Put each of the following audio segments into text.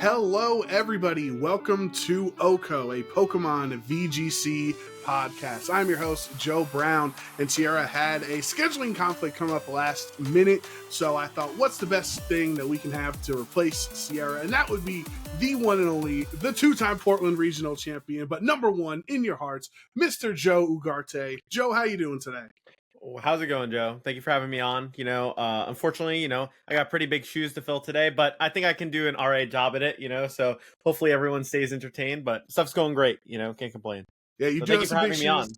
Hello, everybody. Welcome to OHKO, a Pokemon VGC podcast. I'm your host, Joe Brown, and Sierra had a scheduling conflict come up last minute, so I thought, what's the best thing that we can have to replace Sierra? And that would be the one and only, the two-time Portland Regional Champion, but number one in your hearts, Mr. Joe Ugarte. Joe, how you doing today? How's it going, Joe? Thank you for having me on. Unfortunately, I got pretty big shoes to fill today, but I think I can do an alright job at it, so hopefully everyone stays entertained, but stuff's going great, can't complain. Yeah, you so do thank you for having me on.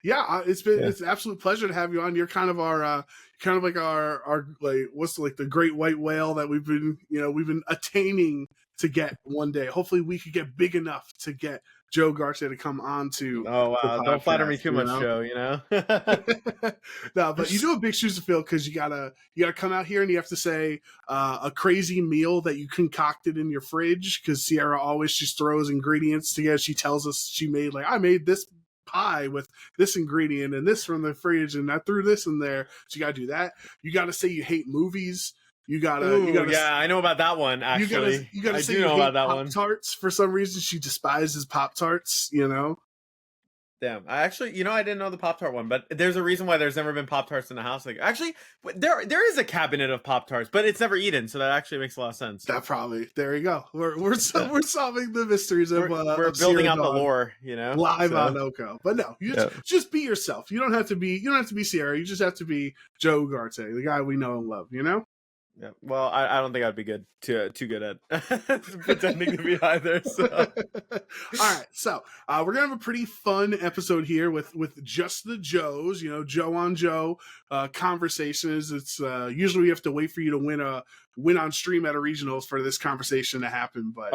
Yeah, it's an absolute pleasure to have you on. You're kind of our what's the great white whale that we've been attaining to get one day. Hopefully we could get big enough to get Joe Ugarte to come on to don't flatter me too much, Joe, No, but you do have big shoes to fill because you gotta come out here and you have to say a crazy meal that you concocted in your fridge, because Sierra always just throws ingredients together. She tells us I made this pie with this ingredient and this from the fridge and I threw this in there. So you gotta do that. You gotta say you hate movies. You gotta I know about that one, actually. You gotta say you hate about that Pop-Tarts. For some reason she despises Pop-Tarts, Damn, I didn't know the Pop-Tart one, but there's a reason why there's never been Pop-Tarts in the house. Actually, there is a cabinet of Pop-Tarts, but it's never eaten, so that actually makes a lot of sense. There you go. We're solving the mysteries of we're building out the lore, live on OHKO. But no, just be yourself. You don't have to be Sierra. You just have to be Joe Ugarte, the guy we know and love. Yeah. Well, I don't think I'd be too good at pretending to be either. So. All right, so we're gonna have a pretty fun episode here with just the Joes. Joe on Joe conversations. It's usually we have to wait for you to win on stream at a regionals for this conversation to happen. But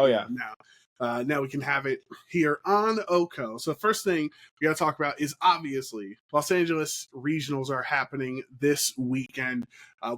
now we can have it here on OHKO. So first thing we got to talk about is obviously Los Angeles regionals are happening this weekend.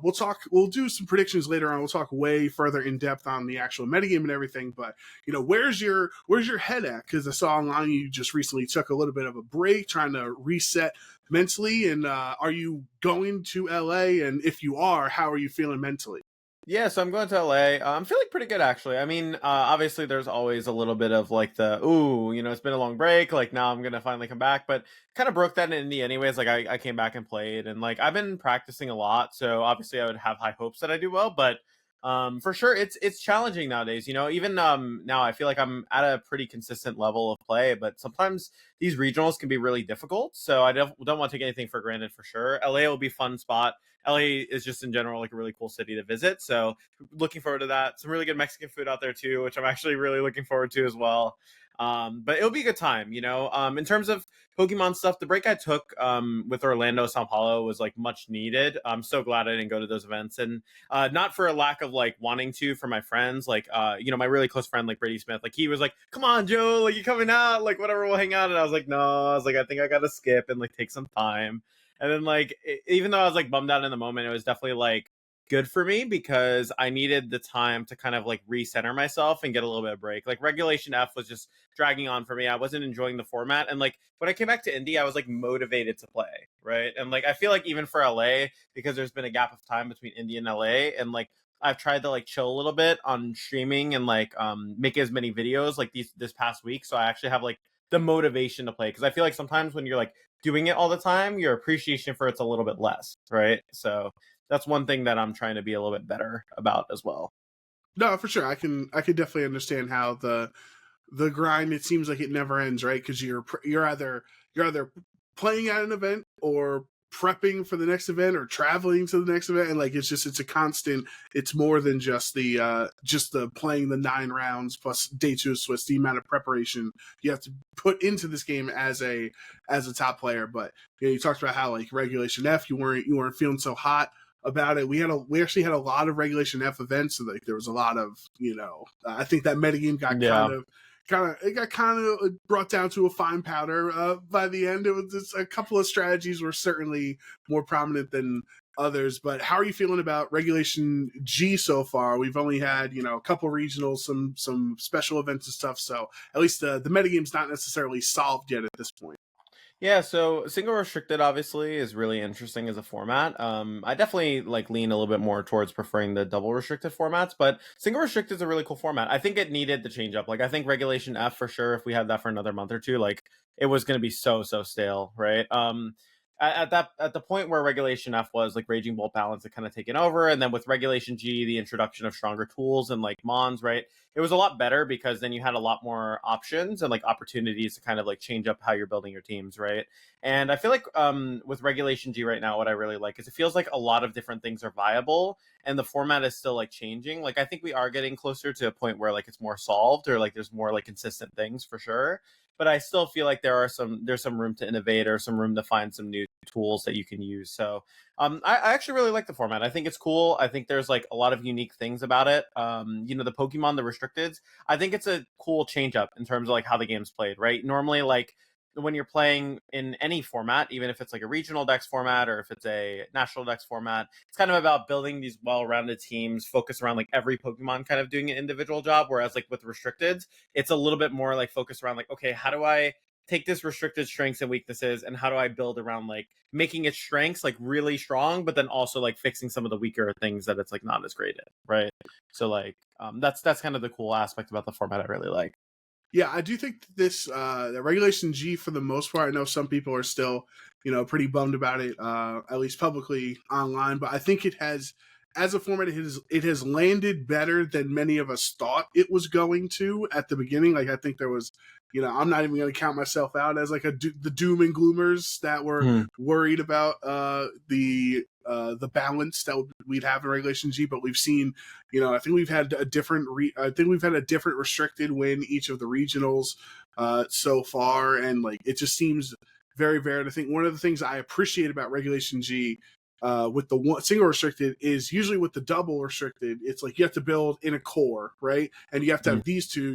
We'll do some predictions later on. We'll talk way further in depth on the actual metagame and everything. But where's your head at? Because I saw online you just recently took a little bit of a break, trying to reset mentally. And are you going to LA? And if you are, how are you feeling mentally? Yeah, so I'm going to LA. I'm feeling pretty good, actually. I mean, obviously there's always a little bit of it's been a long break. Now I'm going to finally come back, but kind of broke that in Indy anyways. I came back and played and I've been practicing a lot. So obviously I would have high hopes that I do well, but for sure it's challenging nowadays. Even now I feel like I'm at a pretty consistent level of play, but sometimes these regionals can be really difficult. So I don't want to take anything for granted for sure. LA will be a fun spot. LA is just in general a really cool city to visit. So looking forward to that. Some really good Mexican food out there too, which I'm actually really looking forward to as well. But it'll be a good time, in terms of Pokemon stuff, the break I took with Orlando, Sao Paulo was much needed. I'm so glad I didn't go to those events, and not for a lack of wanting to for my friends, my really close friend Brady Smith, he was come on Joe, you coming out, whatever, we'll hang out. And I was no, I think I gotta skip and take some time. And then even though I was bummed out in the moment, it was definitely good for me because I needed the time to kind of recenter myself and get a little bit of break. Regulation F was just dragging on for me. I wasn't enjoying the format. And when I came back to Indy, I was motivated to play. Right. And I feel even for LA, because there's been a gap of time between Indy and LA, and I've tried to chill a little bit on streaming and make as many videos this past week. So I actually have the motivation to play, because I feel sometimes when you're doing it all the time, your appreciation for it's a little bit less, right? So that's one thing that I'm trying to be a little bit better about as well. No, for sure. I can definitely understand how the grind, it seems like it never ends, right? Because you're either playing at an event or prepping for the next event or traveling to the next event, and it's a constant. It's more than just the playing the 9 rounds plus day 2 of Swiss. The amount of preparation you have to put into this game as a top player. But you talked about how Regulation F, you weren't feeling so hot about it. We actually had a lot of Regulation F events, so there was a lot of I think that metagame got kind of brought down to a fine powder by the end. It was just a couple of strategies were certainly more prominent than others. But how are you feeling about Regulation G so far? We've only had a couple regionals, some special events and stuff. So at least the metagame's not necessarily solved yet at this point. Yeah, so single restricted obviously is really interesting as a format. I definitely like lean a little bit more towards preferring the double restricted formats, but single restricted is a really cool format. I think it needed the change up. Like I think Regulation F for sure, if we had that for another month or two, like it was going to be so stale, right? At the point where Regulation F was like Raging Bolt balance had kind of taken over, and then with Regulation G, the introduction of stronger tools and like Mons, right? It was a lot better because then you had a lot more options and like opportunities to kind of like change up how you're building your teams, right? And I feel like with Regulation G right now, what I really like is it feels like a lot of different things are viable and the format is still like changing. Like I think we are getting closer to a point where like it's more solved or like there's more like consistent things for sure. But I still feel like there's some room to innovate or some room to find some new tools that you can use. So I actually really like the format. I think it's cool. I think there's like a lot of unique things about it. The Pokemon, the restricteds, I think it's a cool change up in terms of like how the game's played, right? Normally, like when you're playing in any format, even if it's like a regional dex format or if it's a national dex format, it's kind of about building these well-rounded teams, focus around like every Pokemon kind of doing an individual job. Whereas like with restricteds, it's a little bit more like focused around like, okay, how do I take this restricted strengths and weaknesses and how do I build around like making its strengths like really strong, but then also like fixing some of the weaker things that it's like not as great at, right? So like that's kind of the cool aspect about the format I really like. Yeah, I do think this the Regulation G for the most part. I know some people are still, pretty bummed about it, at least publicly online. But I think it has, as a format, it has landed better than many of us thought it was going to at the beginning. Like I think there was, I'm not even going to count myself out as like the doom and gloomers that were worried about the balance that we'd have in Regulation G. But we've seen, I think we've had a different restricted win each of the regionals so far, and like it just seems very varied. I think one of the things I appreciate about Regulation G with the one single restricted is usually with the double restricted, it's like you have to build in a core, right? And you have to have these two,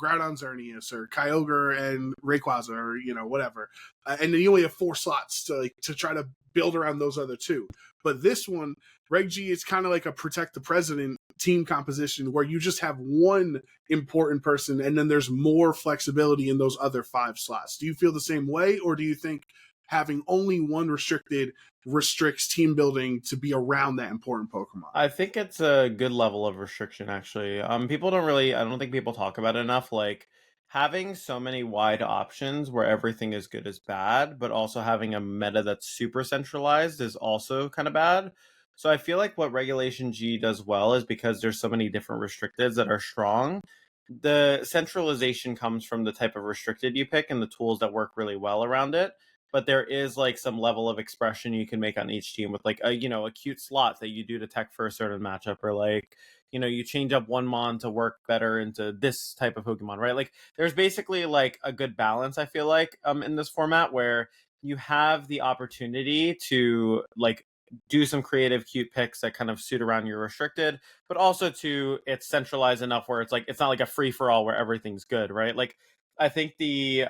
Groudon Xerneas or Kyogre and Rayquaza or whatever, and then you only have 4 slots to try to build around those other two. But this one, Reg G, is kind of like a protect the president team composition where you just have one important person and then there's more flexibility in those other 5 slots. Do you feel the same way, or do you think having only one restricted restricts team building to be around that important Pokemon? I think it's a good level of restriction, actually. People don't really, I don't think people talk about it enough. Like having so many wide options where everything is good is bad, but also having a meta that's super centralized is also kind of bad. So I feel like what Regulation G does well is because there's so many different restricteds that are strong. The centralization comes from the type of restricted you pick and the tools that work really well around it, but there is like some level of expression you can make on each team with like a cute slot that you do to tech for a certain matchup, or like you change up one mon to work better into this type of Pokemon, right? Like there's basically like a good balance, I feel like, in this format where you have the opportunity to like do some creative cute picks that kind of suit around your restricted, but also to it's centralized enough where it's like it's not like a free for all where everything's good, right? Like I think the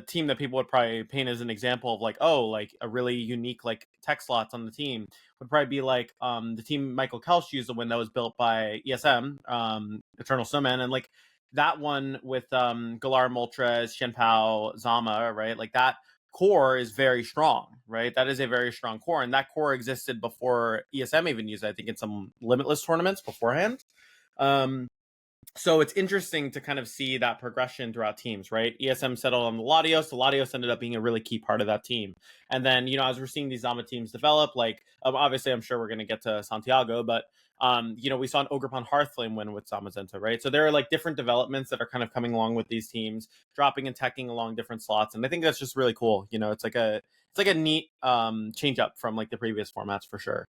team that people would probably paint as an example of like, oh, like a really unique like tech slots on the team would probably be like the team Michael Kelch used, the one that was built by ESM, Eternal Snowman, and like that one with Galar Moltres, Shenpao, Zama, right? Like that core is very strong, right? That is a very strong core, and that core existed before ESM even used it, I think in some limitless tournaments beforehand. So it's interesting to kind of see that progression throughout teams, right? ESM settled on the Latios. The Latios ended up being a really key part of that team. And then, as we're seeing these Zama teams develop, like obviously I'm sure we're going to get to Santiago, but we saw an Ogerpon Hearthflame win with Zamazenta, right? So there are like different developments that are kind of coming along with these teams, dropping and teching along different slots. And I think that's just really cool. It's like a neat change up from like the previous formats for sure.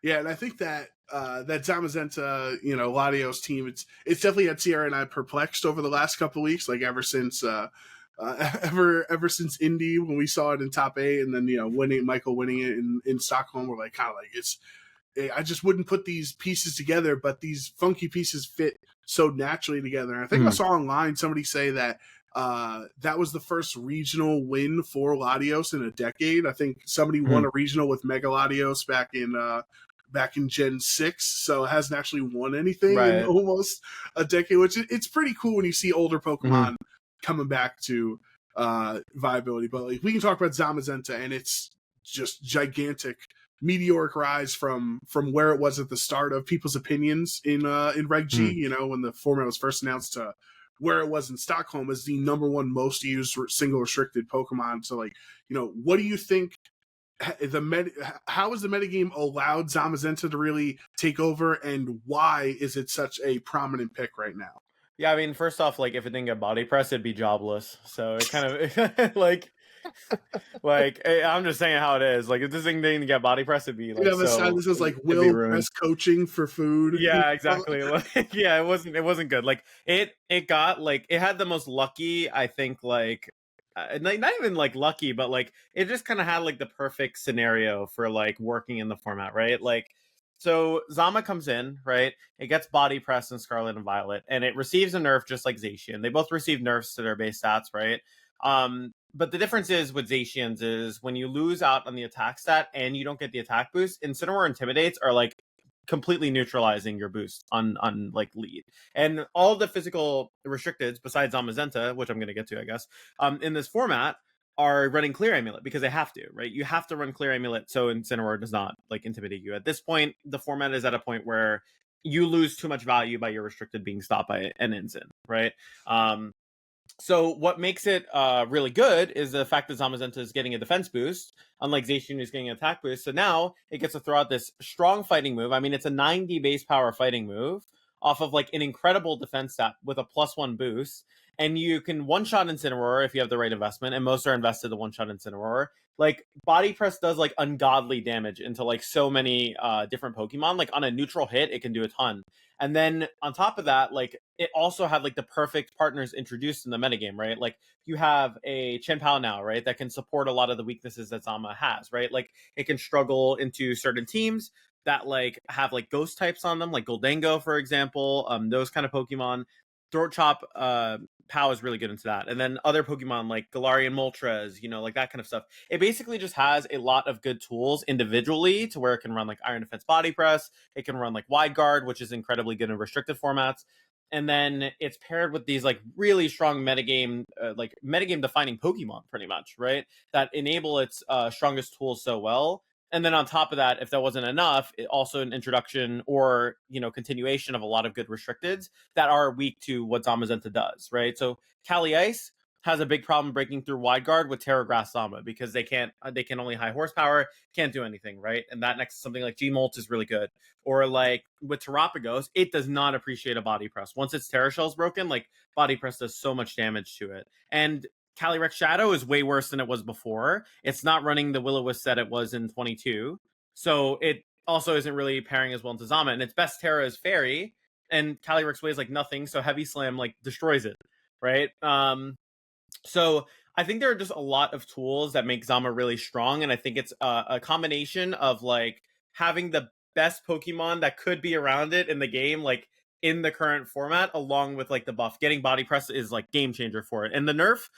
Yeah, and I think that that Zamazenta, Latios team, it's definitely had Sierra and I perplexed over the last couple of weeks, like ever since ever since Indy when we saw it in top 8, and then Michael winning it in Stockholm. We're like kind of like I just wouldn't put these pieces together, but these funky pieces fit so naturally together. And I think I saw online somebody say that that was the first regional win for Latios in a decade. I think somebody won a regional with Mega Latios back in Gen 6, so it hasn't actually won anything in almost a decade, which it's pretty cool when you see older Pokemon coming back to viability. But like we can talk about Zamazenta, and it's just gigantic meteoric rise from where it was at the start of people's opinions in Reg G, you know, when the format was first announced, to where it was in Stockholm as the number one most used single restricted Pokemon. So like, you know, what do you think how has the metagame allowed Zamazenta to really take over, and why is it such a prominent pick right now? Yeah, I mean, first off, like if it didn't get body press, it'd be jobless. So it kind of like I'm just saying how it is. Like if this thing didn't get body press, it'd be like, You have a sign that says like it'd be Will ruined. Press coaching for food. Yeah, exactly. Like, yeah, it wasn't good. Like it got like it had the most lucky, I think, like not even like lucky, but like it just kind of had like the perfect scenario for like working in the format, right? Like so Zama comes in, right? It gets body press in Scarlet and Violet, and it receives a nerf just like Zacian. They both receive nerfs to their base stats, right? But the difference is with Zacians is when you lose out on the attack stat and you don't get the attack boost, Incineroar Intimidates are like completely neutralizing your boost on like lead. And all the physical restricteds besides Zamazenta, which I'm going to get to, I guess, in this format are running Clear Amulet because they have to, right? You have to run Clear Amulet so Incineroar does not like intimidate you. At this point, the format is at a point where you lose too much value by your restricted being stopped by an Incin, right? So what makes it really good is the fact that Zamazenta is getting a defense boost, unlike Zacian who's getting an attack boost. So now it gets to throw out this strong fighting move. I mean, it's a 90 base power fighting move off of like an incredible defense stat with a +1 boost. And you can one-shot Incineroar if you have the right investment, and most are invested to one-shot Incineroar. Like, Body Press does, like, ungodly damage into, like, so many different Pokemon. Like, on a neutral hit, it can do a ton. And then, on top of that, like, it also had, like, the perfect partners introduced in the metagame, right? Like, you have a Chien-Pao now, right, that can support a lot of the weaknesses that Zama has, right? Like, it can struggle into certain teams that, like, have, like, ghost types on them, like Goldengho, for example, those kind of Pokemon. Throat Chop Pow is really good into that. And then other Pokemon like Galarian Moltres, you know, like that kind of stuff. It basically just has a lot of good tools individually to where it can run like Iron Defense Body Press. It can run like Wide Guard, which is incredibly good in restricted formats. And then it's paired with these like really strong metagame, like metagame defining Pokemon pretty much, right? That enable its strongest tools so well. And then on top of that, if that wasn't enough, it also an introduction or, you know, continuation of a lot of good restricteds that are weak to what Zamazenta does, right? So Cali Ice has a big problem breaking through Wide Guard with Terra Grass Zama because they can only high horsepower, can't do anything, right? And that next to something like G-Molt is really good. Or like with Terrapagos, it does not appreciate a body press. Once its Terra Shell's broken, like body press does so much damage to it. And Calyrex Shadow is way worse than it was before. It's not running the Will-O-Wisp that it was in 22. So it also isn't really pairing as well into Zama. And its best Terra is Fairy, and Calyrex weighs like nothing, so Heavy Slam like destroys it, right? So I think there are just a lot of tools that make Zama really strong, and I think it's a combination of like having the best Pokemon that could be around it in the game, like in the current format, along with like the buff. Getting Body Press is like game changer for it. And the nerf,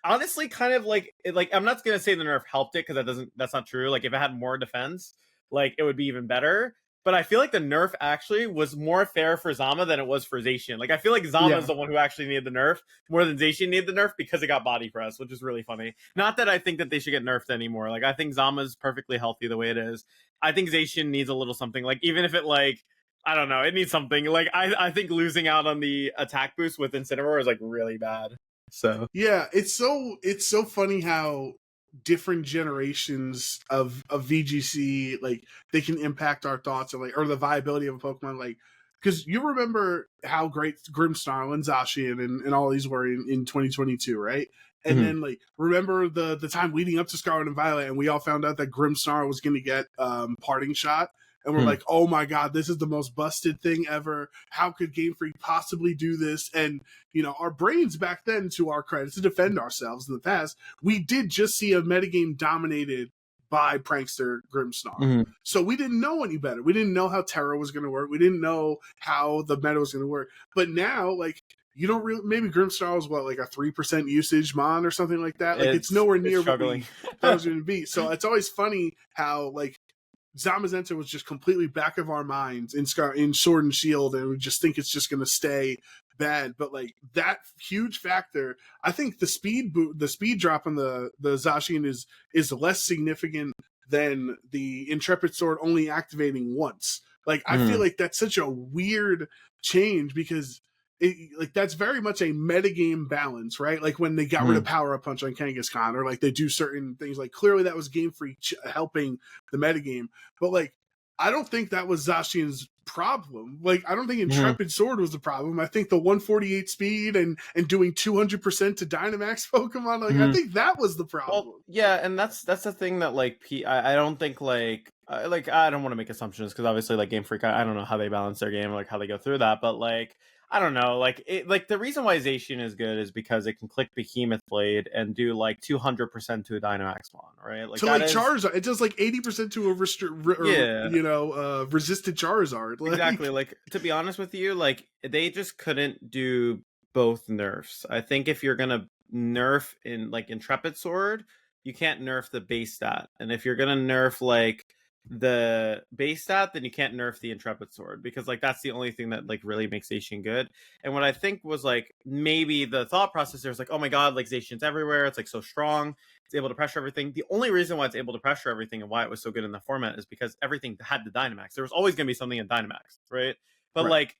honestly, kind of like I'm not gonna say the nerf helped it because that's not true. Like if it had more defense, like it would be even better. But I feel like the nerf actually was more fair for Zama than it was for Zacian. Like I feel like Zama is the one who actually needed the nerf more than Zacian needed the nerf because it got body press, which is really funny. Not that I think that they should get nerfed anymore. Like I think Zama's perfectly healthy the way it is. I think Zacian needs a little something. Like even if it like I don't know, it needs something. Like I think losing out on the attack boost with Incineroar is like really bad. So yeah, it's so funny how different generations of VGC like they can impact our thoughts or the viability of a Pokemon. Like because you remember how great Grimmsnarl and Zacian and all these were in 2022, right? And then like remember the time leading up to Scarlet and Violet, and we all found out that Grimmsnarl was going to get Parting Shot. And we're like, oh my God, this is the most busted thing ever. How could Game Freak possibly do this? And, you know, our brains back then, to our credit, to defend ourselves in the past, we did just see a metagame dominated by prankster Grimmsnarl. So we didn't know any better. We didn't know how Terra was going to work. We didn't know how the meta was going to work. But now, like, you don't really, maybe Grimmsnarl is what, like a 3% usage mon or something like that. Like it's nowhere near what we thought it was going to be. So it's always funny how, like, Zamazenta was just completely back of our minds in Sword and Shield, and we just think it's just going to stay bad, but like that huge factor, I think the speed drop on the Zacian is less significant than the Intrepid Sword only activating once. Like I feel like that's such a weird change because like that's very much a metagame balance, right? Like when they got rid of Power Up Punch on Kangaskhan, or like they do certain things. Like clearly that was Game Freak helping the metagame, but like I don't think that was Zacian's problem. Like I don't think Intrepid Sword was the problem. I think the 148 speed and doing 200% to Dynamax Pokemon, like I think that was the problem. Well, yeah, and that's the thing that like I don't think like I don't want to make assumptions because obviously like Game Freak, I don't know how they balance their game, like how they go through that, but like I don't know, like the reason why Zacian is good is because it can click Behemoth Blade and do like 200% to a Dynamax spawn, right? Like to like Charizard, it does like 80% to a resisted Charizard. Like... Exactly. Like to be honest with you, like they just couldn't do both nerfs. I think if you're gonna nerf in like Intrepid Sword, you can't nerf the base stat, and if you're gonna nerf like the base stat, then you can't nerf the Intrepid Sword because like that's the only thing that like really makes Zacian good. And what I think was like maybe the thought process there is like, oh my god, like Zacian's everywhere, it's like so strong, it's able to pressure everything. The only reason why it's able to pressure everything and why it was so good in the format is because everything had the Dynamax. There was always going to be something in Dynamax, right? But like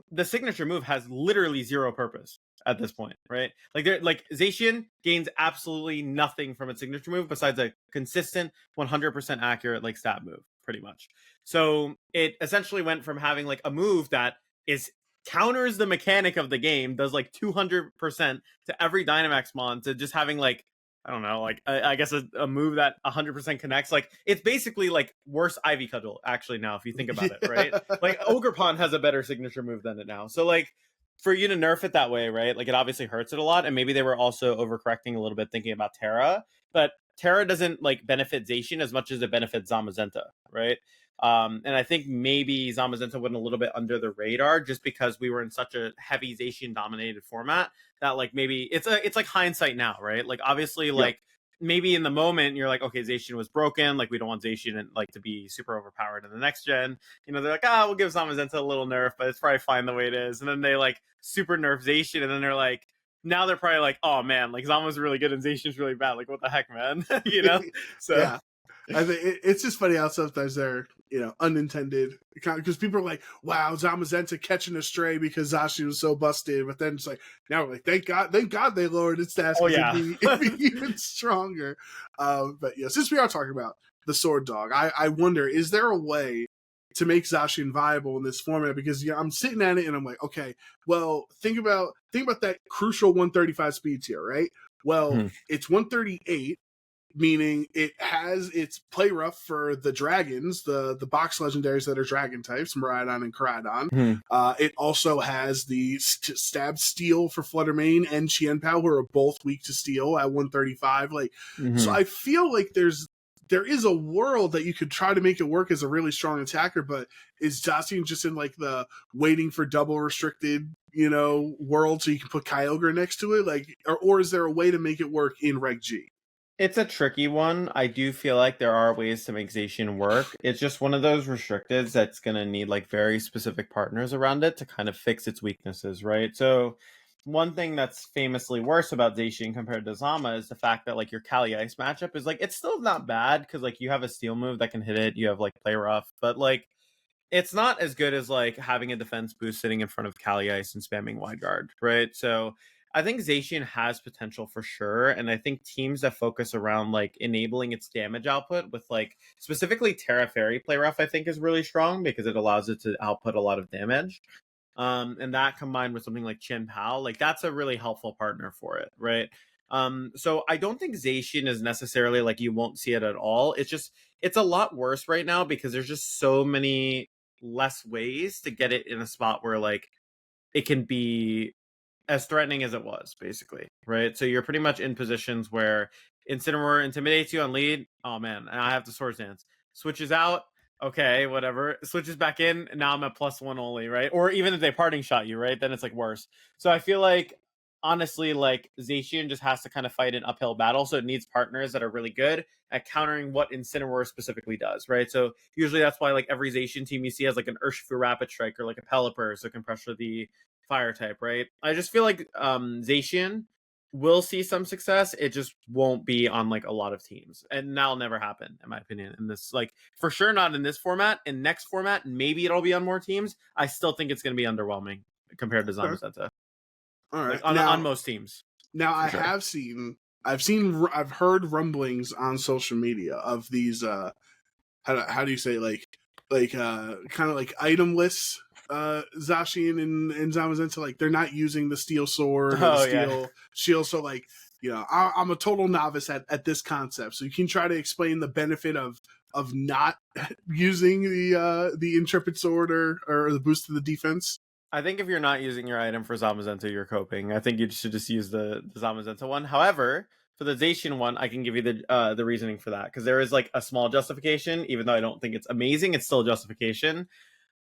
the signature move has literally zero purpose at this point, right? Like Zacian gains absolutely nothing from its signature move besides a consistent 100% accurate like stat move, pretty much. So it essentially went from having like a move that is counters the mechanic of the game, does like 200% to every Dynamax mon, to just having like I don't know, like I guess a move that 100% connects. Like it's basically like worse Ivy Cudgel actually now if you think about it, right? Like Ogerpon has a better signature move than it now. So like for you to nerf it that way, right? Like it obviously hurts it a lot, and maybe they were also overcorrecting a little bit thinking about Terra, but Terra doesn't like benefit Zacian as much as it benefits Zamazenta, right? And I think maybe Zamazenta went a little bit under the radar just because we were in such a heavy Zacian dominated format that like maybe it's like hindsight now, right? Like obviously like maybe in the moment you're like, okay, Zacian was broken, like we don't want Zacian and like to be super overpowered in the next gen. You know, they're like, we'll give Zamazenta a little nerf, but it's probably fine the way it is. And then they like super nerf Zacian, and then they're like, now they're probably like, oh man, like Zama's really good and Zacian's really bad. Like what the heck, man? You know? So yeah. I think it's just funny how sometimes they're, you know, unintended, because people are like, wow, Zamazenta catching a stray because Zacian was so busted, but then it's like, now we're like, thank God they lowered its stats. Oh yeah, it'd be even stronger. But yeah, since we are talking about the Sword Dog, I wonder, is there a way to make Zacian viable in this format? Because I'm sitting at it and I'm like, okay, well, think about that crucial 135 speed tier, right? Well, it's 138. Meaning it has its play rough for the dragons, the box legendaries that are dragon types, Miraidon and Groudon. It also has the stab steel for Fluttermane and Qianpao, who are both weak to steel at 135. Like, so I feel like there is a world that you could try to make it work as a really strong attacker, but is Zacian just in like the waiting for double restricted, you know, world so you can put Kyogre next to it? Like, or is there a way to make it work in Reg G? It's a tricky one. I do feel like there are ways to make Zacian work. It's just one of those restricteds that's going to need like very specific partners around it to kind of fix its weaknesses, right? So one thing that's famously worse about Zacian compared to Zama is the fact that like your Kali Ice matchup is like, it's still not bad because like you have a steel move that can hit it. You have like play rough, but like it's not as good as like having a defense boost sitting in front of Kali Ice and spamming wide guard, right? So I think Zacian has potential for sure, and I think teams that focus around like enabling its damage output with like specifically Terra Fairy play rough, I think is really strong because it allows it to output a lot of damage. And that combined with something like Qianpao, like that's a really helpful partner for it, right? So I don't think Zacian is necessarily like you won't see it at all. It's a lot worse right now because there's just so many less ways to get it in a spot where like it can be as threatening as it was, basically, right? So you're pretty much in positions where Incineroar intimidates you on lead. Oh man, and I have the Swords Dance. Switches out, okay, whatever. Switches back in, and now I'm at +1 only, right? Or even if they parting shot you, right? Then it's like worse. So I feel like honestly, like Zacian just has to kind of fight an uphill battle. So it needs partners that are really good at countering what Incineroar specifically does, right? So usually that's why like every Zacian team you see has like an Urshifu Rapid Strike or like a Pelipper, so it can pressure the fire type, right? I just feel like Zacian will see some success. It just won't be on like a lot of teams, and that'll never happen, in my opinion. In this, like, for sure, not in this format. In next format, maybe it'll be on more teams. I still think it's going to be underwhelming compared to Zamazenta. All right, like on most teams. Now I sure. I've heard rumblings on social media of these how do you say, like kind of like itemless Zacian and Zamazenta. Like, they're not using the steel sword or the steel shield. So like, you know, I'm a total novice at this concept. So you can try to explain the benefit of not using the intrepid sword or the boost to the defense. I think if you're not using your item for Zamazenta, you're coping. I think you should just use the Zamazenta one. However, for the Zacian one, I can give you the reasoning for that, because there is like a small justification. Even though I don't think it's amazing, it's still a justification.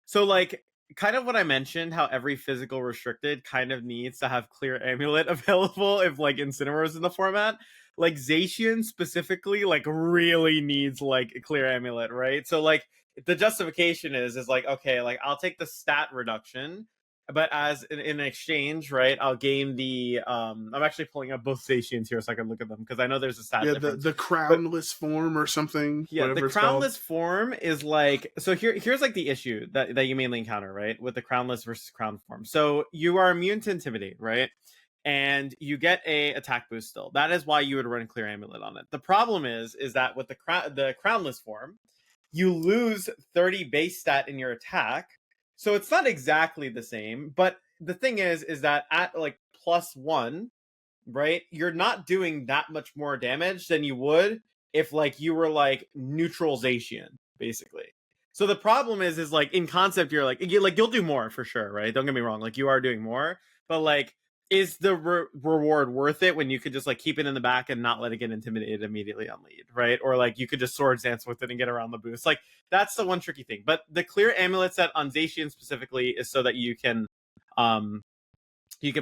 So like, kind of what I mentioned, how every physical restricted kind of needs to have clear amulet available if like Incineroar's in the format. Like Zacian specifically, like really needs like a clear amulet, right? So like the justification is like, okay, like I'll take the stat reduction, but as in exchange, right, I'll gain the I'm actually pulling up both Zacians here so I can look at them, because I know there's a stat difference. the crownless form or something. Yeah, the crownless form is like, so here's like the issue that you mainly encounter, right, with the crownless versus crown form. So you are immune to intimidate, right? And you get a attack boost still. That is why you would run clear amulet on it. The problem is that with the crownless form, you lose 30 base stat in your attack. So it's not exactly the same, but the thing is that at like +1, right, you're not doing that much more damage than you would if like you were like neutral Zacian, basically. So the problem is like in concept, you're like you'll do more for sure, right? Don't get me wrong, like you are doing more, but like, is the reward worth it when you could just like keep it in the back and not let it get intimidated immediately on lead, right? Or like you could just swords dance with it and get around the boost. Like, that's the one tricky thing. But the clear amulet set on Zacian specifically is so that you can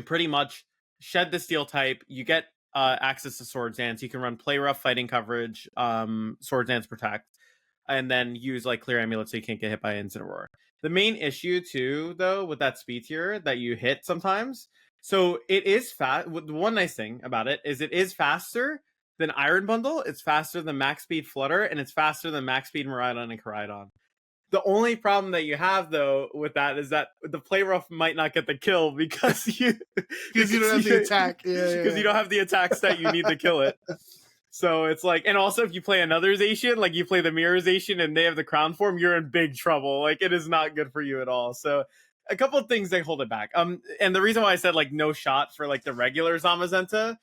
pretty much shed the steel type. You get access to swords dance. You can run play rough, fighting coverage, swords dance, protect, and then use like clear amulet so you can't get hit by Incineroar. The main issue too, though, with that speed tier that you hit sometimes. So it is fast. The one nice thing about it is faster than Iron Bundle. It's faster than Max Speed Flutter, and it's faster than Max Speed Miraidon and Koraidon. The only problem that you have, though, with that is that the play rough might not get the kill because you don't have the attack. Because you don't have the attack stat you need to kill it. So it's like, and also if you play another Zacian, like you play the Mirror Zacian and they have the crown form, you're in big trouble. Like, it is not good for you at all. So a couple of things that hold it back. And the reason why I said like no shot for like the regular Zamazenta,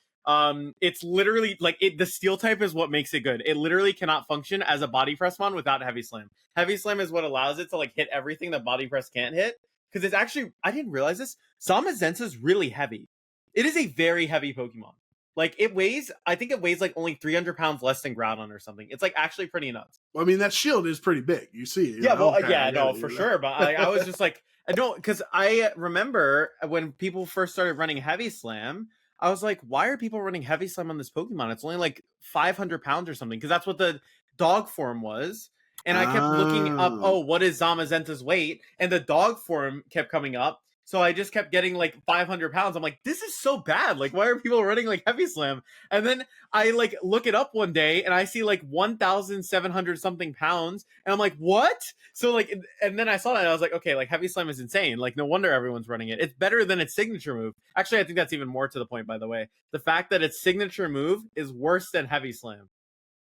it's literally like the steel type is what makes it good. It literally cannot function as a body press mon without heavy slam. Heavy slam is what allows it to like hit everything that body press can't hit. Because it's actually, I didn't realize this, Zamazenta is really heavy. It is a very heavy Pokemon. Like, I think it weighs like only 300 pounds less than Groudon or something. It's like actually pretty nuts. Well, I mean, that shield is pretty big. You see it. Yeah, well, yeah, no, for sure. But I was just like, I don't, because I remember when people first started running Heavy Slam, I was like, why are people running Heavy Slam on this Pokemon? It's only like 500 pounds or something, because that's what the dog form was. And I kept looking up, what is Zamazenta's weight? And the dog form kept coming up. So I just kept getting like 500 pounds. I'm like, this is so bad. Like, why are people running like Heavy Slam? And then I like look it up one day and I see like 1,700 something pounds. And I'm like, what? So like, and then I saw that and I was like, okay, like Heavy Slam is insane. Like, no wonder everyone's running it. It's better than its signature move. Actually, I think that's even more to the point, by the way. The fact that its signature move is worse than Heavy Slam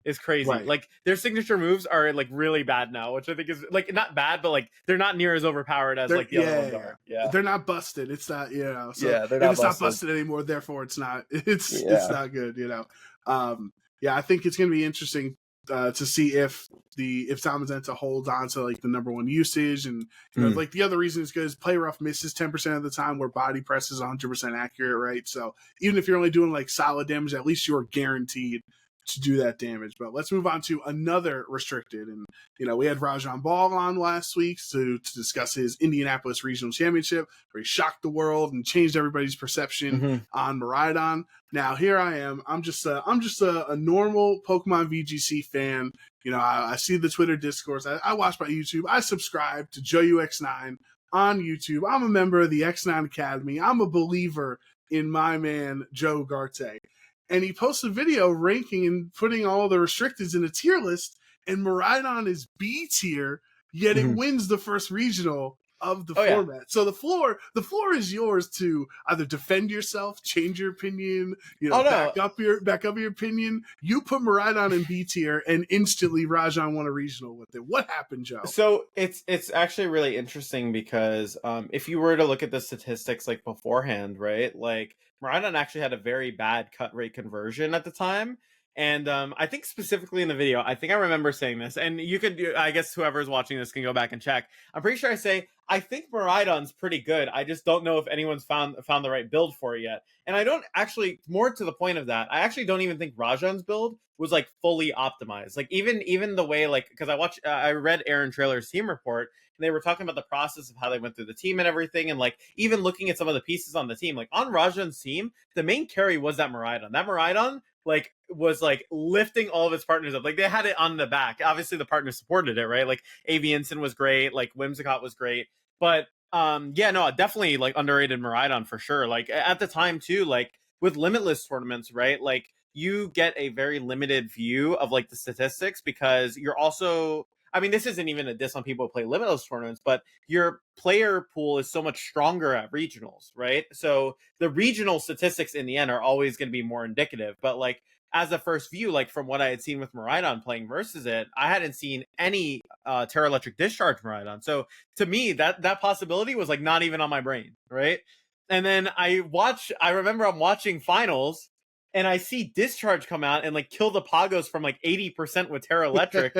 is crazy. Right. Like, their signature moves are like really bad now, which I think is like not bad, but like they're not near as overpowered as like the other ones are. Yeah, they're not busted. It's not, you know. So yeah, they're not it's busted. Not busted anymore. Therefore, it's not. It's not good. You know. Yeah, I think it's going to be interesting to see if Zamazenta holds on to like the number one usage, and you know, like the other reason is because play rough misses 10% of the time, where body press is 100% accurate, right? So even if you're only doing like solid damage, at least you're guaranteed to do that damage. But let's move on to another restricted. And you know, we had Rajan Ball on last week to discuss his Indianapolis Regional Championship, where he shocked the world and changed everybody's perception on Miraidon. Now here I am. I'm just a normal Pokemon VGC fan. You know, I see the Twitter discourse. I watch my YouTube. I subscribe to JoeUX9, on YouTube. I'm a member of the X9 Academy. I'm a believer in my man, Joe Ugarte. And he posts a video ranking and putting all the restricteds in a tier list, and Miraidon is B tier, yet it wins the first regional of the format. Yeah. So the floor is yours to either defend yourself, change your opinion, back up your opinion. You put Miraidon in B tier, and instantly Rajan won a regional with it. What happened, Joe? So it's actually really interesting because if you were to look at the statistics like beforehand, right, like Miraidon actually had a very bad cut rate conversion at the time. And I think specifically in the video, I think I remember saying this, and you could, I guess whoever's watching this can go back and check. I'm pretty sure I say, I think Miraidon's pretty good. I just don't know if anyone's found the right build for it yet. And I don't actually, more to the point of that, I actually don't even think Rajan's build was like fully optimized. Like even the way, like, because I read Aaron Trailer's team report, and they were talking about the process of how they went through the team and everything. And like, even looking at some of the pieces on the team, like on Rajan's team, the main carry was that Miraidon. That Miraidon, like, was like lifting all of his partners up. Like they had it on the back. Obviously the partners supported it, right? Like Avianson was great, like Whimsicott was great. But yeah, no, definitely like underrated Miraidon for sure. Like at the time too, like with limitless tournaments, right? Like you get a very limited view of like the statistics because you're also, I mean, this isn't even a diss on people who play limitless tournaments, but your player pool is so much stronger at regionals, right? So the regional statistics in the end are always going to be more indicative. But like as a first view, like from what I had seen with Miraidon playing versus it, I hadn't seen any Terra Electric Discharge Miraidon. So to me, that possibility was like not even on my brain, right? And then I remember I'm watching finals, and I see Discharge come out and like kill the Pagos from like 80% with Terra Electric.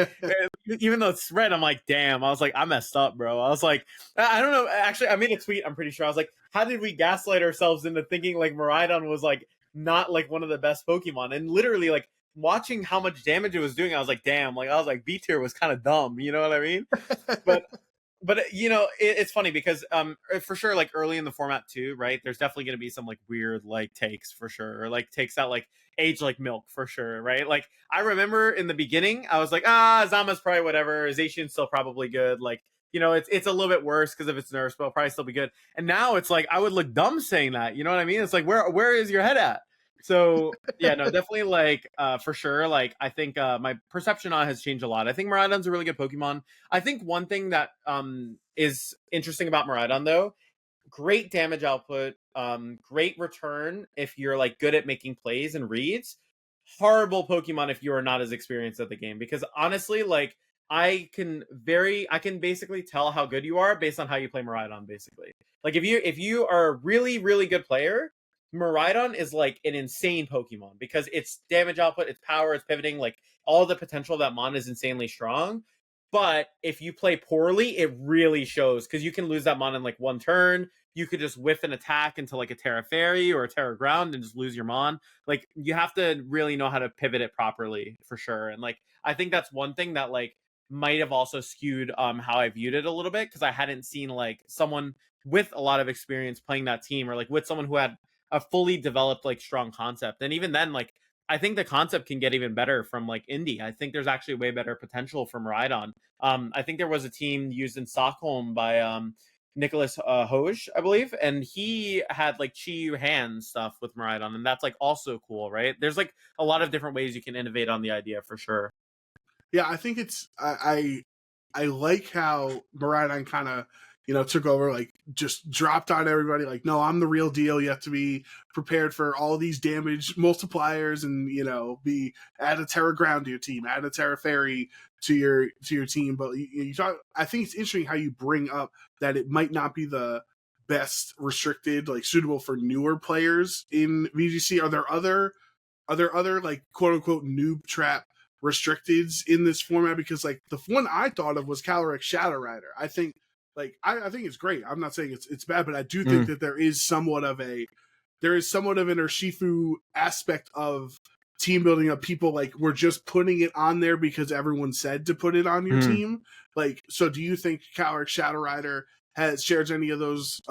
Even though it's red, I'm like, damn. I was like, I messed up, bro. I was like, I don't know. Actually, I made a tweet, I'm pretty sure. I was like, how did we gaslight ourselves into thinking like Miraidon was like not like one of the best Pokemon? And literally like watching how much damage it was doing, I was like, damn. Like I was like, B tier was kind of dumb. You know what I mean? But it's funny because for sure, like early in the format too, right? There's definitely going to be some like weird like takes for sure, or like takes that like age like milk for sure, right? Like I remember in the beginning, I was like, Zama's probably whatever. Zacian's still probably good. Like it's a little bit worse because of its nerfs, but it'll probably still be good. And now it's like I would look dumb saying that. You know what I mean? It's like where is your head at? So yeah, no, definitely like for sure. Like I think my perception on it has changed a lot. I think Miraidon's a really good Pokemon. I think one thing that is interesting about Miraidon though, great damage output, great return if you're like good at making plays and reads. Horrible Pokemon if you are not as experienced at the game, because honestly, like I can basically tell how good you are based on how you play Miraidon. Basically, like if you are a really really good player, Miraidon is like an insane Pokemon because its damage output, its power, its pivoting, like all the potential of that mon is insanely strong. But if you play poorly, it really shows because you can lose that mon in like one turn. You could just whiff an attack into like a Terra Fairy or a Terra Ground and just lose your mon. Like you have to really know how to pivot it properly for sure. And like I think that's one thing that like might have also skewed how I viewed it a little bit because I hadn't seen like someone with a lot of experience playing that team or like with someone who had a fully developed like strong concept. And even then, like I think the concept can get even better from like indie. I think there's actually way better potential from Miraidon. I think there was a team used in Stockholm by Nicholas Hoj, I believe, and he had like Chi hand stuff with Miraidon, and that's like also cool, right? There's like a lot of different ways you can innovate on the idea for sure. Yeah, I think it's I like how Miraidon kind of took over, like just dropped on everybody. Like, no, I'm the real deal. You have to be prepared for all these damage multipliers, and be add a Terra Ground to your team, add a Terra Fairy to your team. But you talk. I think it's interesting how you bring up that it might not be the best restricted, like suitable for newer players in VGC. Are there other like quote unquote noob trap restricteds in this format? Because like the one I thought of was Calyrex Shadow Rider. I think it's great. I'm not saying it's bad, but I do think that there is somewhat of an Urshifu aspect of team building of people like we're just putting it on there because everyone said to put it on your team. Like, so do you think Calyrex Shadow Rider shares any of those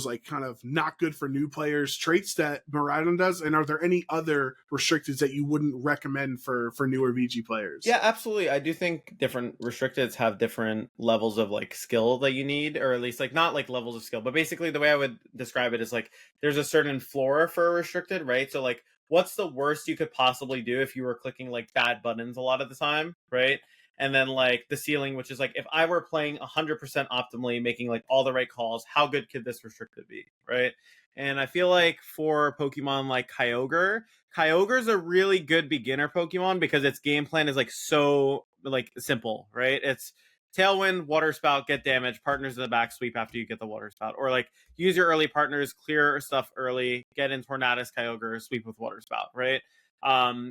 like kind of not good for new players traits that Miraidon does? And are there any other restricteds that you wouldn't recommend for newer VG players? Yeah, absolutely. I do think different restricteds have different levels of like skill that you need, or at least like not like levels of skill, but basically the way I would describe it is like there's a certain floor for a restricted, right? So like what's the worst you could possibly do if you were clicking like bad buttons a lot of the time, right? And then like the ceiling, which is like if I were playing 100% optimally, making like all the right calls, how good could this restricted be, right? And I feel like for Pokemon like Kyogre's a really good beginner Pokemon because its game plan is like so like simple, right? It's Tailwind, Water Spout, get damage, partners in the back, sweep after you get the Water Spout. Or like use your early partners, clear stuff early, get in Tornadus, Kyogre, sweep with Water Spout, right?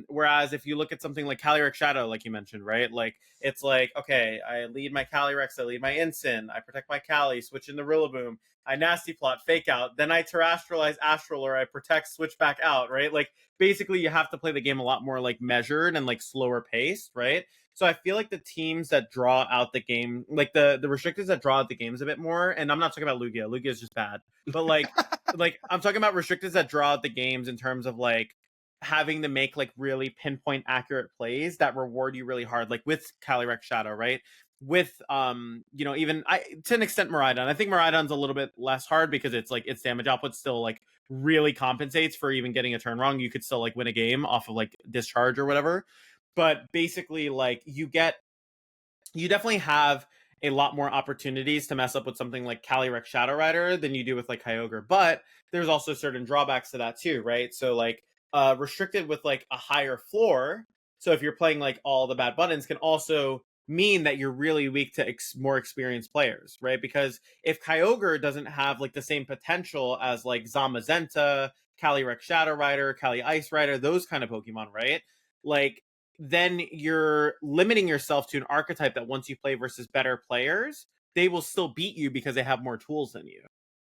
Whereas if you look at something like Calyrex Shadow, like you mentioned, right? Like it's like, okay, I lead my Calyrex, I lead my Incin, I protect my Cali, switch into Rillaboom, I nasty plot, fake out, then I terrestrialize Astral or I protect, switch back out, right? Like basically you have to play the game a lot more like measured and like slower paced, right? So I feel like the teams that draw out the game, like the restrictors that draw out the games a bit more, and I'm not talking about Lugia. Lugia is just bad. But like I'm talking about restrictors that draw out the games in terms of like having to make like really pinpoint accurate plays that reward you really hard, like with Calyrex Shadow, right? With even to an extent Miraidon. I think Miraidon's a little bit less hard because it's like its damage output still like really compensates for even getting a turn wrong. You could still like win a game off of like discharge or whatever. But basically like you definitely have a lot more opportunities to mess up with something like Calyrex Shadow Rider than you do with like Kyogre. But there's also certain drawbacks to that too, right? So like restricted with like a higher floor. So if you're playing like all the bad buttons can also mean that you're really weak to more experienced players, right? Because if Kyogre doesn't have like the same potential as like Zamazenta, Calyrex Shadow Rider, Cali Ice Rider, those kind of Pokemon, right? Like then you're limiting yourself to an archetype that once you play versus better players, they will still beat you because they have more tools than you,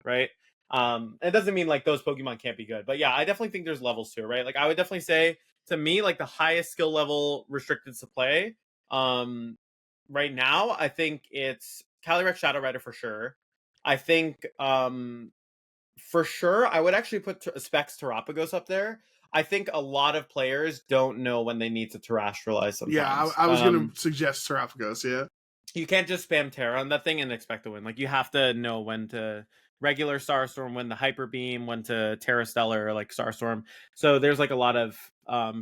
right? It doesn't mean like those Pokemon can't be good, but yeah, I definitely think there's levels to it, right? Like I would definitely say to me, like the highest skill level restricted to play, right now, I think it's Calyrex Shadow Rider for sure. I think, for sure, I would actually put Specs Terapagos up there. I think a lot of players don't know when they need to terrestrialize sometimes. Yeah, I was going to suggest Terapagos, yeah. You can't just spam Terra on that thing and expect to win. Like, you have to know when to regular Starstorm, when to Hyper Beam, when to Terra Stellar, like Starstorm. So there's, like, a lot of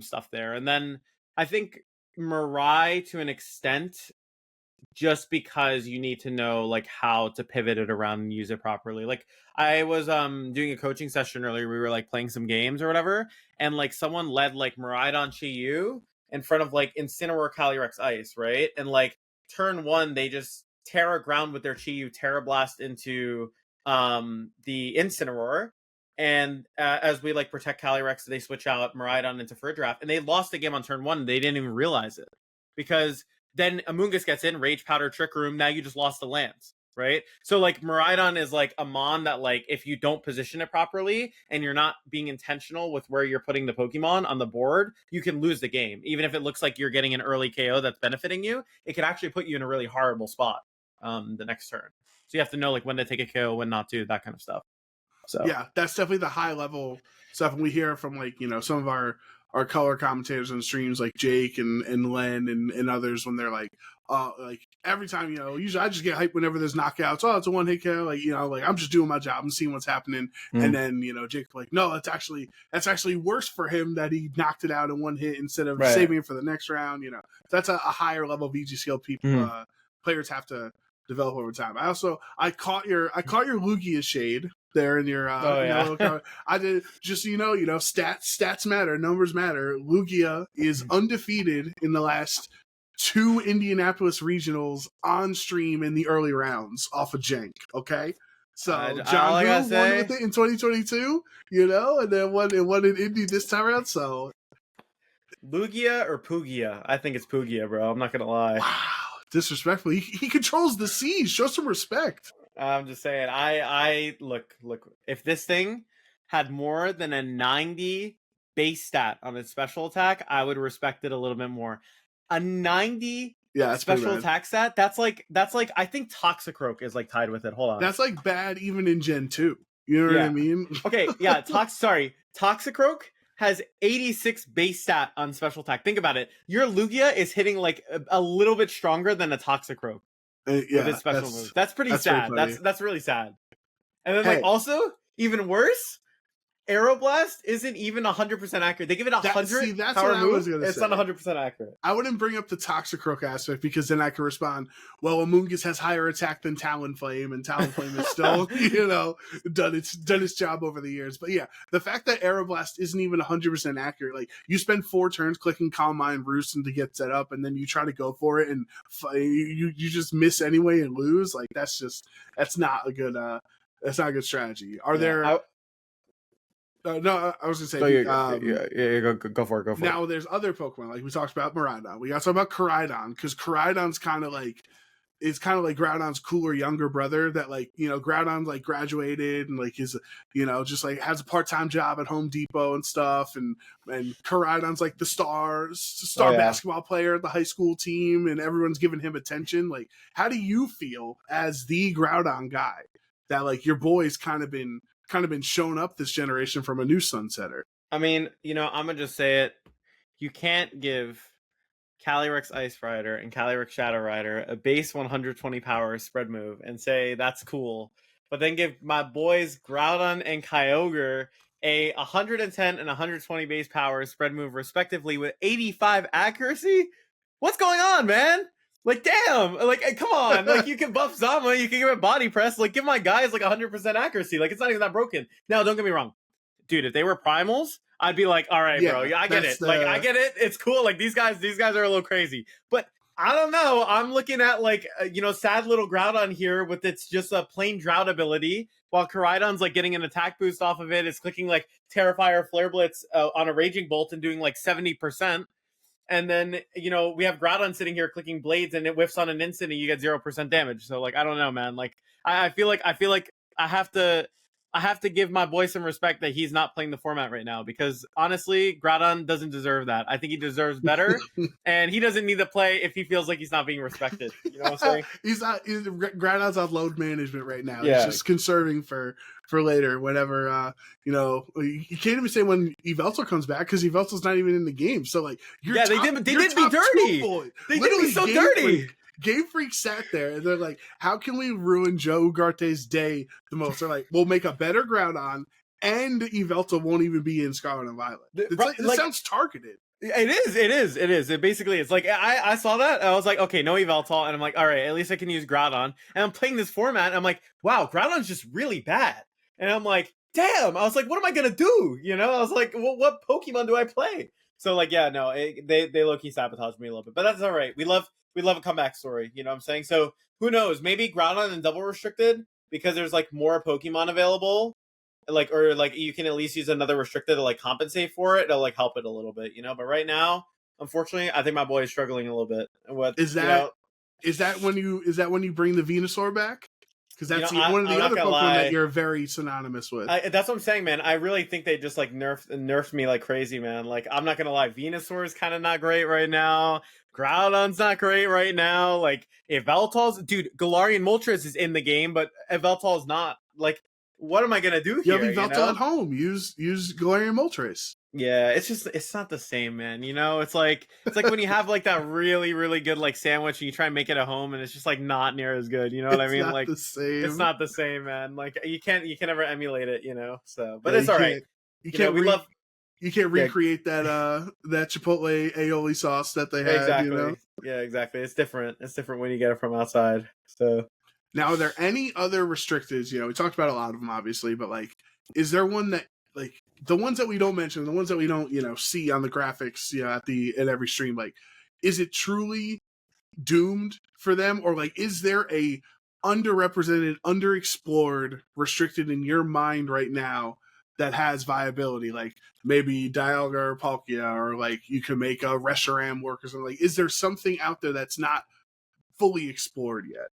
stuff there. And then I think Mirai, to an extent, just because you need to know like how to pivot it around and use it properly. Like I was doing a coaching session earlier, we were like playing some games or whatever, and like someone led like Miraidon Chi-Yu in front of like Incineroar Calyrex Ice, right? And like turn one they just Terra ground with their Chi-Yu, Terra Blast into the Incineroar, and as we like protect Calyrex, they switch out Miraidon into Friddraft, and they lost the game on turn one. They didn't even realize it because then Amoonguss gets in, Rage Powder, Trick Room, now you just lost the lands, right? So, like, Miraidon is, like, a mon that, like, if you don't position it properly and you're not being intentional with where you're putting the Pokemon on the board, you can lose the game. Even if it looks like you're getting an early KO that's benefiting you, it can actually put you in a really horrible spot the next turn. So you have to know, like, when to take a KO, when not to, that kind of stuff. So yeah, that's definitely the high level stuff. And we hear from, like, some of our color commentators on streams like Jake and Len and others when they're like every time, usually I just get hyped whenever there's knockouts. Oh, it's a one hit KO. Like, like I'm just doing my job. I'm seeing what's happening. And then, Jake's like, no, that's actually worse for him that he knocked it out in one hit instead of saving it for the next round. That's a higher level VG skill people, players have to develop over time. I caught your Lugia shade there in your I did, just so stats matter, numbers matter. Lugia is undefeated in the last 2 Indianapolis regionals on stream in the early rounds off of Jank. Okay, so John won with it in 2022, and then won in Indy this time around. So Lugia or Pugia? I think it's Pugia, bro. I'm not gonna lie. Wow, disrespectful. He controls the seas. Show some respect. I'm just saying, I look, if this thing had more than a 90 base stat on its special attack, I would respect it a little bit more. A 90 special attack stat, that's like I think Toxicroak is like tied with it. Hold on. That's like bad even in Gen 2. You know what I Yeah. mean? Okay, yeah, Toxicroak has 86 base stat on special attack. Think about it. Your Lugia is hitting like a little bit stronger than a Toxicroak with its special move. That's pretty very sad. funny. That's really sad. And then like Hey. also, even worse, Aeroblast isn't even 100% accurate. They give it 100 that's power what I move. was gonna It's say. not 100% accurate. I wouldn't bring up the Toxicroak aspect because then I could respond, well, Amoonguss has higher attack than Talonflame, and Talonflame is still, done its job over the years. But yeah, the fact that Aeroblast isn't even 100% accurate, like you spend 4 turns clicking Calm Mind Roost to get set up, and then you try to go for it, and you just miss anyway and lose. Like that's not a good strategy. Are there? No, I was gonna say. Go for it. Now there's other Pokemon, like we talked about Miraidon. We got to talk about Koraidon, because Koraidon's kind of like Groudon's cooler younger brother. That like Groudon's like graduated and like is just like has a part-time job at Home Depot and stuff, and Koraidon's like the star basketball player at the high school team, and everyone's giving him attention. Like, how do you feel as the Groudon guy that like your boy's kind of been shown up this generation from a new Sunsetter? I mean, I'm gonna just say it. You can't give Calyrex Ice Rider and Calyrex Shadow Rider a base 120 power spread move and say that's cool, but then give my boys Groudon and Kyogre a 110 and 120 base power spread move respectively with 85 accuracy? What's going on, man? Like, damn! Like, come on! Like, you can buff Zama, you can give it body press. Like, give my guys like 100% accuracy. Like, it's not even that broken. Now, don't get me wrong, dude. If they were primals, I'd be like, all right, bro, yeah, I get it. Like, I get it. It's cool. Like, these guys are a little crazy. But I don't know. I'm looking at like, sad little Groudon here with its just a plain drought ability, while Koraidon's like getting an attack boost off of it. It's clicking like Terrifier, Flare Blitz on a Raging Bolt and doing like 70%. And then, we have Groudon sitting here clicking blades and it whiffs on an instant and you get 0% damage. So like, I don't know, man. Like, I feel like I have to give my boy some respect that he's not playing the format right now, because honestly, Groudon doesn't deserve that. I think he deserves better, and he doesn't need to play if he feels like he's not being respected. You know what I'm saying? Groudon's on load management right now. Yeah. He's just conserving for later, whenever you can't even say when Yveltal comes back, because Yveltal's not even in the game. So like, they did be dirty. They did be so dirty. Game Freak sat there and they're like, how can we ruin JoeUgarte's day the most? They're like, we'll make a better Groudon, and Yveltal won't even be in Scarlet and Violet. This sounds targeted. It is. It basically is. Like, I saw that, and I was like, okay, no Yveltal, and I'm like, all right, at least I can use Groudon. And I'm playing this format, and I'm like, wow, Groudon's just really bad. And I'm like, damn. I was like, what am I gonna do? I was like, well, what Pokemon do I play? So like, yeah, no, they low-key sabotaged me a little bit, but that's all right. We love a comeback story, you know what I'm saying? So who knows? Maybe Groudon and double restricted, because there's like more Pokemon available, like, or like you can at least use another restricted to like compensate for it. It'll like help it a little bit, But right now, unfortunately, I think my boy is struggling a little bit. Is that when you bring the Venusaur back? Because that's one of the other Pokemon that you're very synonymous with. That's what I'm saying, man. I really think they just like nerfed me like crazy, man. Like, I'm not gonna lie, Venusaur is kind of not great right now. Groudon's not great right now. Like, Yveltal's, dude, Galarian Moltres is in the game, but Yveltal's not. Like, what am I gonna do here? You have Yveltal at home. Use Galarian Moltres. Yeah, it's not the same, man. It's like when you have like that really, really good like sandwich and you try and make it at home and it's just like not near as good. You know what I mean? Like, it's not the same, man. Like, you can never emulate it, So, but it's all right. You can't recreate that Chipotle aioli sauce that they had. Exactly. Yeah, exactly. It's different. It's different when you get it from outside. So now, are there any other restricteds? We talked about a lot of them, obviously, but like, is there one that, like, the ones that we don't mention, the ones that we don't, see on the graphics, at every stream, like, is it truly doomed for them, or like, is there a underrepresented, underexplored restricted in your mind right now that has viability? Like maybe Dialga or Palkia, or like you can make a Reshiram work or something. Like, is there something out there that's not fully explored yet?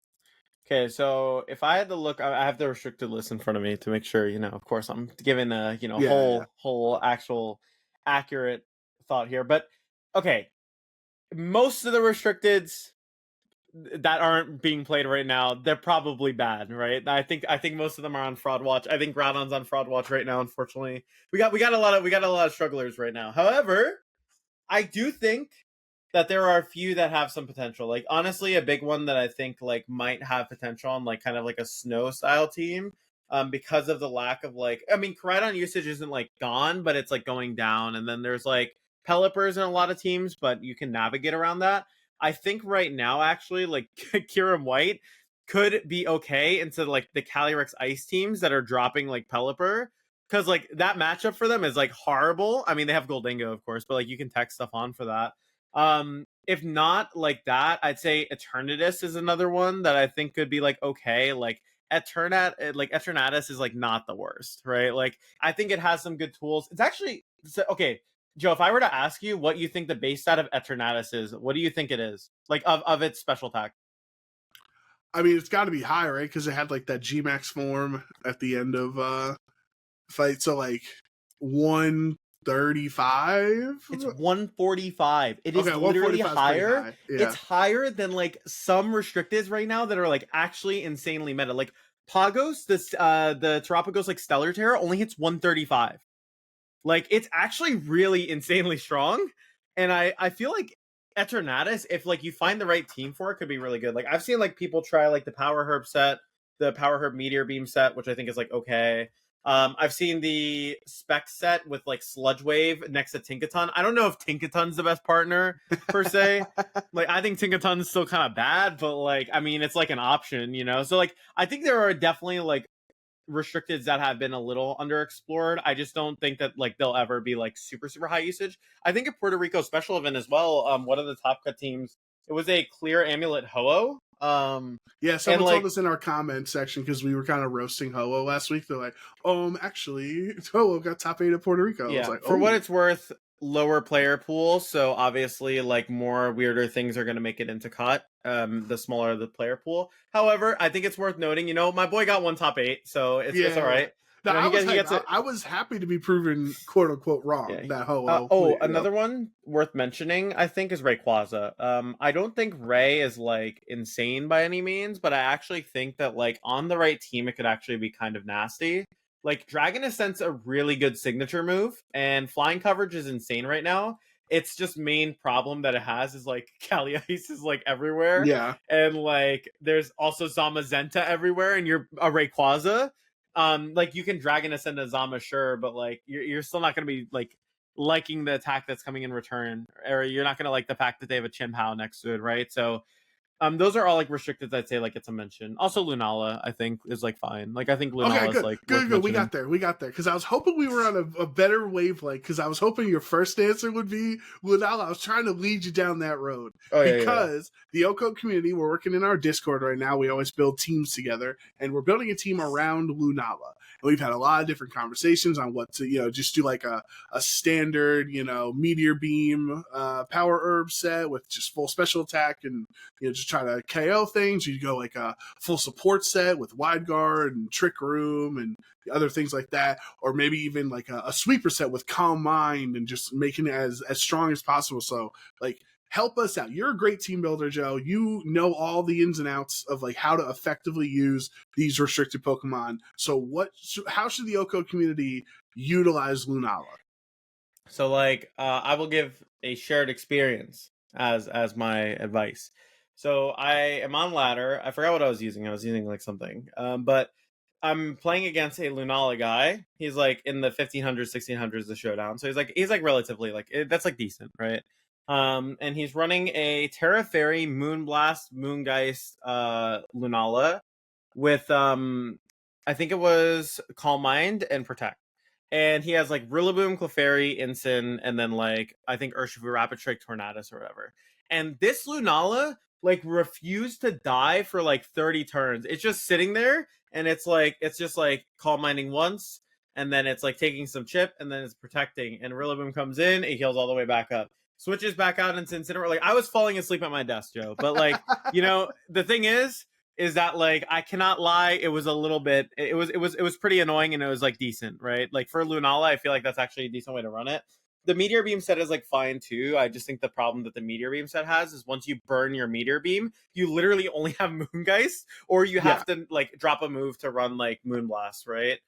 Okay, so if I had to look, I have the restricted list in front of me to make sure, of course, I'm giving a, whole actual accurate thought here. But okay, most of the restricteds, that aren't being played right now, they're probably bad, right? I think most of them are on fraud watch. I think Groudon's on fraud watch right now. Unfortunately, we got a lot of strugglers right now. However, I do think that there are a few that have some potential. Like honestly, a big one that I think like might have potential on like kind of like a snow style team. Because of the lack of like, I mean, Koraidon usage isn't like gone, but it's like going down. And then there's like Pelipper's in a lot of teams, but you can navigate around that. I think right now, actually, like Kyurem White could be okay instead of like the Calyrex Ice teams that are dropping like Pelipper. Because like that matchup for them is like horrible. I mean, they have Goldengho, of course, but like you can tech stuff on for that. If not like that, I'd say Eternatus is another one that I think could be like okay. Like Eternatus is like not the worst, right? Like I think it has some good tools. It's actually okay. Joe, if I were to ask you what you think the base stat of Eternatus is, what do you think it is? Like of its special attack? I mean, it's got to be high, right? Because it had like that G-Max form at the end of fight. So like 135. It's 145. It is Okay, literally 145 is pretty higher. high. Yeah. It's higher than like some restricteds right now that are like actually insanely meta. Like Pagos, the Terapagos like Stellar Terror only hits 135. Like it's actually really insanely strong. And I feel like Eternatus, if like you find the right team for it, could be really good. Like I've seen like people try like the Power Herb set, the Power Herb Meteor Beam set, which I think is like okay. I've seen the spec set with like Sludge Wave next to Tinkaton. I don't know if Tinkaton's the best partner per se. Like I think Tinkaton's still kind of bad, but like I mean it's like an option, you know. So like I think there are definitely like restricteds that have been a little underexplored. I just don't think that like they'll ever be like super high usage. I think a Puerto Rico special event as well. One of the top cut teams, it was a clear amulet Ho-Oh. Yeah, someone like, told us in our comment section because we were kind of roasting Ho-Oh last week. They're like, actually, Ho-Oh got top 8 at Puerto Rico. Yeah, I was like, for what it's worth, lower player pool, so obviously like more weirder things are going to make it into cut, the smaller the player pool. However, I think it's worth noting, you know, my boy got one top 8, so it's all right. No, You know, I was happy to be proven quote unquote wrong. Yeah. That Ho-Oh. Another one worth mentioning, I think, is Rayquaza. I don't think Ray is like insane by any means, but I actually think that like on the right team, it could actually be kind of nasty. Like Dragon Ascent's a really good signature move, and flying coverage is insane right now. Its just main problem that it has is like Cali Ice is like everywhere. Yeah. And like there's also Zamazenta everywhere, and you're a Rayquaza. Like you can Dragon Ascend a Zama, sure, but like you're still not gonna be like liking the attack that's coming in return, or you're not gonna like the fact that they have a Chimhao next to it, right? So those are all like restricted. I'd say like it's a mention. Also, Lunala, I think, is like fine. Like I think Lunala is like good. We got there because I was hoping we were on a better wavelength. Because I was hoping your first answer would be Lunala. I was trying to lead you down that road because the OHKO community, we're working in our Discord right now. We always build teams together, and we're building a team around Lunala. And we've had a lot of different conversations on what to just do like a standard Meteor Beam Power Herb set with just full special attack and just try to KO things. You go like a full support set with Wide Guard and Trick Room and other things like that, or maybe even like a sweeper set with Calm Mind and just making it as strong as possible. So like help us out. You're a great team builder, Joe. You know all the ins and outs of like how to effectively use these restricted Pokemon. So how should the OHKO community utilize Lunala? So like I will give a shared experience as my advice. So I am on ladder. I forgot what I was using. I was using like something. But I'm playing against a Lunala guy. He's like in the 1500s, 1600s the showdown. So he's like relatively like that's like decent, right? And he's running a Terra Fairy, Moonblast, Moongeist, Lunala with I think it was Calm Mind and Protect. And he has like Rillaboom, Clefairy, Incin, and then like I think Urshifu, Rapid Strike, Tornadus, or whatever. And this Lunala like refused to die for like 30 turns. It's just sitting there, and it's just like Calm Minding once, and then it's like taking some chip, and then it's protecting. And Rillaboom comes in, it heals all the way back up. Switches back out into Incineroar. Like I was falling asleep at my desk, Joe. But like, the thing is that like I cannot lie, it was a little bit it was pretty annoying, and it was like decent, right? Like for Lunala, I feel like that's actually a decent way to run it. the Meteor Beam set is like fine too. I just think the problem that the Meteor Beam set has is once you burn your Meteor Beam, you literally only have Moongeist, or you have to like drop a move to run like Moonblast, right?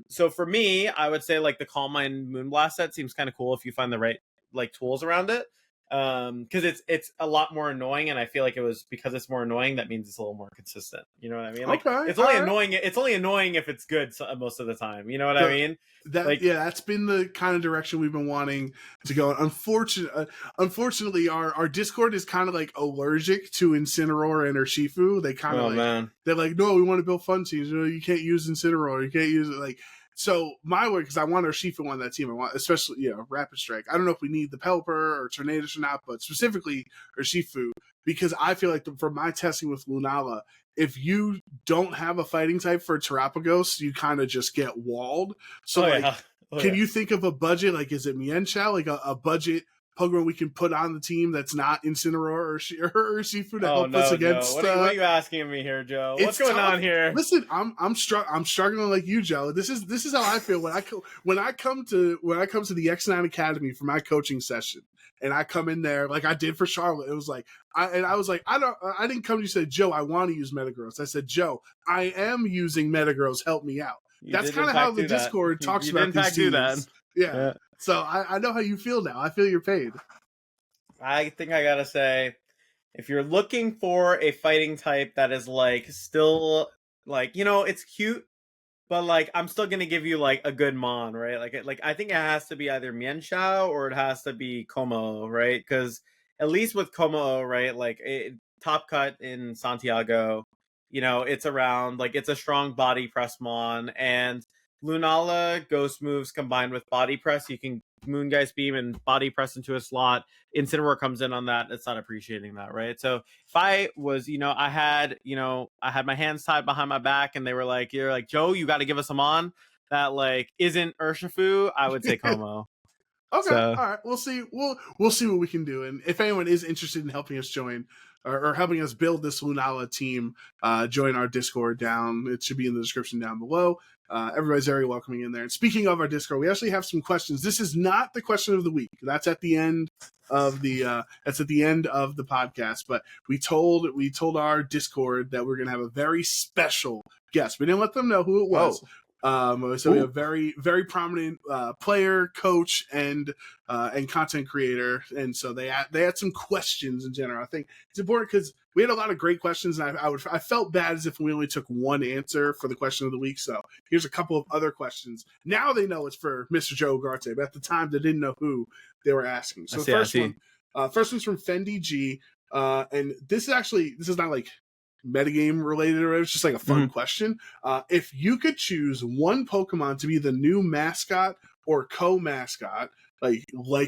So for me, I would say like the Calm Mind Moonblast set seems kind of cool if you find the right like tools around it. Because it's a lot more annoying, and I feel like it was because it's more annoying that means it's a little more consistent. You know what I mean? Like it's only annoying. It's only annoying if it's good most of the time. You know what I mean? That's been the kind of direction we've been wanting to go. Unfortunately, our Discord is kind of like allergic to Incineroar and Urshifu. They kind of they're like, no, we want to build fun teams. You can't use Incineroar. You can't use it like. So my way, because I want Urshifu on that team, I want especially Rapid Strike. I don't know if we need the Pelipper or Tornadus or not, but specifically Urshifu, because I feel like for my testing with Lunala, if you don't have a fighting type for Terapagos, you kind of just get walled. So can you think of a budget? Like, is it Mienshao? Like a budget Pokemon we can put on the team that's not Incineroar or Urshifu to help us against. What are you asking me here, Joe? What's going on here? Listen, I'm struggling like you, Joe. This is how I feel when I come to the X9 Academy for my coaching session, and I come in there like I did for Charlotte. It was like I didn't come to you and say, Joe, I want to use Metagross. I said, Joe, I am using Metagross. Help me out. That's kind of how the Discord talks about these teams. Yeah. So I know how you feel now. I feel your pain. I think I gotta say, if you're looking for a fighting type that is like still like it's cute, but like I'm still gonna give you like a good Mon, right? Like I think it has to be either Mienshao or it has to be Como, right? Because at least with Como, right, like Top Cut in Santiago, it's around like it's a strong body press Mon, and Lunala Ghost moves combined with body press. You can Moongeist Beam and body press into a slot. Incineroar comes in on that. It's not appreciating that, right? So if I was, I had my hands tied behind my back, and they were like, "You're like Joe, you got to give us a Mon that like isn't Urshifu." I would say Como. Okay, all right. We'll see. We'll see what we can do, and if anyone is interested in helping us join or helping us build this Lunala team, join our Discord down. It should be in the description down below. Everybody's very welcoming in there. And speaking of our Discord, we actually have some questions. This is not the question of the week. That's at the end of the podcast. But we told our Discord that we're gonna have a very special guest. We didn't let them know who it was. So we have a very, very prominent player, coach, and content creator, and so they had some questions in general. I think it's important because we had a lot of great questions, and I felt bad as if we only took one answer for the question of the week. So here's a couple of other questions. Now they know it's for Mr. Joe Ugarte, but at the time they didn't know who they were asking. So first one's from Fendi G, and this is not like metagame related, or it's just like a fun question. If you could choose one Pokemon to be the new mascot or co-mascot, like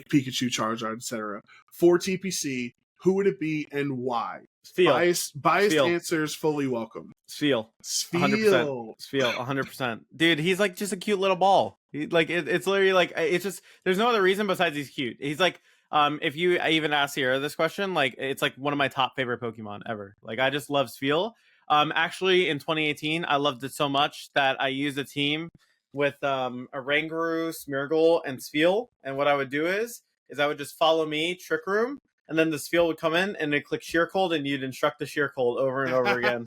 Pikachu, Charizard, etc., for TPC, who would it be and why? Biased answers fully welcome. Spheal. 100%. Spheal, 100%. Dude, he's like just a cute little ball. It's literally like, it's just, there's no other reason besides he's cute. He's like, if you even ask Sierra this question, like it's like one of my top favorite Pokemon ever. Like I just love Spheal. Actually in 2018, I loved it so much that I used a team with a Oranguru, Smeargle, and Spheal. And what I would do is I would just follow me, Trick Room, and then the Spheal would come in and it'd click Sheer Cold, and you'd instruct the Sheer Cold over and over again.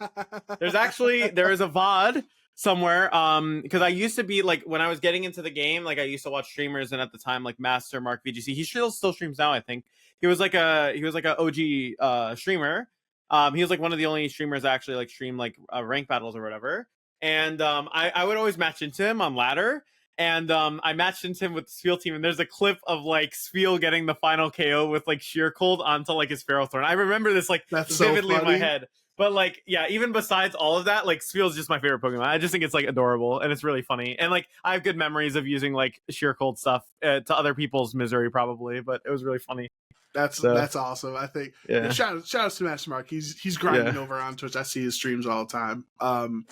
There is a VOD somewhere, because I used to be like, when I was getting into the game, like I used to watch streamers, and at the time like Master Mark VGC, he still streams now. I think he was like a OG streamer. He was like one of the only streamers that actually like stream like rank battles or whatever. And I would always match into him on ladder, and I matched into him with the Spheal team, and there's a clip of like Spheal getting the final KO with like Sheer Cold onto like his Ferrothorn. I remember this like vividly in my head. But like, yeah, even besides all of that, like Spheal is just my favorite Pokemon. I just think it's like adorable, and it's really funny. And like, I have good memories of using like Sheer Cold stuff to other people's misery, probably. But it was really funny. That's awesome. I think. Yeah. Shout out to Master Mark. He's grinding over on Twitch. I see his streams all the time.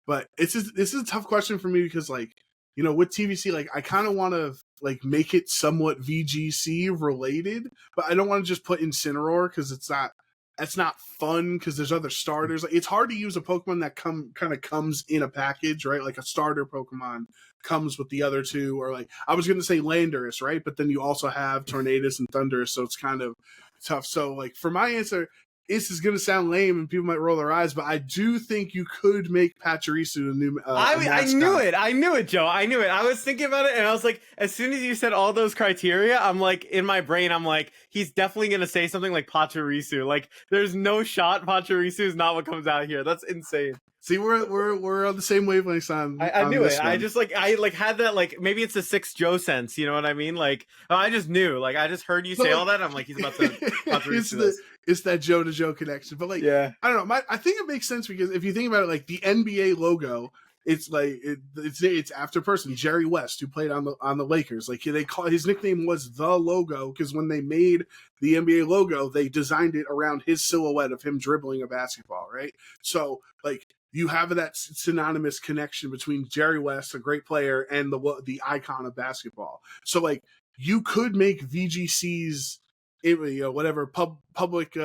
But this is a tough question for me because like, with TVC, like I kind of want to like make it somewhat VGC related, but I don't want to just put Incineroar because it's not. that's not fun because there's other starters. Like, it's hard to use a Pokemon that kind of comes in a package, right? Like a starter Pokemon comes with the other two, or like I was going to say Landorus, right? But then you also have Tornadus and Thundurus, so it's kind of tough. So like for my answer, this is going to sound lame and people might roll their eyes, but I do think you could make Pachirisu a new I knew it. I knew it, Joe. I knew it. I was thinking about it, and I was like, as soon as you said all those criteria, I'm like, in my brain, I'm like, he's definitely going to say something like Pachirisu. Like, there's no shot Pachirisu is not what comes out here. That's insane. See, we're on the same wavelength on. I knew it. One. I just I had that, like, maybe it's the 6th Joe sense. You know what I mean? Like, I just knew. Like, I just heard you say all that. I'm like, he's about to. It's that Joe to Joe connection. But like, yeah, I don't know. I think it makes sense because if you think about it, like the NBA logo, it's like it's after a person, Jerry West, who played on the Lakers. Like they call his nickname was the logo because when they made the NBA logo, they designed it around his silhouette of him dribbling a basketball, right? So like you have that synonymous connection between Jerry West, a great player, and the icon of basketball. So like you could make VGC's whatever public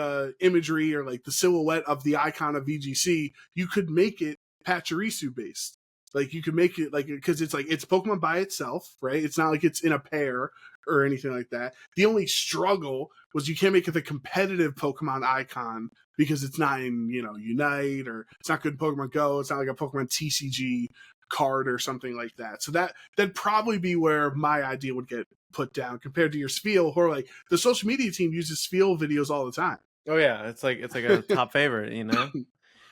imagery or like the silhouette of the icon of VGC, you could make it Pachirisu based. Like you could make it like because it's Pokemon by itself, right? It's not like it's in a pair or anything like that. The only struggle was you can't make it the competitive Pokemon icon because it's not in Unite, or it's not good in Pokemon Go. It's not like a Pokemon TCG card or something like that. So that'd probably be where my idea would get put down compared to your Spiel, or like the social media team uses Spiel videos all the time. Oh yeah, it's like a top favorite,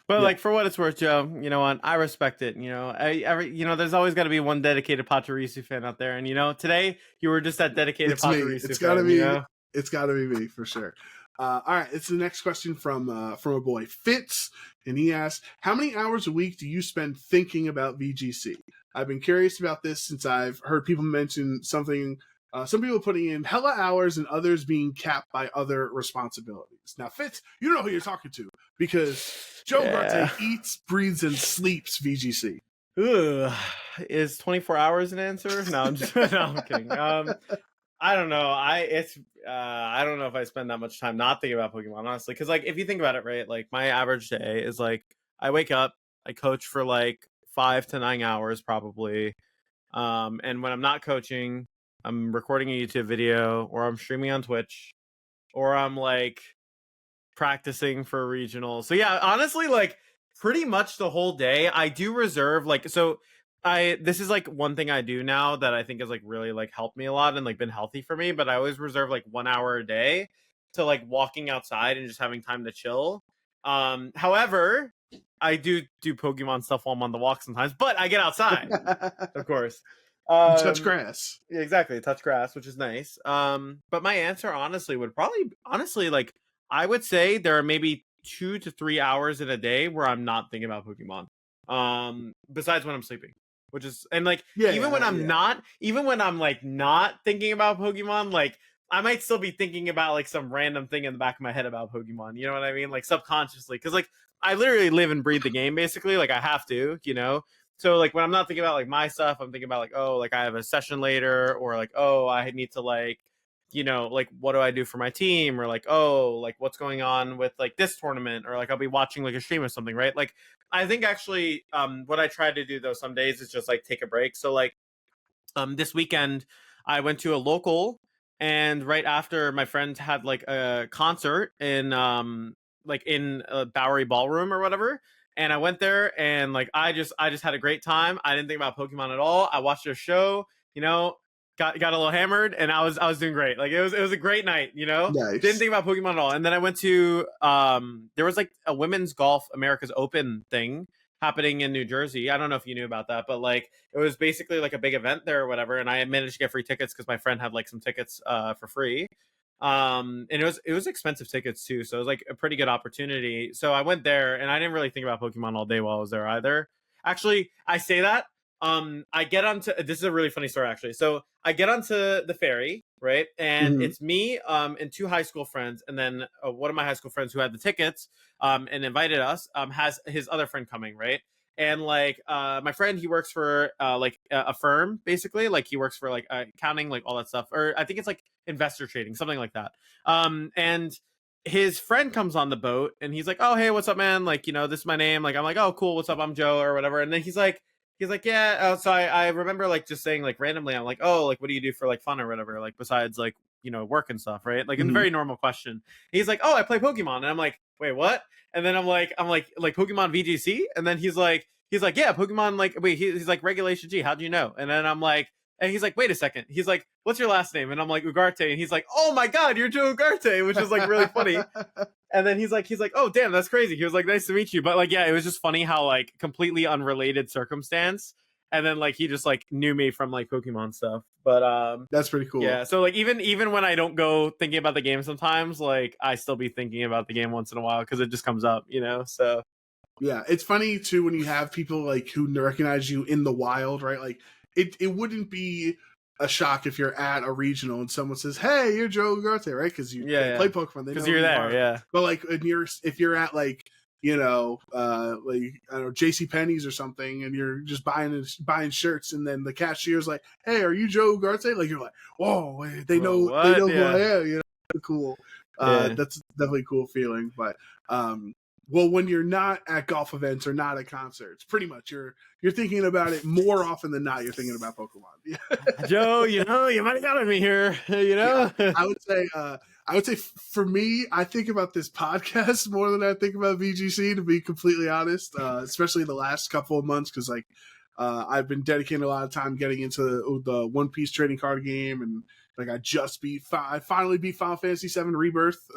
But like for what it's worth, Joe, you know what? I respect it. There's always got to be one dedicated Pachirisu fan out there, and today you were just that dedicated Pachirisu fan. It's gotta be. It's gotta be me for sure. All right, it's the next question from a boy Fitz, and he asks, "How many hours a week do you spend thinking about VGC?" I've been curious about this since I've heard people mention something. Some people putting in hella hours and others being capped by other responsibilities. Now, Fitz, you know who you're talking to because Joe Ugarte eats, breathes, and sleeps VGC. Ugh. Is 24 hours an answer? No, I'm just no, I'm kidding. I don't know. I don't know if I spend that much time not thinking about Pokemon, honestly. Because like if you think about it, right, like my average day is like I wake up, I coach for like 5 to 9 hours probably. And when I'm not coaching, I'm recording a YouTube video, or I'm streaming on Twitch, or I'm like practicing for a regional. So yeah, honestly, like pretty much the whole day. I do reserve this is like one thing I do now that I think has like really like helped me a lot and like been healthy for me, but I always reserve like 1 hour a day to like walking outside and just having time to chill. However, I do Pokemon stuff while I'm on the walk sometimes, but I get outside, of course. Touch grass. Yeah, exactly. Touch grass, which is nice. But my answer honestly would probably like I would say there are maybe 2 to 3 hours in a day where I'm not thinking about Pokemon. Besides when I'm sleeping. Which is even when I'm like not thinking about Pokemon, like I might still be thinking about like some random thing in the back of my head about Pokemon. You know what I mean? Like subconsciously. Because like I literally live and breathe the game basically. Like I have to, So like when I'm not thinking about like my stuff, I'm thinking about like, oh, like I have a session later, or like, oh, I need to like, like what do I do for my team, or like, oh, like what's going on with like this tournament, or like I'll be watching like a stream or something, right? Like I think actually what I try to do though some days is just like take a break. So like this weekend I went to a local, and right after my friend had like a concert in in a Bowery Ballroom or whatever. And I went there and like I just had a great time. I didn't think about Pokemon at all. I watched their show, got a little hammered, and I was doing great. Like it was a great night, Nice. Didn't think about Pokemon at all. And then I went to there was like a women's golf America's Open thing happening in New Jersey. I don't know if you knew about that, but like it was basically like a big event there or whatever. And I managed to get free tickets because my friend had like some tickets for free. And it was expensive tickets too, so it was like a pretty good opportunity. So I went there, and I didn't really think about Pokemon all day while I was there either. Actually, I say that I get onto this is a really funny story actually. So I get onto the ferry, right, and it's me and 2 high school friends, and then one of my high school friends who had the tickets and invited us has his other friend coming, right. And like my friend, he works for like a firm basically, like he works for like accounting, like all that stuff, or I think it's like investor trading, something like that. And his friend comes on the boat and he's like, "Oh, hey, what's up, man? Like, you know, this is my name." Like, I'm like, "Oh, cool. What's up? I'm Joe," or whatever. And then he's like, "Yeah." So I remember like just saying like randomly, I'm like, "Oh, like, what do you do for like fun or whatever? Like, besides like, you know, work and stuff, right?" Like, a very normal question. He's like, "Oh, I play Pokemon," and I'm like, "Wait, what?" And then I'm like, Pokemon VGC, and then he's like, "Yeah, Pokemon." Like, wait, he's like Regulation G. How'd you know? And then I'm like. And he's like, "Wait a second." He's like, "What's your last name?" And I'm like, "Ugarte." And he's like, "Oh my God, you're Joe Ugarte," which is like really funny. And then he's like, "Oh, damn, that's crazy." He was like, "Nice to meet you." But like, yeah, it was just funny how like completely unrelated circumstance. And then like he just like knew me from like Pokemon stuff. But That's pretty cool. yeah. So like even when I don't go thinking about the game sometimes, like I still be thinking about the game once in a while because it just comes up, you know? So yeah, it's funny too when you have people like who recognize you in the wild, right? Like it wouldn't be a shock if you're at a regional and someone says, "Hey, you're Joe Ugarte," right? Because they play Pokemon, they know you're who there, you are. yeah. But like if you're at like like I don't know, J.C. Penney's or something, and you're just buying shirts, and then the cashier's like, "Hey, are you Joe Ugarte?" Like you're like, "Whoa, they know who I am." You know, cool. That's definitely a cool feeling. But well, when you're not at golf events or not at concerts, pretty much you're thinking about it more often than not. You're thinking about Pokemon. Joe, you know, you might have got me here. You know, yeah, I would say for me, I think about this podcast more than I think about VGC. To be completely honest, especially the last couple of months, because like I've been dedicating a lot of time getting into the One Piece trading card game, and like I finally beat Final Fantasy VII Rebirth.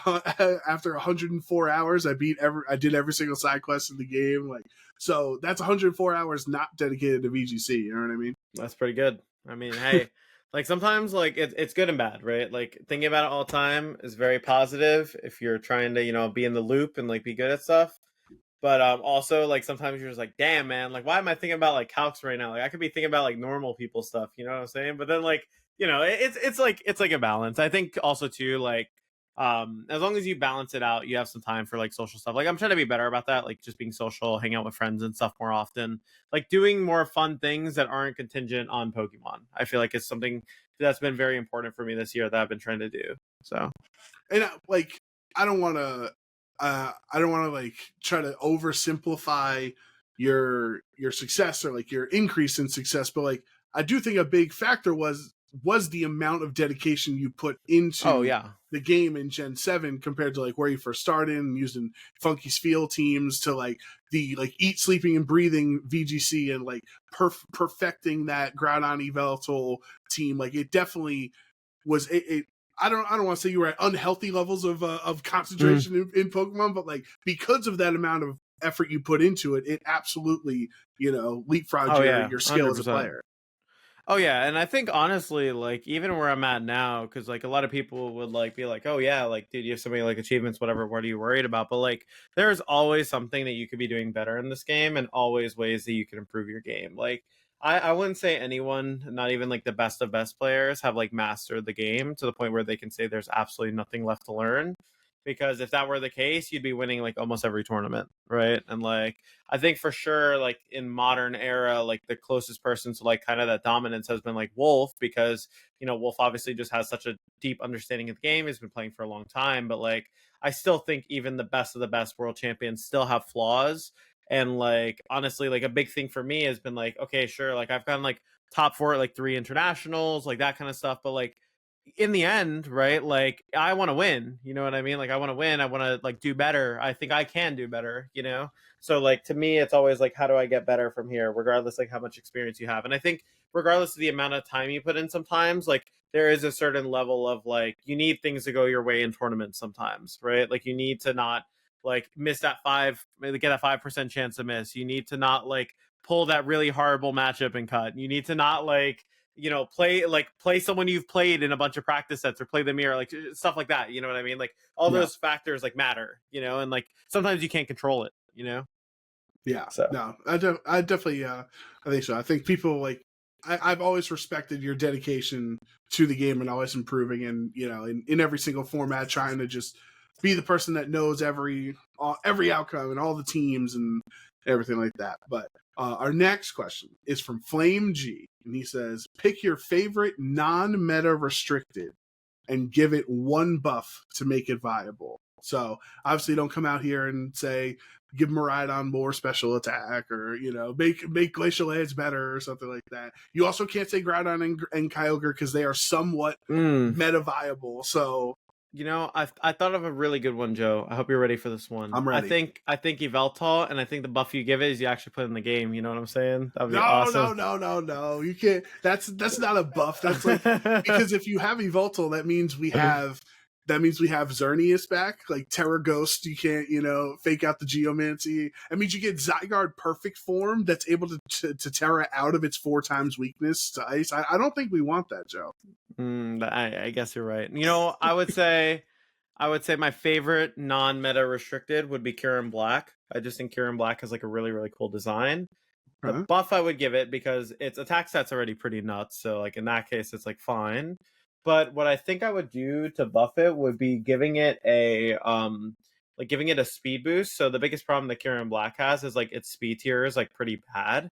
After 104 hours, I did every single side quest in the game. Like, so that's 104 hours not dedicated to VGC. You know what I mean? That's pretty good. I mean, hey, like sometimes like it's good and bad, right? Like thinking about it all the time is very positive if you're trying to, you know, be in the loop and like be good at stuff. But also like sometimes you're just like, damn man, like why am I thinking about like calcs right now? Like I could be thinking about like normal people stuff, you know what I'm saying? But then like, you know, it's like a balance. I think also too, like as long as you balance it out, you have some time for like social stuff. Like I'm trying to be better about that, like just being social, hang out with friends and stuff more often, like doing more fun things that aren't contingent on Pokemon. I feel like it's something that's been very important for me this year that I've been trying to do. So And like I don't want to like try to oversimplify your success or like your increase in success, but like I do think a big factor was the amount of dedication you put into the game in Gen 7 compared to like where you first started and using funky spiel teams to like the like eat, sleeping, and breathing VGC and like perfecting that Groudon Eveltal team. Like it definitely was I don't want to say you were at unhealthy levels of concentration in Pokemon, but like because of that amount of effort you put into it, it absolutely, you know, leapfrogged your skill 100%. as a player. Oh yeah, and I think honestly, like even where I'm at now, because like a lot of people would like be like, "Oh yeah, like dude, you have so many like achievements, whatever. What are you worried about?" But like, there's always something that you could be doing better in this game, and always ways that you can improve your game. Like, I wouldn't say anyone, not even like the best of best players, have like mastered the game to the point where they can say there's absolutely nothing left to learn. Because if that were the case, you'd be winning like almost every tournament, right? And like I think for sure, like in modern era, like the closest person to like kind of that dominance has been like Wolf, because you know Wolf obviously just has such a deep understanding of the game. He's been playing for a long time, but like I still think even the best of the best world champions still have flaws. And like honestly, like a big thing for me has been like, okay, sure, like I've gotten like top four at like 3 internationals, like that kind of stuff, but like in the end, right? Like I want to win, you know what I mean? Like I want to win, I want to like do better. I think I can do better, you know? So like to me it's always like how do I get better from here regardless like how much experience you have. And I think regardless of the amount of time you put in sometimes like there is a certain level of like you need things to go your way in tournaments sometimes, right? Like you need to not like miss that get a 5% chance to miss. You need to not like pull that really horrible matchup and cut. You need to not like you know, play someone you've played in a bunch of practice sets or play the mirror, like stuff like that. You know what I mean? Like all those factors like matter, you know, and like sometimes you can't control it, you know? Yeah. So No, I definitely, I think so. I think people like, I've always respected your dedication to the game and always improving and, you know, in every single format, trying to just be the person that knows every outcome and all the teams and everything like that. But our next question is from Flame G, and he says, "Pick your favorite non-meta restricted and give it one buff to make it viable. So obviously don't come out here and say give Miraidon more special attack, or make Glacial Edge better or something like that. You also can't say Groudon and Kyogre because they are somewhat meta viable. So I thought of a really good one, Joe. I hope you're ready for this one. I'm ready. I think Yveltal, and I think the buff you give it is you actually put in the game. You know what I'm saying? That'd be No, awesome. no. You can't. That's not a buff. That's like because if you have Yveltal, that means we have Xerneas back, like Terra Ghost. You can't, fake out the Geomancy. It means you get Zygarde Perfect Form that's able to Terra out of its 4 times weakness to Ice. I don't think we want that, Joe. I guess you're right. I would say my favorite non-meta restricted would be Kyurem Black. I just think Kyurem Black has like a really, really cool design. The buff I would give it, because its attack set's already pretty nuts, so like in that case it's like fine. But what I think I would do to buff it would be giving it a speed boost. So the biggest problem that Kyurem Black has is like its speed tier is like pretty bad.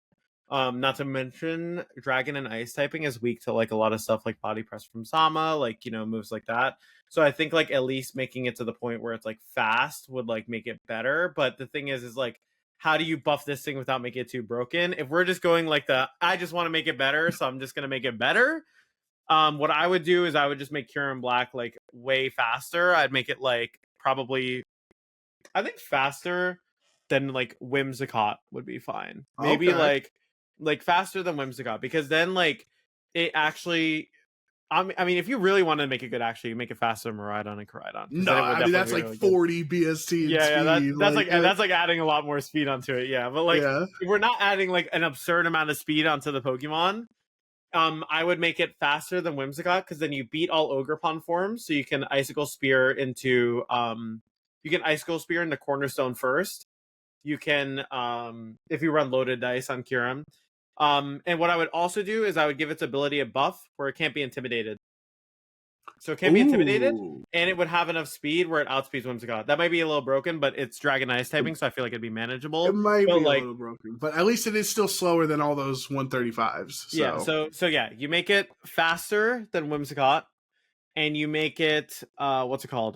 Not to mention Dragon and Ice typing is weak to like a lot of stuff like Body Press from Sama, like moves like that. So I think like at least making it to the point where it's like fast would like make it better. But the thing is like, how do you buff this thing without making it too broken? If we're just going like I just want to make it better, so I'm just gonna make it better. What I would do is I would just make Kyurem Black like way faster. I'd make it like probably, I think faster than like Whimsicott would be fine. Maybe like faster than Whimsicott, because then like it actually. I mean, if you really want to make it good, actually, you make it faster than Miraidon and Koraidon. No, I mean that's like really 40 BST. That's like adding a lot more speed onto it. Yeah, but like if we're not adding like an absurd amount of speed onto the Pokemon. I would make it faster than Whimsicott, because then you beat all Ogerpon forms, so you can Icicle Spear into Cornerstone first. You can if you run loaded dice on Kyurem. And what I would also do is I would give its ability a buff where it can't be intimidated. So it can't be intimidated, and it would have enough speed where it outspeeds Whimsicott. That might be a little broken, but it's Dragon Ice typing, so I feel like it'd be manageable. It might be a little broken, but at least it is still slower than all those 135s. So. Yeah, so yeah, you make it faster than Whimsicott, and you make it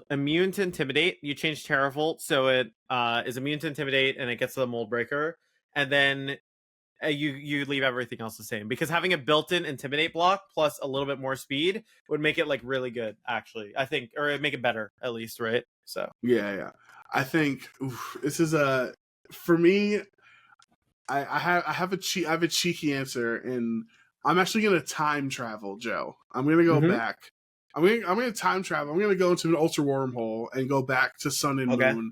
immune to Intimidate. You change Terravolt, so it is immune to Intimidate, and it gets the Mold Breaker, and then you leave everything else the same, because having a built-in Intimidate block plus a little bit more speed would make it like really good, actually. I think, or make it better at least, right? So yeah. I think this is for me. I have a cheeky answer, and I'm actually gonna time travel, Joe. I'm gonna go back. I'm gonna time travel. I'm gonna go into an ultra wormhole and go back to Sun and Moon,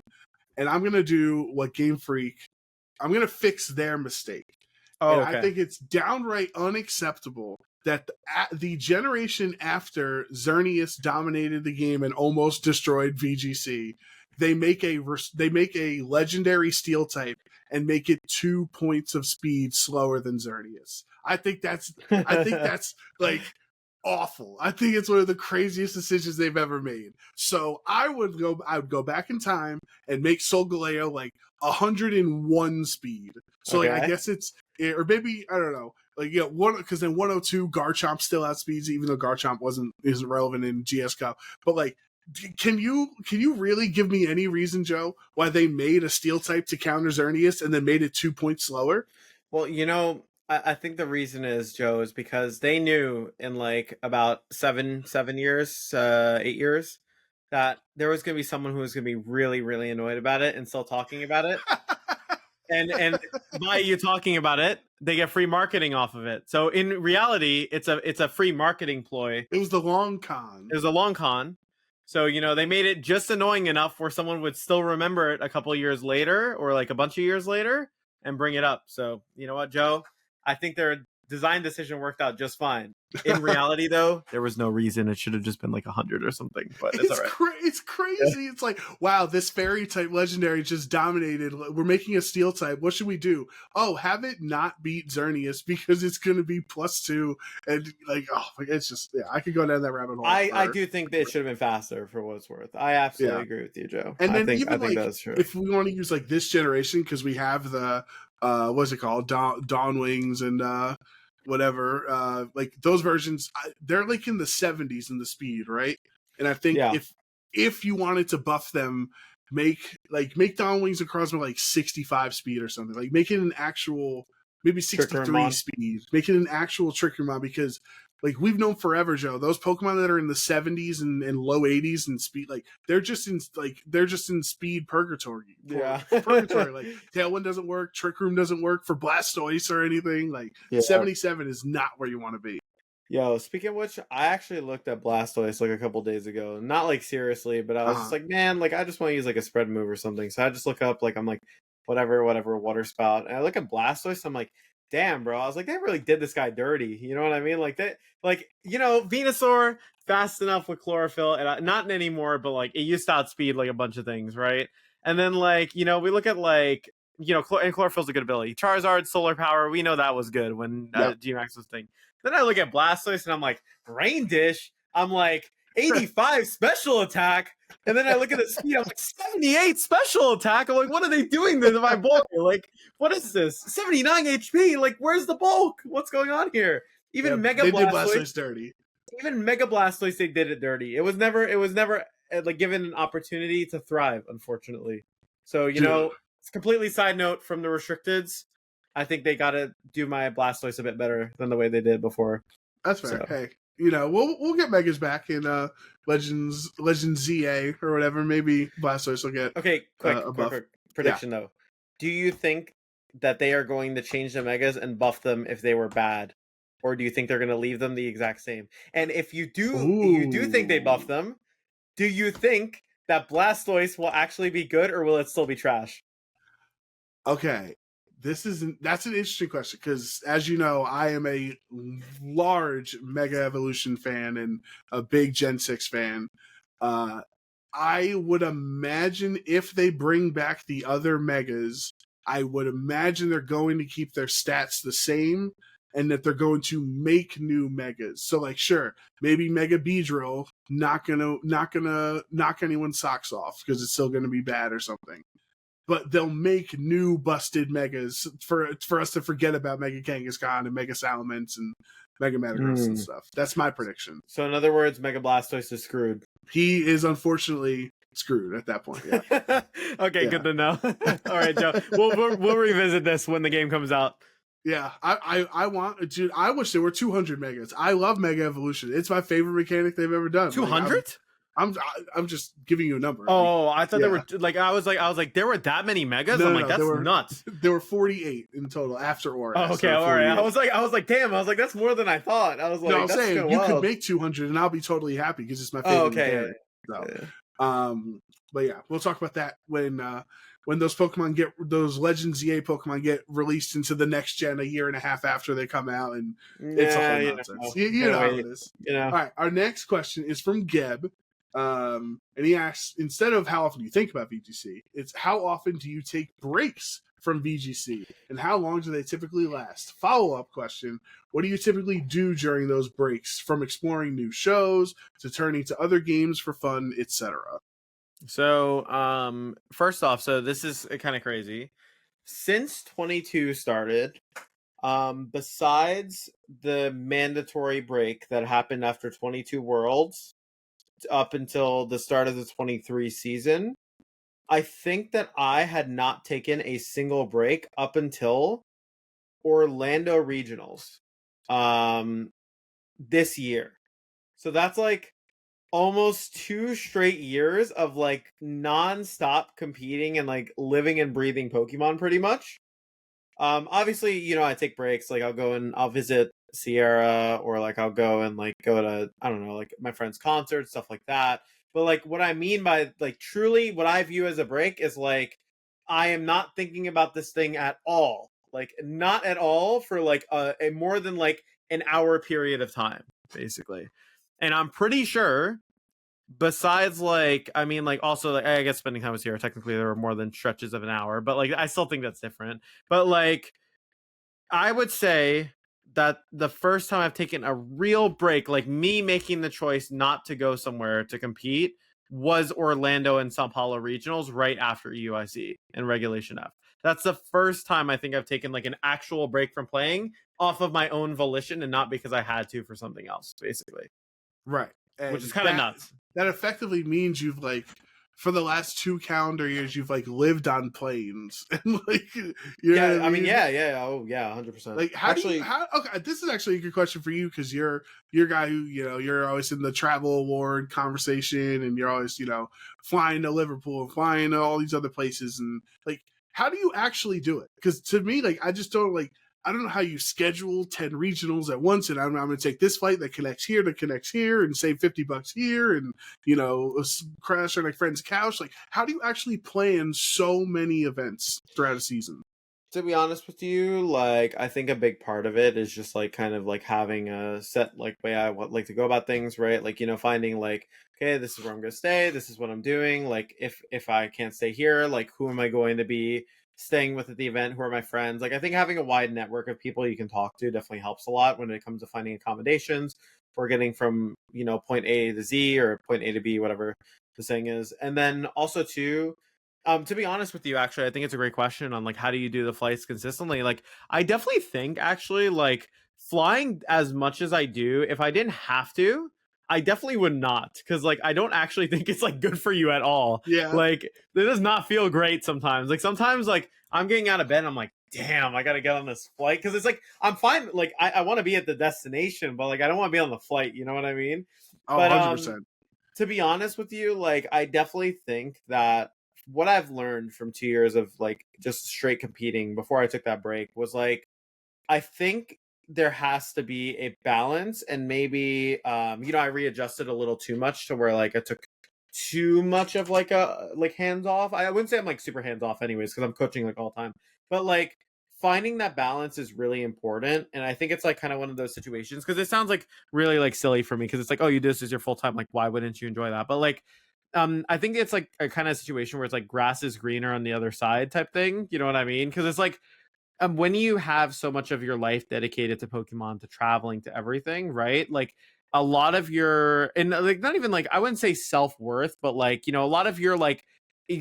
and I'm gonna do what Game Freak. I'm gonna fix their mistake. I think it's downright unacceptable that the generation after Xerneas dominated the game and almost destroyed VGC, they make a legendary steel type and make it 2 points of speed slower than Xerneas. I think that's like awful. I think it's one of the craziest decisions they've ever made. So I would go back in time and make Solgaleo like 101 speed. So like I guess or maybe I don't know. Like because then 102 Garchomp still outspeeds, even though Garchomp isn't relevant in GS Cup. But like, can you really give me any reason, Joe, why they made a steel type to counter Xerneas and then made it 2 points slower? Well, I think the reason is, Joe, is because they knew in like about 7 years, 8 years, that there was going to be someone who was going to be really, really annoyed about it and still talking about it. and by you talking about it, they get free marketing off of it. So in reality, it's a free marketing ploy. It was the long con. It was a long con. So, they made it just annoying enough where someone would still remember it a couple years later, or like a bunch of years later, and bring it up. So, you know what, Joe? I think their design decision worked out just fine. In reality, though, there was no reason. It should have just been like 100 or something. But it's all right. It's crazy. Yeah. It's like, wow, this fairy type legendary just dominated. We're making a steel type. What should we do? Oh, have it not beat Xerneas because it's going to be +2. And like, it's just, I could go down that rabbit hole. I do think that it should have been faster for what it's worth. I absolutely agree with you, Joe. And then I think that's true. If we want to use like this generation, because we have the what's it called, Dawn Wings and whatever. Like those versions, they're like in the 70s in the speed, right? And I think if you wanted to buff them, make Dawn Wings and Crosmo like 65 speed or something. Like make it an actual maybe 63 speed. Make it an actual Trickroomon, because like we've known forever, Joe, those Pokemon that are in the 70s and low 80s in speed, like they're just in speed purgatory. Purgatory. Like Tailwind doesn't work, Trick Room doesn't work for Blastoise or anything. Like 77 is not where you want to be. Yo, speaking of which, I actually looked at Blastoise like a couple days ago. Not like seriously, but I was just like, man, like I just want to use like a spread move or something. So I just look up, like I'm like, whatever, Water Spout. And I look at Blastoise, I'm like, damn, bro. I was like, they really did this guy dirty. You know what I mean? Like that, like, you know, Venusaur fast enough with Chlorophyll, and not anymore, but like it used to outspeed like a bunch of things, right? And then like, you know, we look at like, you know, and Chlorophyll's a good ability. Charizard, Solar Power, we know that was good when G-Max was a thing. Then I look at Blastoise and I'm like, Rain Dish. I'm like, 85 special attack. And then I look at the speed, I'm like, 78 special attack. I'm like, what are they doing to my bulk? Like, what is this? 79 HP? Like, where's the bulk? What's going on here? Even Mega Blastoise, did Blastoise dirty. Even Mega Blastoise, they did it dirty. It was never like given an opportunity to thrive, unfortunately. So, you know, it's completely side note from the restricteds. I think they got to do my Blastoise a bit better than the way they did before. That's fair. So. Hey, you know, we'll get Megas back in Legends ZA or whatever. Maybe Blastoise will get quick prediction though. Do you think that they are going to change the Megas and buff them if they were bad, or do you think they're going to leave them the exact same? And if you do think they buff them, do you think that Blastoise will actually be good, or will it still be trash? Okay. That's an interesting question, because as you know, I am a large Mega Evolution fan and a big Gen 6 fan. I would imagine if they bring back the other Megas, I would imagine they're going to keep their stats the same, and that they're going to make new Megas. So like, sure, maybe Mega Beedrill not gonna knock anyone's socks off because it's still gonna be bad or something. But they'll make new busted Megas for us to forget about Mega Kangaskhan and Mega Salamence and Mega Metagross and stuff. That's my prediction. So in other words, Mega Blastoise is screwed. He is unfortunately screwed at that point. Yeah. Okay, good to know. All right, Joe. We'll revisit this when the game comes out. Yeah, I want, dude. I wish there were 200 Megas. I love Mega Evolution. It's my favorite mechanic they've ever done. 200? I'm just giving you a number. Oh, I thought there were like I was like there were that many Megas. I'm like, that's nuts. There were 48 in total after Aura. Oh, okay, all right. I was like, damn. I was like, that's more than I thought. I was like, no, I'm saying you could make 200, and I'll be totally happy because it's my favorite mechanic. So, but yeah, we'll talk about that when those Legends EA Pokemon get released into the next gen a year and a half after they come out, and it's a whole nonsense. You know how it is. You know. All right, our next question is from Geb. And he asks, instead of how often do you think about VGC, it's how often do you take breaks from VGC, and how long do they typically last? Follow-up question, what do you typically do during those breaks, from exploring new shows to turning to other games for fun, etc.? So first off, so this is kind of crazy. Since 22 started, besides the mandatory break that happened after 22 Worlds up until the start of the 23 season, I think that I had not taken a single break up until Orlando Regionals this year. So that's like almost 2 straight years of like non-stop competing and like living and breathing Pokemon pretty much. Obviously, you know, I take breaks, like I'll visit Sierra, or like I'll go to, I don't know, like my friend's concerts, stuff like that. But like what I mean by like truly what I view as a break is like I am not thinking about this thing at all. Like not at all for like a more than like an hour period of time, basically. And I'm pretty sure besides like, I mean, like also like I guess spending time with Sierra, technically there were more than stretches of an hour, but like I still think that's different. But like I would say that the first time I've taken a real break, like me making the choice not to go somewhere to compete, was Orlando and Sao Paulo regionals right after EUIC and Regulation F. That's the first time I think I've taken like an actual break from playing off of my own volition and not because I had to for something else, basically. Right. Which is And kind of nuts. that effectively means you've like for the last 2 calendar years you've like lived on planes and like you know Yeah, what I mean? oh yeah, 100%. Like okay, this is actually a good question for you because you're a guy who, you're always in the travel award conversation and you're always, flying to Liverpool and flying to all these other places and like how do you actually do it? Because to me, like I don't know how you schedule 10 regionals at once and I'm going to take this flight that connects here and save $50 here and, crash on a friend's couch. Like, how do you actually plan so many events throughout a season? To be honest with you, like I think a big part of it is just like kind of like having a set like way I want like to go about things, right? Like, finding like, okay, this is where I'm gonna stay, this is what I'm doing. Like if I can't stay here, like who am I going to be staying with at the event? Who are my friends? Like I think having a wide network of people you can talk to definitely helps a lot when it comes to finding accommodations for getting from, point A to Z or point A to B, whatever the saying is. And then also too, to be honest with you, actually, I think it's a great question on like how do you do the flights consistently? Like, I definitely think actually like flying as much as I do, if I didn't have to, I definitely would not because like I don't actually think it's like good for you at all. Yeah. Like, it does not feel great sometimes. Like sometimes like I'm getting out of bed and I'm like, damn, I gotta get on this flight because it's like I'm fine. Like I want to be at the destination, but like I don't want to be on the flight. You know what I mean? Oh, But 100%. to be honest with you, like I definitely think that what I've learned from 2 years of like just straight competing before I took that break was like I think there has to be a balance and maybe I readjusted a little too much to where like I took too much of like a like hands off. I wouldn't say I'm like super hands off anyways because I'm coaching like all the time. But like finding that balance is really important and I think it's like kind of one of those situations because it sounds like really like silly for me because it's like, oh, you do this as your full time, like why wouldn't you enjoy that? But like I think it's like a kind of situation where it's like grass is greener on the other side type thing. You know what I mean? Because it's like when you have so much of your life dedicated to Pokemon, to traveling, to everything, right? Like a lot of your and like not even like I wouldn't say self-worth, but like, a lot of your like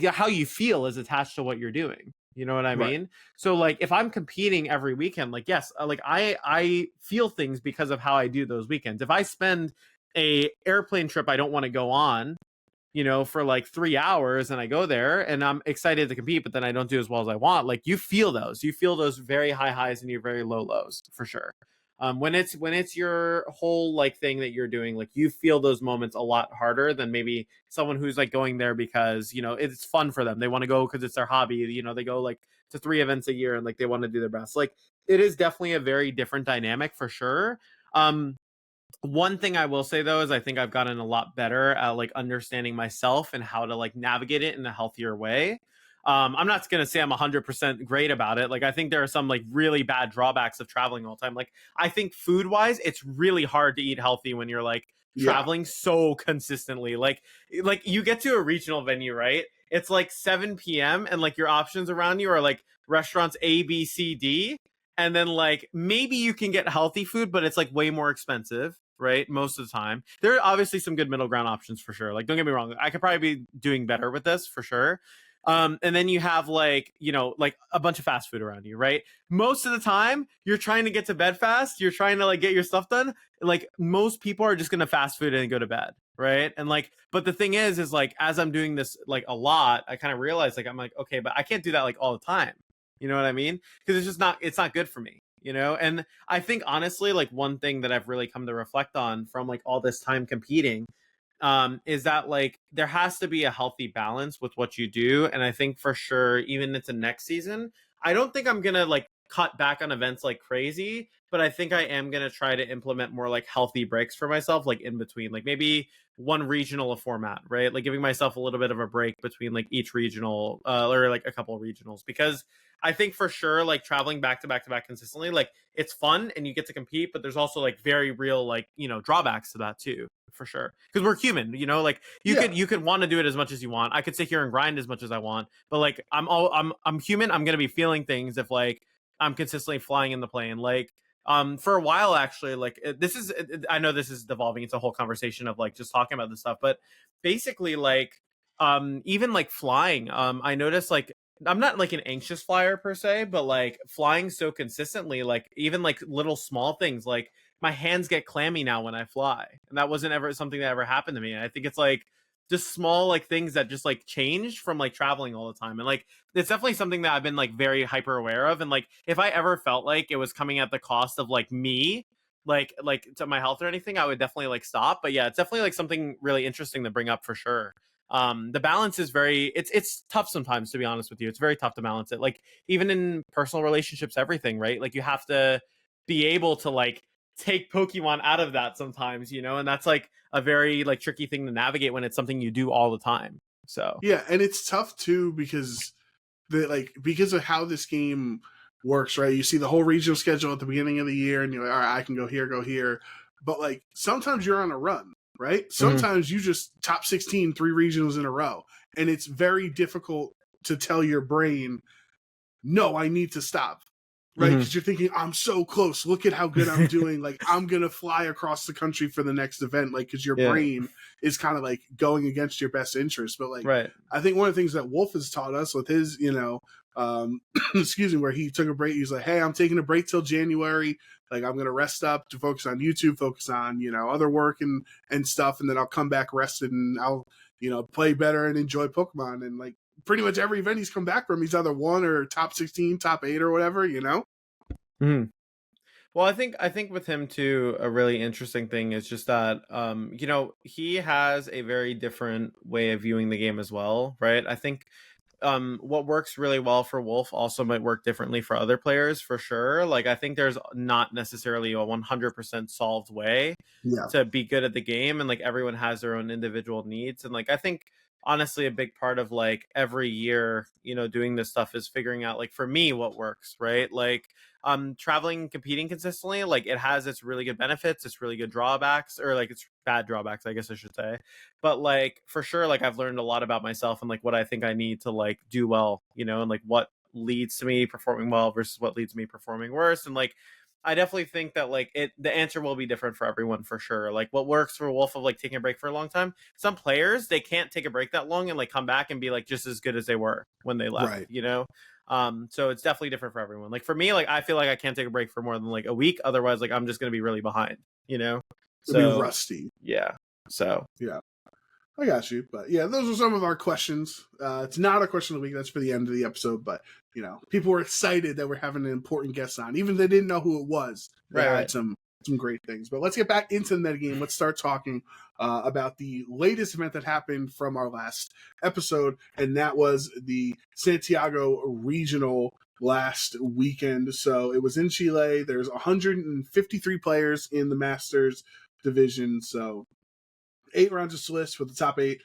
how you feel is attached to what you're doing. You know what I Right. mean? So like if I'm competing every weekend, like yes, like I feel things because of how I do those weekends. If I spend a airplane trip I don't want to go on, for like 3 hours and I go there and I'm excited to compete, but then I don't do as well as I want. Like you feel those very high highs and your very low lows for sure. When it's your whole like thing that you're doing, like you feel those moments a lot harder than maybe someone who's like going there because, it's fun for them. They want to go because it's their hobby. They go like to 3 events a year and like they want to do their best. Like it is definitely a very different dynamic for sure. One thing I will say though is I think I've gotten a lot better at like understanding myself and how to like navigate it in a healthier way. I'm not gonna say I'm 100% great about it. Like I think there are some like really bad drawbacks of traveling all the time. Like I think food wise, it's really hard to eat healthy when you're like Yeah. traveling so consistently. Like you get to a regional venue, right? It's like 7 p.m. and like your options around you are like restaurants A, B, C, D. And then like maybe you can get healthy food, but it's like way more expensive, right? Most of the time. There are obviously some good middle ground options for sure. Like don't get me wrong, I could probably be doing better with this for sure. And then you have like, like a bunch of fast food around you, right? Most of the time, you're trying to get to bed fast. You're trying to like get your stuff done. Like most people are just going to fast food and go to bed, right? And like, but the thing is like, as I'm doing this like a lot, I kind of realize like, I'm like, okay, but I can't do that like all the time. You know what I mean? Because it's not good for me, And I think honestly, like one thing that I've really come to reflect on from like all this time competing is that like there has to be a healthy balance with what you do. And I think for sure, even into next season, I don't think I'm gonna like cut back on events like crazy, but I think I am gonna try to implement more like healthy breaks for myself, like in between, like maybe one regional a format, right? Like giving myself a little bit of a break between like each regional or like a couple of regionals because I think for sure, like traveling back to back to back consistently, like it's fun and you get to compete, but there's also like very real, like, drawbacks to that too, for sure. Because we're human, like you could want to do it as much as you want. I could sit here and grind as much as I want, but like I'm human. I'm going to be feeling things if like I'm consistently flying in the plane. Like, for a while, actually, like I know this is devolving into a whole conversation of like just talking about this stuff, but basically like, even like flying, I noticed like I'm not like an anxious flyer per se, but like flying so consistently, like even like little small things, like my hands get clammy now when I fly, and that wasn't ever something that ever happened to me. And I think it's like just small like things that just like changed from like traveling all the time, and like it's definitely something that I've been like very hyper aware of. And like if I ever felt like it was coming at the cost of like me, like to my health or anything, I would definitely like stop. But yeah, it's definitely like something really interesting to bring up for sure. The balance is very it's tough sometimes, to be honest with you. It's very tough to balance it, like even in personal relationships, everything, right? Like you have to be able to like take Pokemon out of that sometimes, you know, and that's like a very like tricky thing to navigate when it's something you do all the time. So Yeah, and it's tough too because because of how this game works, right? You see the whole regional schedule at the beginning of the year, and you're like, all right, I can go here, but like sometimes you're on a run, right? Sometimes you just top 16 3 regionals in a row, and it's very difficult to tell your brain, no, I need to stop, right? Because you're thinking, I'm so close. Look at how good I'm doing. Like, I'm going to fly across the country for the next event. Like, because your Yeah. brain is kind of like going against your best interest. But like, right. I think one of the things that Wolf has taught us with his, excuse me, where he took a break, he's like, hey, I'm taking a break till January. Like, I'm going to rest up to focus on YouTube, focus on, other work and stuff. And then I'll come back rested and I'll, play better and enjoy Pokemon. And like, pretty much every event he's come back from, he's either won or top 16, top 8 or whatever, Mm-hmm. Well, I think with him too, a really interesting thing is just that he has a very different way of viewing the game as well, right? I think what works really well for Wolf also might work differently for other players for sure. Like I think there's not necessarily a 100% solved way to be good at the game, and like everyone has their own individual needs. And like I think honestly a big part of like every year doing this stuff is figuring out, like for me, what works, right? Like traveling, competing consistently, like it has its really good benefits, its really good drawbacks, or like it's bad drawbacks, I guess I should say. But like for sure, like I've learned a lot about myself and like what I think I need to like do well, and like what leads to me performing well versus what leads me performing worse. And like I definitely think that like the answer will be different for everyone for sure. Like what works for Wolf of like taking a break for a long time, some players, they can't take a break that long and like come back and be like just as good as they were when they left, right. So it's definitely different for everyone. Like for me, like I feel like I can't take a break for more than like a week, otherwise like I'm just gonna be really behind, It'll so be rusty. yeah. So yeah, I got you. But yeah, those are some of our questions. It's not a question of the week. That's for the end of the episode. But, people were excited that we're having an important guest on. Even if they didn't know who it was, they had some great things. But let's get back into the metagame. Let's start talking about the latest event that happened from our last episode. And that was the Santiago Regional last weekend. So it was in Chile. There's 153 players in the Masters division. So 8 rounds of Swiss with the top eight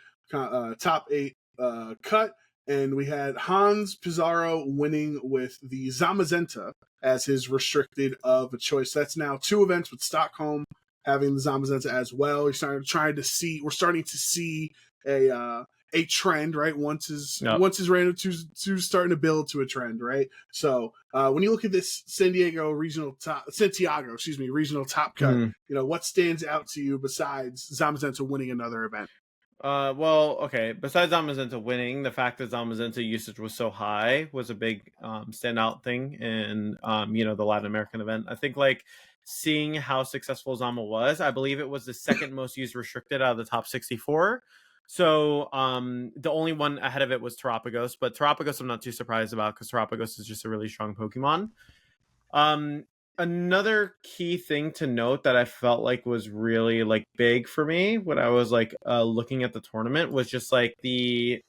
cut, and we had Hans Pizarro winning with the Zamazenta as his restricted of choice. That's now 2 events with Stockholm having the Zamazenta as well. We're starting to see a trend, right? Once is random, two starting to build to a trend, right? So when you look at this Santiago regional top cut, what stands out to you besides Zamazenta winning another event? Well, okay. Besides Zamazenta winning, the fact that Zamazenta usage was so high was a big standout thing in the Latin American event. I think like seeing how successful Zama was, I believe it was the second most used restricted out of the top 64. So the only one ahead of it was Terapagos, but Terapagos I'm not too surprised about because Terapagos is just a really strong Pokemon. Another key thing to note that I felt like was really like big for me when I was like looking at the tournament was just like the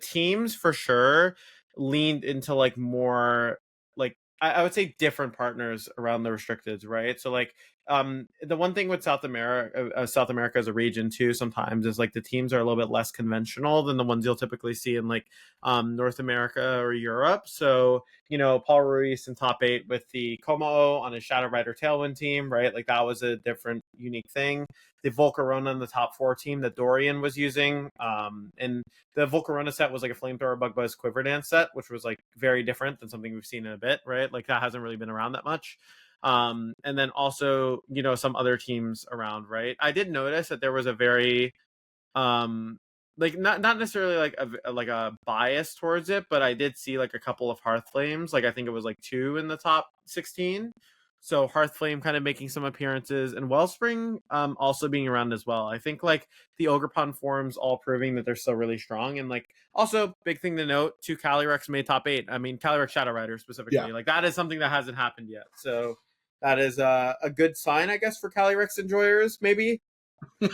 teams for sure leaned into like more like I would say different partners around the restricteds, right? So like the one thing with South America as a region too sometimes is like the teams are a little bit less conventional than the ones you'll typically see in like North America or Europe. So Paul Ruiz in top 8 with the Como on his Shadow Rider Tailwind team, right? Like that was a different unique thing. The Volcarona in the top 4 team that Dorian was using, and the Volcarona set was like a Flamethrower Bug Buzz Quiver Dance set, which was like very different than something we've seen in a bit, right? Like that hasn't really been around that much. And then also, some other teams around, right? I did notice that there was a very like not necessarily like a bias towards it, but I did see like a couple of Hearth Flames. Like I think it was like 2 in the top 16. So Hearth Flame kind of making some appearances, and Wellspring also being around as well. I think like the Ogerpon forms all proving that they're still really strong, and like also big thing to note, 2 Calyrex made top 8. I mean Calyrex Shadow Rider specifically, like that is something that hasn't happened yet. So that is a good sign, I guess, for Calyrex enjoyers. Maybe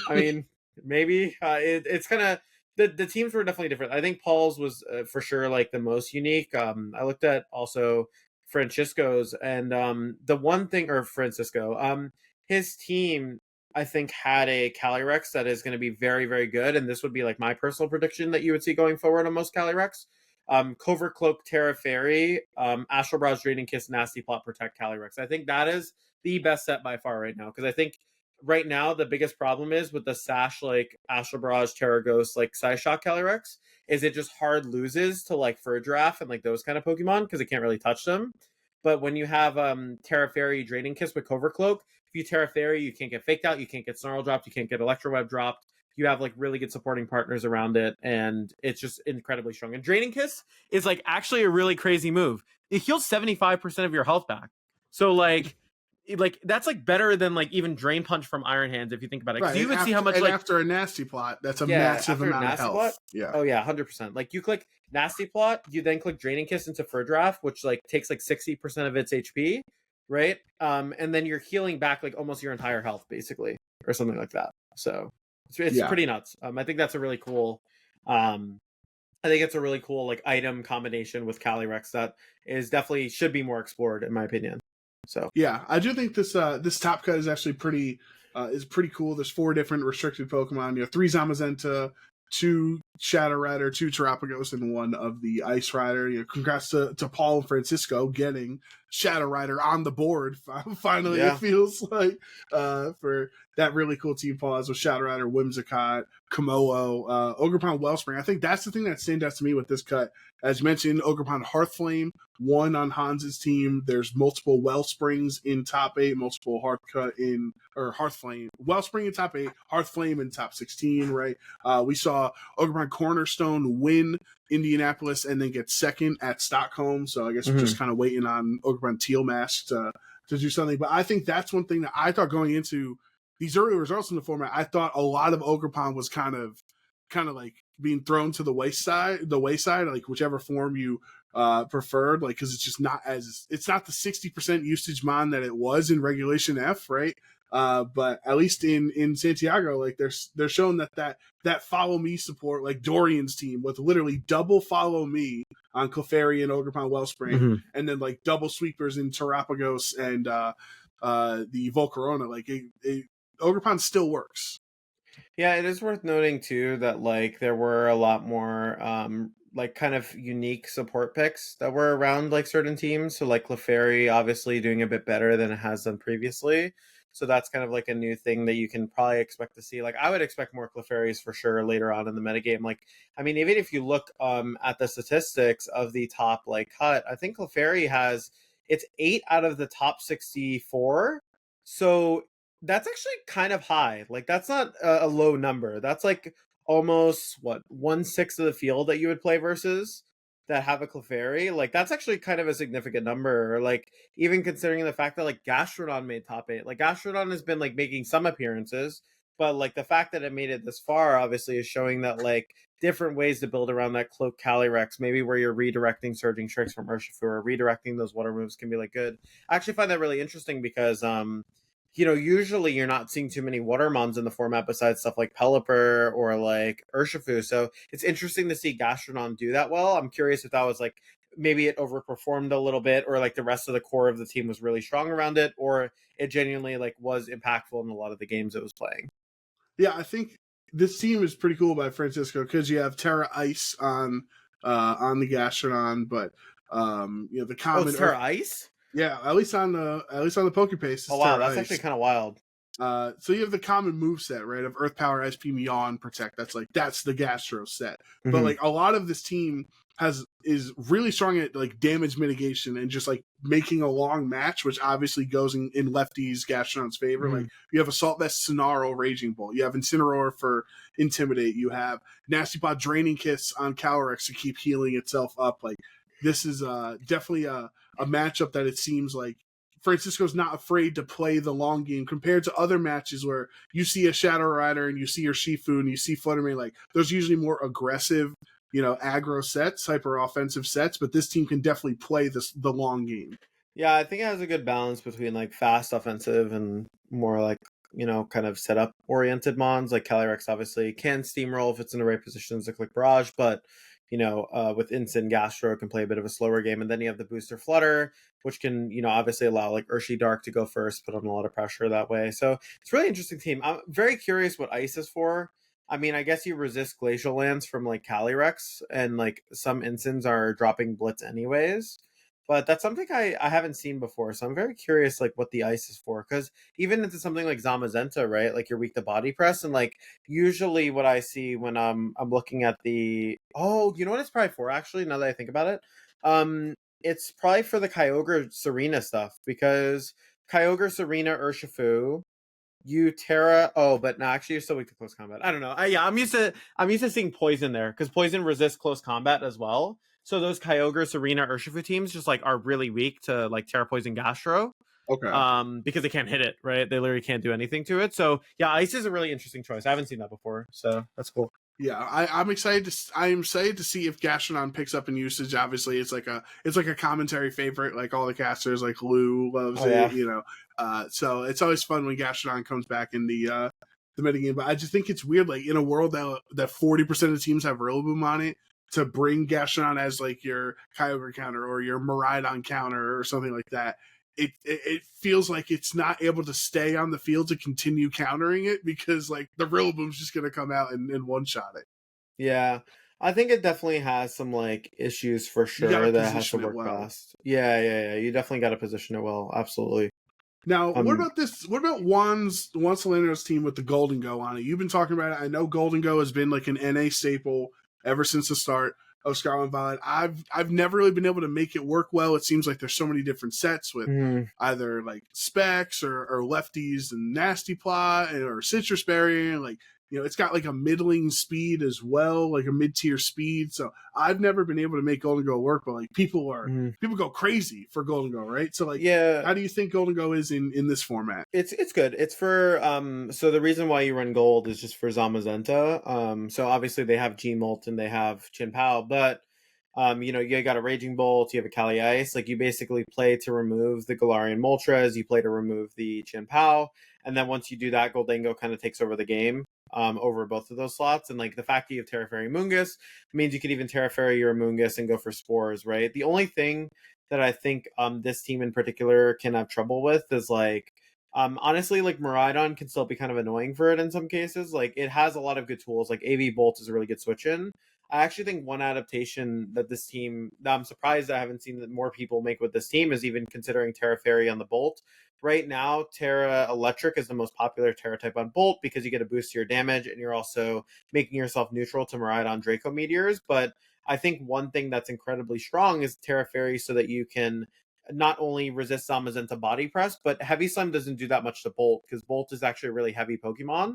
I mean maybe it's kind of the teams were definitely different. I think Paul's was for sure like the most unique. I looked at also Francisco's, and the one thing, or Francisco, his team I think had a Calyrex that is going to be very, very good, and this would be like my personal prediction that you would see going forward on most Calyrex. Covert Cloak, Terra Fairy, Astral Browse, Draining Kiss, Nasty Plot, Protect, Calyrex. I think that is the best set by far right now, because I think right now the biggest problem is with the Sash like Astral Barrage, Terra Ghost, like Psyshock Calyrex, is it just hard loses to like Furdraff and like those kind of Pokemon because it can't really touch them. But when you have Terra Fairy, Draining Kiss with Covert Cloak, if you Terra Fairy, you can't get faked out, you can't get Snarl dropped, you can't get Electro Web dropped. You have like really good supporting partners around it, and it's just incredibly strong. And Draining Kiss is like actually a really crazy move. It heals 75% of your health back. So like that's like better than like even Drain Punch from Iron Hands if you think about it. Right, you would see how much like after a Nasty Plot, that's a massive amount of health. Plot, yeah. Oh yeah, 100%. Like you click Nasty Plot, you then click Draining Kiss into Furdraff, which like takes like 60% of its HP, right? And then you're healing back like almost your entire health basically, or something like that. So it's pretty nuts. I think that's a really cool. I think it's a really cool like item combination with Calyrex that is definitely should be more explored in my opinion. So yeah, I do think this top cut is actually pretty cool. There's 4 different restricted Pokemon. 3 Zamazenta, 2 Shadow Rider, 2 Terapagos, and 1 of the Ice Rider. Congrats to Paul and Francisco getting Shadow Rider on the board. Finally, It feels like for that really cool team Paul has with Shadow Rider, Whimsicott, Komodo, Ogerpon Wellspring. I think that's the thing that stands out to me with this cut. As you mentioned, Ogerpon Hearthflame, 1 on Hans's team. There's multiple Wellsprings in top 8, multiple Hearthflame. Wellspring in top 8, Hearthflame in top 16, right? We saw Ogerpon Cornerstone win Indianapolis and then get second at Stockholm. So I guess we're just kind of waiting on Ogerpon Teal Mask to do something. But I think that's one thing that I thought going into these early results in the format, I thought a lot of Ogerpon was kind of like being thrown to the wayside, like whichever form you preferred, like because it's just not it's not the 60% usage mon that it was in Regulation F, right? But at least in Santiago, like they're showing that follow me support, like Dorian's team with literally double follow me on Clefairy and Ogerpon Wellspring, and then like double sweepers in Terapagos and the Volcarona. Like Ogerpon still works. Yeah, it is worth noting too that like there were a lot more like kind of unique support picks that were around like certain teams. So like Clefairy obviously doing a bit better than it has done previously. So that's kind of like a new thing that you can probably expect to see. Like I would expect more Clefairies for sure later on in the metagame. Like I mean, even if you look at the statistics of the top like cut, I think Clefairy has it's 8 out of the top 64. So that's actually kind of high. Like that's not a low number. That's like almost 1/6 of the field that you would play versus that have a Clefairy. Like that's actually kind of a significant number. Like even considering the fact that like Gastrodon made top 8. Like Gastrodon has been like making some appearances, but like the fact that it made it this far obviously is showing that like different ways to build around that Cloak Calyrex, maybe where you're redirecting Surging Tricks from Urshifu or redirecting those water moves can be like good. I actually find that really interesting because usually you're not seeing too many Watermons in the format besides stuff like Pelipper or like Urshifu. So it's interesting to see Gastrodon do that well. I'm curious if that was like maybe it overperformed a little bit, or like the rest of the core of the team was really strong around it, or it genuinely like was impactful in a lot of the games it was playing. Yeah, I think this team is pretty cool by Francisco because you have Terra Ice on the Gastrodon, but the common Terra Ice. Yeah, at least on the Pokepace. Oh wow, that's actually kind of wild. So you have the common move set, right, of Earth Power, SP, Meow, Protect. That's the Gastro set. But like a lot of this team is really strong at like damage mitigation and just like making a long match, which obviously goes in lefties Gastrodon's favor. Like you have Assault Vest, Sonaro, Raging Bolt. You have Incineroar for Intimidate. You have Nasty Plot, Draining Kiss on Calyrex to keep healing itself up. Like this is definitely a matchup that it seems like Francisco's not afraid to play the long game compared to other matches where you see a Shadow Rider and you see your Shifu and you see Fluttermane. Like those usually more aggressive, aggro sets, hyper offensive sets, but this team can definitely play the long game. Yeah, I think it has a good balance between like fast offensive and more like, kind of setup oriented mons. Like Calyrex obviously can steamroll if it's in the right positions to click barrage, but with Instant Gastro can play a bit of a slower game. And then you have the booster Flutter, which can, obviously allow like Urshi Dark to go first, put on a lot of pressure that way. So it's a really interesting team. I'm very curious what Ice is for. I mean, I guess you resist Glacial Lands from like Calyrex, and like some Instants are dropping Blitz anyways. But that's something I haven't seen before. So I'm very curious like what the ice is for. Because even into something like Zamazenta, right? Like you're weak to body press. And like usually what I see when I'm looking at the you know what it's probably for actually, now that I think about it? It's probably for the Kyogre Serena stuff, because Kyogre Serena Urshifu, you Terra. Oh, but no, actually, you're still weak to close combat. I don't know. I'm used to seeing poison there, because poison resists close combat as well. So those Kyogre, Serena, Urshifu teams just like are really weak to like Terra Poison Gastro. Okay. Because they can't hit it, right? They literally can't do anything to it. So yeah, Ice is a really interesting choice. I haven't seen that before, so that's cool. Yeah, I'm excited to see if Gastrodon picks up in usage. Obviously, it's like a commentary favorite. Like all the casters, like Lou loves it. So it's always fun when Gastrodon comes back in the metagame. But I just think it's weird, like in a world that 40% of teams have Rillaboom on it, to bring Gastrodon as like your Kyogre counter or your Miraidon counter or something like that. It feels like it's not able to stay on the field to continue countering it, because like the Rillaboom's just going to come out and one shot it. Yeah, I think it definitely has some like issues for sure that has to work fast. Yeah. You definitely got to position it well. Absolutely. Now, what about this? What about Juan Salerno's team with the Goldengho on it? You've been talking about it. I know Goldengho has been like an NA staple ever since the start of Scarlet and Violet. I've never really been able to make it work well. It seems like there's so many different sets with either like specs or lefties and Nasty Plot or Citrus Berry. Like, it's got like a middling speed as well, like a mid-tier speed. So I've never been able to make Goldengho work, but like people go crazy for Goldengho, right? So like, how do you think Goldengho is in this format? It's good. It's for so the reason why you run gold is just for Zamazenta. So obviously they have Gmolt and they have Chin-Pao, but you got a Raging Bolt, you have a Kali Ice. Like you basically play to remove the Galarian Moltres, you play to remove the Chin-Pao, and then once you do that, Goldengho kind of takes over the game over both of those slots. And like the fact that you have Terra Fairy Mungus means you could even Terra Fairy your Mungus and go for spores, right? The only thing that I think this team in particular can have trouble with is like honestly, like Miraidon can still be kind of annoying for it in some cases. Like it has a lot of good tools. Like AV Bolt is a really good switch in. I actually think one adaptation that this team, that I'm surprised I haven't seen that more people make with this team, is even considering Terra Fairy on the Bolt. Right now, Terra Electric is the most popular Terra type on Bolt because you get a boost to your damage and you're also making yourself neutral to Miraidon Draco Meteors. But I think one thing that's incredibly strong is Terra Fairy, so that you can not only resist Zamazenta body press, but Heavy Slam doesn't do that much to Bolt, because Bolt is actually a really heavy Pokemon.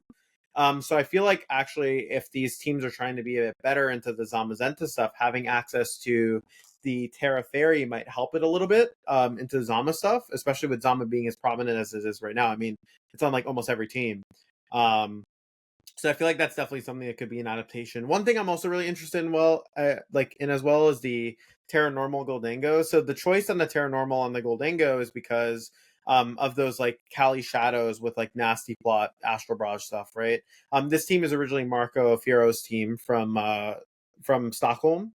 So I feel like actually if these teams are trying to be a bit better into the Zamazenta stuff, having access to the Terra Fairy might help it a little bit into Zama stuff, especially with Zama being as prominent as it is right now. I mean, it's on like almost every team. So I feel like that's definitely something that could be an adaptation. One thing I'm also really interested in, as well as the Terra Normal Goldengho. So the choice on the Terra Normal on the Goldengho is because of those like Kali Shadows with like Nasty Plot, Astral Barrage stuff, right? This team is originally Marco Fiero's team from Stockholm.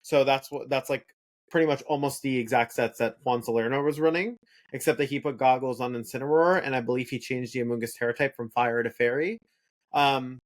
So that's like pretty much almost the exact sets that Juan Salerno was running, except that he put goggles on Incineroar, and I believe he changed the Amoonguss Terra type from Fire to Fairy. And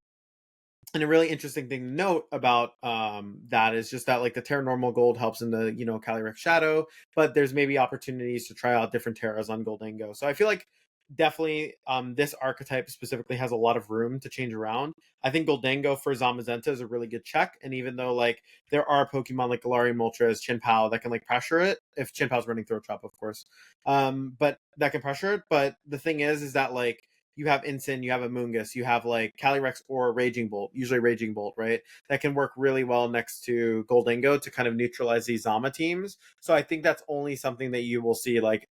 a really interesting thing to note about that is just that like the Terra Normal Gold helps in the Calyrex Shadow, but there's maybe opportunities to try out different Terras on Goldengho. So I feel like definitely this archetype specifically has a lot of room to change around. I think Goldengho for Zamazenta is a really good check, and even though like there are Pokemon like Galarian Moltres, Chinpao that can like pressure it, if Chinpao's running Throat Chop, of course, but that can pressure it. But the thing is that like you have Incin, you have Amoonguss, you have like Calyrex or Raging Bolt, usually Raging Bolt, right? That can work really well next to Goldengho to kind of neutralize these Zama teams. So I think that's only something that you will see like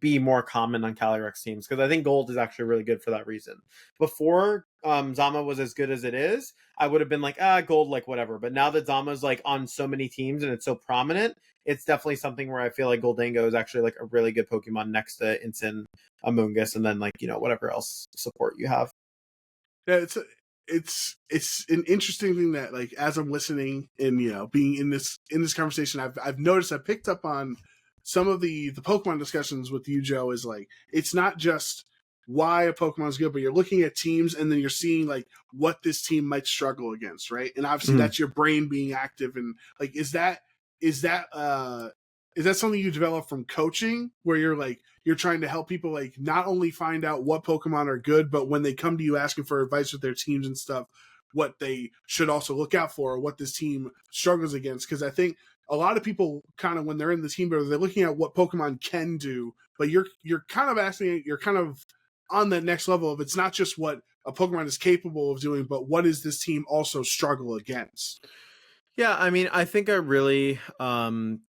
be more common on Calyrex teams, because I think Gold is actually really good for that reason. Before Zama was as good as it is, I would have been like, Gold, like whatever. But now that Zama's like on so many teams and it's so prominent, it's definitely something where I feel like Goldengho is actually like a really good Pokemon next to Incin, Amoonguss, and then like, you know, whatever else support you have. Yeah, it's an interesting thing that like as I'm listening and being in this conversation, I've noticed I picked up on some of the Pokemon discussions with you, Joe. Is like it's not just why a Pokemon is good, but you're looking at teams and then you're seeing like what this team might struggle against, right? And obviously that's your brain being active. And like is that something you develop from coaching where you're trying to help people like not only find out what Pokemon are good, but when they come to you asking for advice with their teams and stuff, what they should also look out for or what this team struggles against? Because I think a lot of people kind of when they're in the team builder, they're looking at what Pokemon can do, but you're kind of asking, you're kind of on the next level of it's not just what a Pokemon is capable of doing, but what does this team also struggle against? Yeah, I mean, I think a really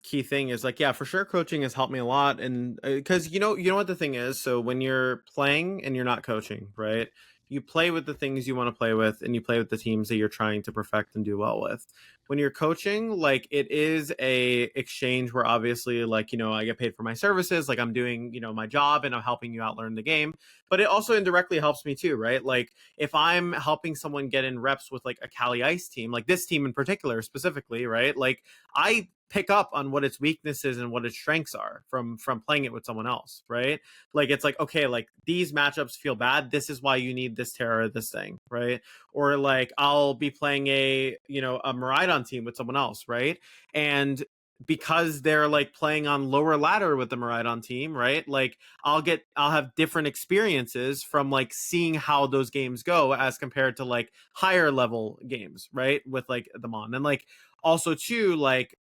key thing is like, yeah, for sure, coaching has helped me a lot, and because you know what the thing is. So when you're playing and you're not coaching, right? You play with the things you want to play with, and you play with the teams that you're trying to perfect and do well with. When you're coaching, like it is a exchange where obviously, like I get paid for my services, like I'm doing my job and I'm helping you out learn the game, but it also indirectly helps me too, right? Like if I'm helping someone get in reps with like a Cali Ice team, like this team in particular specifically, right? Like I pick up on what its weaknesses and what its strengths are from playing it with someone else, right? Like it's like, okay, like these matchups feel bad, this is why you need this Terra, this thing, right? Or like I'll be playing a Miraidon team with someone else, right? And because they're like playing on lower ladder with the Miraidon team, right? Like I'll have different experiences from like seeing how those games go as compared to like higher level games, right? With like the Mon. And like also too, like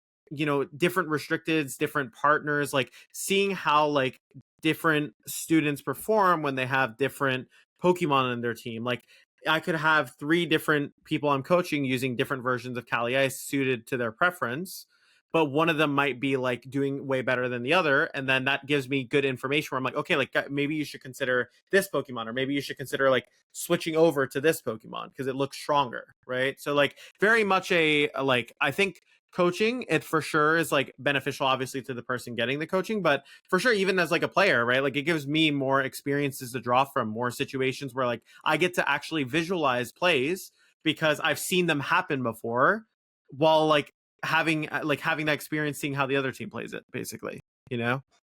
different restricteds, different partners, like seeing how like different students perform when they have different Pokemon in their team. Like I could have 3 different people I'm coaching using different versions of Cali Ice suited to their preference, but one of them might be like doing way better than the other, and then that gives me good information where I'm like, okay, like maybe you should consider this Pokemon, or maybe you should consider like switching over to this Pokemon because it looks stronger, right? So like very much a like I think coaching, it for sure is like beneficial obviously to the person getting the coaching, but for sure even as like a player, right? Like it gives me more experiences to draw from, more situations where like I get to actually visualize plays because I've seen them happen before, while like having that experience, seeing how the other team plays it, basically,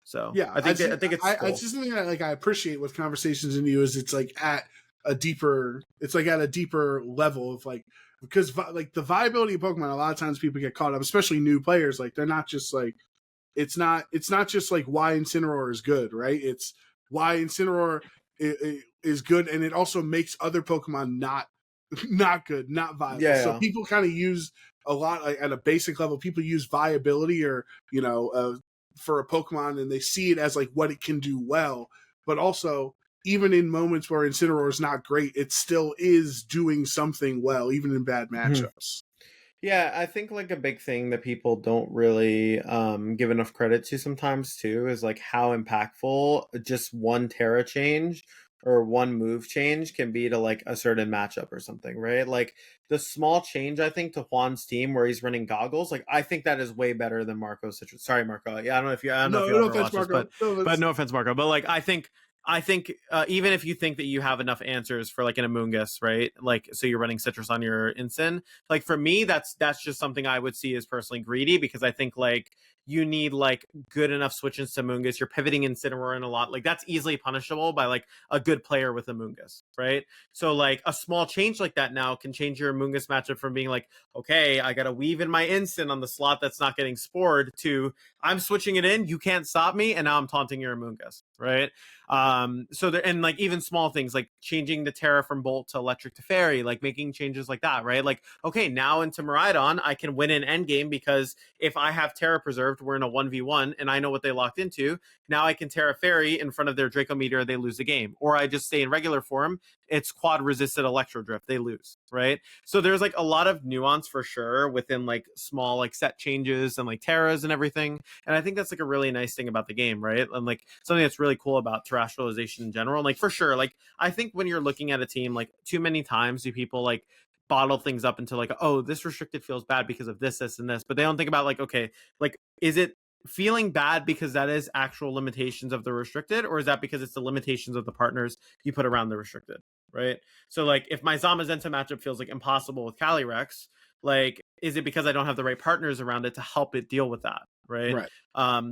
so Yeah, I think it's I cool. just something that like I appreciate with conversations in you is it's like at a deeper level of like because like the viability of Pokemon, a lot of times people get caught up, especially new players. Like they're not just like it's not just like why Incineroar is good, right? It's why Incineroar is good, and it also makes other Pokemon not good, not viable. So Yeah. people kind of use a lot like, at a basic level. People use viability or for a Pokemon, and they see it as like what it can do well, but also even in moments where Incineroar is not great, it still is doing something well, even in bad matchups. Yeah, I think like a big thing that people don't really give enough credit to sometimes too is like how impactful just one Terra change or one move change can be to like a certain matchup or something, right? Like the small change I think to Juan's team where he's running goggles, like I think that is way better than Marco's situation. Sorry, Marco. Yeah, I don't know if No, you no ever offense, watch this, Marco. No, but no offense, Marco. But like I think even if you think that you have enough answers for like an Amoonguss, right? Like so you're running Citrus on your Incin, like for me that's just something I would see as personally greedy, because I think like you need like good enough switch-ins to Mungus, you're pivoting Incineroar in a lot, like that's easily punishable by like a good player with a Mungus, right? So like a small change like that now can change your Mungus matchup from being like, okay, I gotta weave in my instant on the slot that's not getting spored, to I'm switching it in, you can't stop me, and now I'm taunting your Mungus, right? So there, and like even small things like changing the Terra from Bolt to Electric to Fairy, like making changes like that, right? Like, okay, now into Miraidon, I can win an endgame because if I have Terra preserved, we're in a 1v1 and I know what they locked into. Now I can Terra Fairy in front of their Draco Meteor, they lose the game. Or I just stay in regular form, it's quad resisted Electro Drift, they lose, right? So there's like a lot of nuance for sure within like small like set changes and like Terras and everything. And I think that's like a really nice thing about the game, right? And like something that's really cool about terrestrialization in general. And like for sure, like I think when you're looking at a team, like too many times do people like bottle things up into like, oh, this restricted feels bad because of this, and this. But they don't think about like, okay, like is it feeling bad because that is actual limitations of the restricted, or is that because it's the limitations of the partners you put around the restricted, right? So like if my Zamazenta matchup feels like impossible with Calyrex, like is it because I don't have the right partners around it to help it deal with that, right?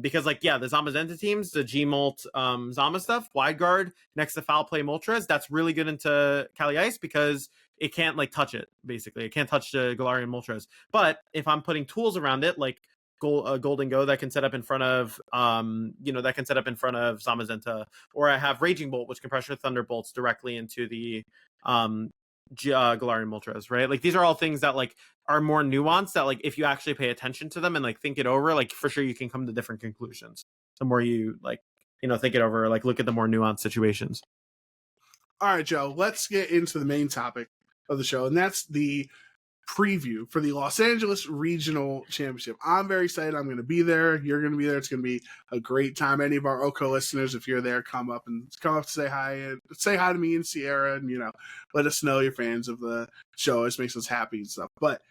Because like yeah, the Zamazenta teams, the Gmult Zama stuff, wide guard next to foul play Moltres, that's really good into Cali Ice because it can't like touch it, basically it can't touch the Galarian Moltres. But if I'm putting tools around it like Goldengho that can set up in front of that can set up in front of Zamazenta, or I have Raging Bolt which can pressure Thunderbolts directly into the Galarian Moltres, right? Like these are all things that like are more nuanced, that like if you actually pay attention to them and like think it over, like for sure you can come to different conclusions the more you like think it over, like look at the more nuanced situations. All right, Joe, let's get into the main topic of the show, and that's the preview for the Los Angeles Regional Championship. I'm very excited. I'm going to be there. You're going to be there. It's going to be a great time. Any of our OHKO listeners, if you're there, come up to say hi and say hi to me and Sierra, and let us know you're fans of the show. It makes us happy and stuff. But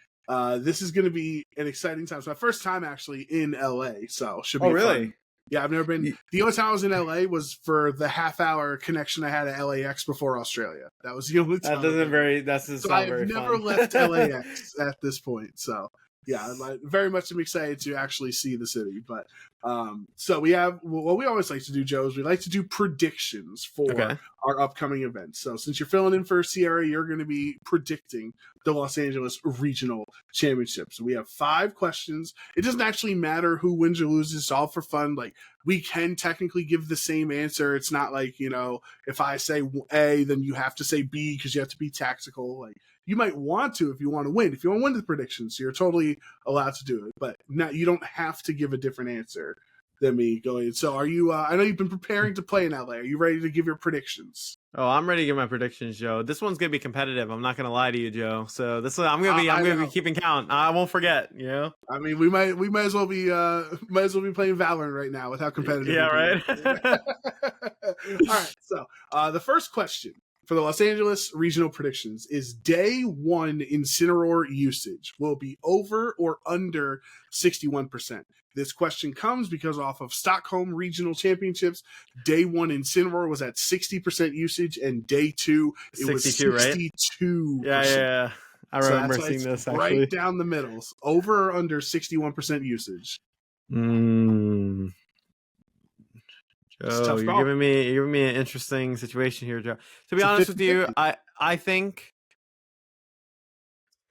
this is going to be an exciting time. It's my first time actually in LA, so should be fun. Yeah, I've never been. The only time I was in LA was for the half-hour connection I had at LAX before Australia. That was the only time. So I've never left LAX at this point. So yeah, very much am excited to actually see the city. But so we have what we always like to do, Joe, is we like to do predictions for our upcoming events. So since you're filling in for Sierra, you're going to be predicting the Los Angeles Regional Championship. So we have 5 questions. It doesn't actually matter who wins or loses. It's all for fun. Like we can technically give the same answer. It's not like, if I say A, then you have to say B because you have to be tactical. Like you might want to if you want to win. If you want to win the predictions, you're totally allowed to do it. But now you don't have to give a different answer than me going. So are you, I know you've been preparing to play in LA. Are you ready to give your predictions? Oh, I'm ready to give my predictions, Joe. This one's gonna be competitive. I'm not gonna lie to you, Joe. So this one, I'm gonna be keeping count. I won't forget. I mean, we might as well be playing Valorant right now with how competitive. Yeah, right. All right. So the first question for the Los Angeles Regional Predictions is day 1 Incineroar usage will be over or under 61%. This question comes because off of Stockholm Regional Championships, day 1 Incineroar was at 60% usage, and day 2 it was 62%. Yeah. I remember seeing this actually. Right down the middle. Over or under 61% usage. Joe, you're giving me an interesting situation here, Joe. To be honest with you, I think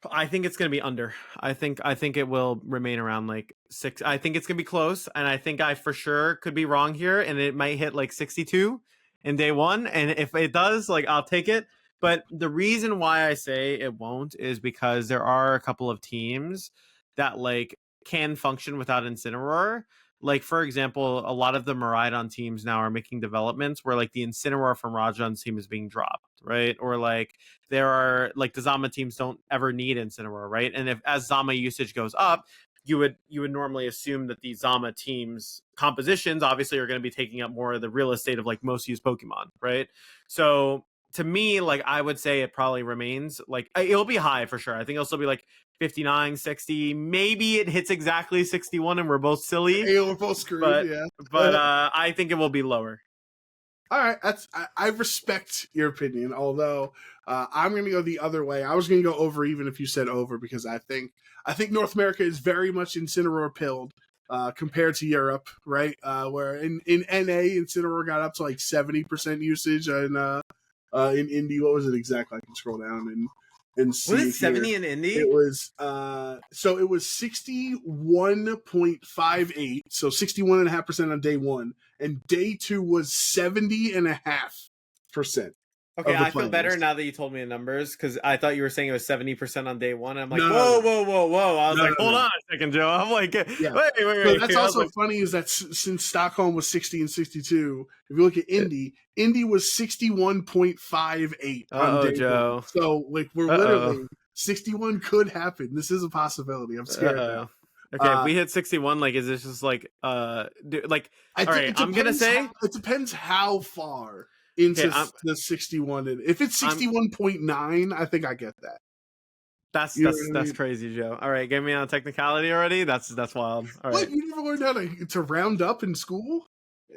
it's gonna be under. I think it will remain around like 6. I think it's gonna be close, and I think I for sure could be wrong here, and it might hit like 62 in day 1. And if it does, like I'll take it. But the reason why I say it won't is because there are a couple of teams that like can function without Incineroar. Like, for example, a lot of the Miraidon teams now are making developments where, like, the Incineroar from Rajan's team is being dropped, right? Or, like, there are, like, the Zama teams don't ever need Incineroar, right? And as Zama usage goes up, you would normally assume that the Zama teams' compositions, obviously, are going to be taking up more of the real estate of, like, most used Pokemon, right? So, to me, like, I would say it probably remains, like, it'll be high for sure. I think it'll still be, like, 59, 60, maybe it hits exactly 61 and we're both silly. Hey, we're both screwed, but I think it will be lower. All right, I respect your opinion, although I'm going to go the other way. I was going to go over even if you said over, because I think North America is very much Incineroar pilled. compared to Europe, right? Where in NA, Incineroar got up to like 70% usage, and in Indy, what was it exactly? I can scroll down and see. Was it 70 in Indy? It was so it was 61.58, so 61.5% on day one, and day two was 70.5%. Okay, I feel better now that you told me the numbers, because I thought you were saying it was 70% on day one. I'm like, whoa. I was hold on a second, Joe. I'm like, wait. So that's also funny is that since Stockholm was 60 and 62, if you look at Indy, Indy was 61.58 on day one. So like we're literally 61 could happen. This is a possibility. I'm scared now. Okay, if we hit 61, like, is this just like, all right, I'm gonna say it depends how far into the 61. And if it's 61.9, I think I get that. That's crazy, Joe. All right, get me on a technicality already. That's wild. All right. What, you never learned how to round up in school?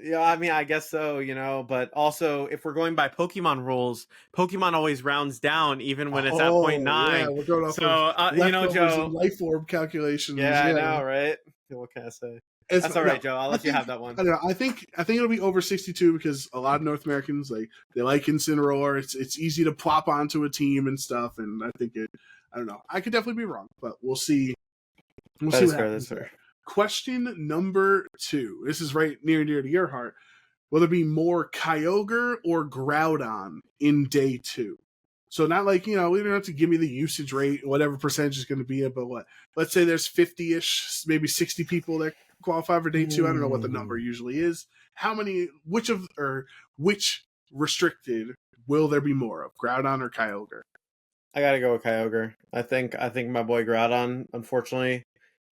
Yeah, I mean, I guess so, but also if we're going by Pokemon rules, Pokemon always rounds down even when it's at 0.9. Yeah, we're going off so, Joe, life orb calculations. Yeah, I know, right? What can I say? That's all right, Joe. I'll let you have that one. I don't know. I think it'll be over 62 because a lot of North Americans they like Incineroar. It's easy to plop onto a team and stuff, and I think I don't know. I could definitely be wrong, but we'll see. We'll see what happens. That's fair. Question number 2. This is right near to your heart. Will there be more Kyogre or Groudon in day 2? So not like, we don't have to give me the usage rate, whatever percentage is going to be, but let's say there's 50-ish, maybe 60 people that qualify for day 2. I don't know what the number usually is. Which restricted will there be more of, Groudon or Kyogre? I gotta go with Kyogre. I think my boy Groudon, unfortunately,